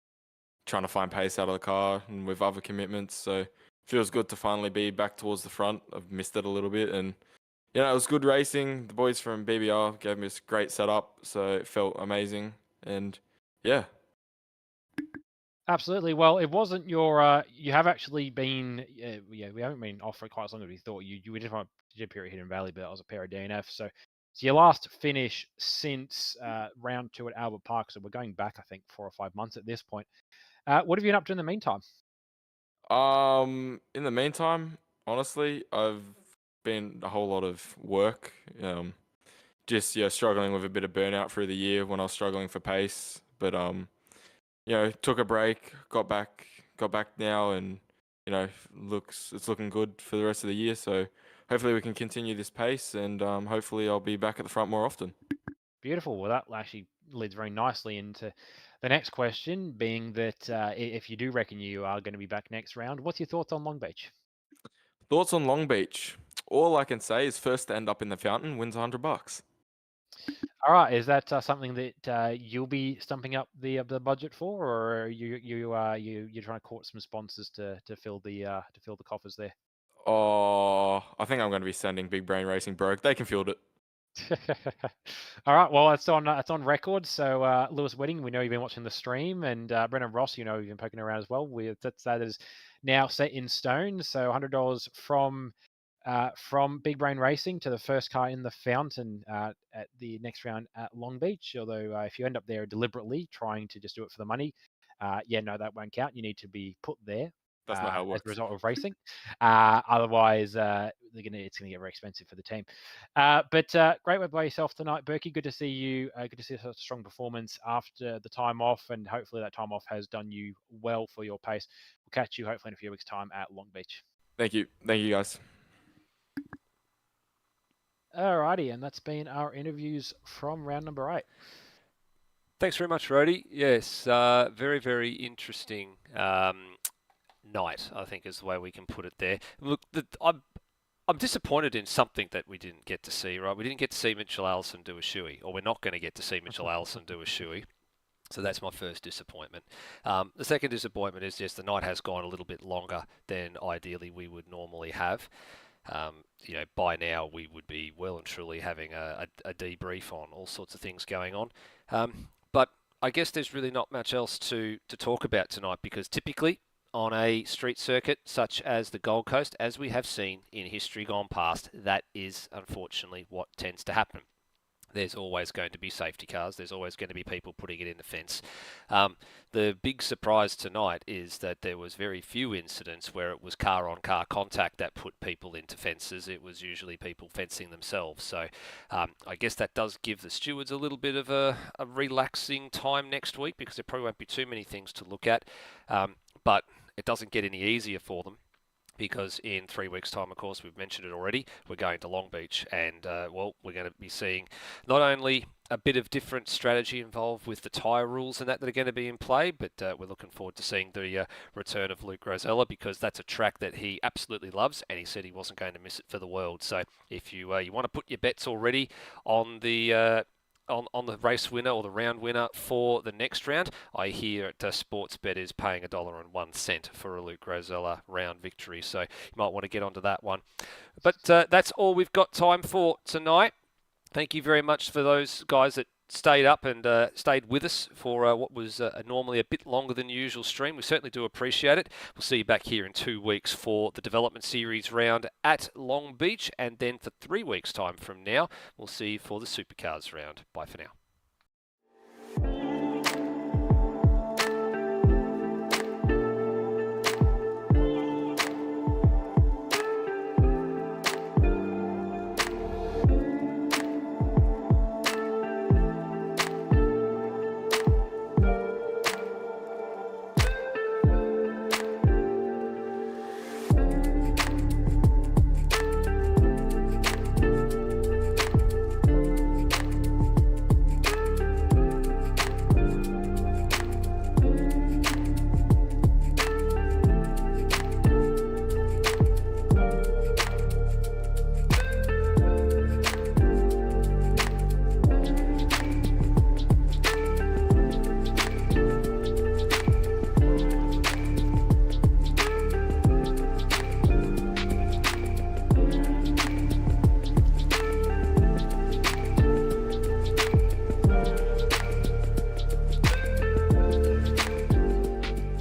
trying to find pace out of the car and with other commitments. So feels good to finally be back towards the front. I've missed it a little bit, and it was good racing. The boys from BBR gave me a great setup, so it felt amazing. And yeah. Absolutely. Well, it wasn't your. You have actually been. We haven't been off for quite as long as we thought. You did a period Hidden Valley, but that was a pair of DNF. So it's your last finish since round 2 at Albert Park. So we're going back, I think, 4 or 5 months at this point. What have you been up to in the meantime? In the meantime, honestly, I've been a whole lot of work. Just struggling with a bit of burnout through the year when I was struggling for pace. But took a break, got back now, and it's looking good for the rest of the year. So hopefully we can continue this pace, and hopefully I'll be back at the front more often. Beautiful. Well, that actually leads very nicely into the next question, being that if you do reckon you are going to be back next round, what's your thoughts on Long Beach? Thoughts on Long Beach? All I can say is first to end up in the fountain wins $100. All right, is that something that you'll be stumping up the budget for, or are you're trying to court some sponsors to fill the coffers there? Oh, I think I'm going to be sending Big Brain Racing broke. They can field it. All right, well, it's on record. So Lewis Wedding, we know you've been watching the stream, and Brennan Ross, you've been poking around as well. That is now set in stone. So $100 from Big Brain Racing to the first car in the fountain at the next round at Long Beach. Although if you end up there deliberately trying to just do it for the money, no, that won't count. You need to be put there. That's not how it works. As a result of racing. Otherwise, it's going to get very expensive for the team. But great work by yourself tonight, Berkey. Good to see you. Good to see such a strong performance after the time off, and hopefully that time off has done you well for your pace. We'll catch you hopefully in a few weeks' time at Long Beach. Thank you guys. Alrighty, and that's been our interviews from round number 8. Thanks very much, Rody. Yes, very, very interesting night, I think is the way we can put it there. Look, I'm disappointed in something that we didn't get to see, right? We didn't get to see Mitchell Allison do a shoey, or we're not going to get to see Mitchell Allison do a shoey. So that's my first disappointment. The second disappointment is just the night has gone a little bit longer than ideally we would normally have. By now we would be well and truly having a debrief on all sorts of things going on. But I guess there's really not much else to talk about tonight, because typically on a street circuit such as the Gold Coast, as we have seen in history gone past, that is unfortunately what tends to happen. There's always going to be safety cars. There's always going to be people putting it in the fence. The big surprise tonight is that there was very few incidents where it was car-on-car contact that put people into fences. It was usually people fencing themselves. So I guess that does give the stewards a little bit of a relaxing time next week, because there probably won't be too many things to look at. But it doesn't get any easier for them, because in 3 weeks' time, of course, we've mentioned it already, we're going to Long Beach, and we're going to be seeing not only a bit of different strategy involved with the tyre rules and that are going to be in play, but we're looking forward to seeing the return of Luke Rosella, because that's a track that he absolutely loves, and he said he wasn't going to miss it for the world. So if you want to put your bets already on the on the race winner or the round winner for the next round, I hear at Sportsbet is paying $1.01 for a Luke Rosella round victory. So you might want to get onto that one. But that's all we've got time for tonight. Thank you very much for those guys that stayed up and stayed with us for what was normally a bit longer than usual stream. We certainly do appreciate it. We'll see you back here in 2 weeks for the Development Series round at Long Beach, and then for 3 weeks' time from now, we'll see you for the Supercars round. Bye for now.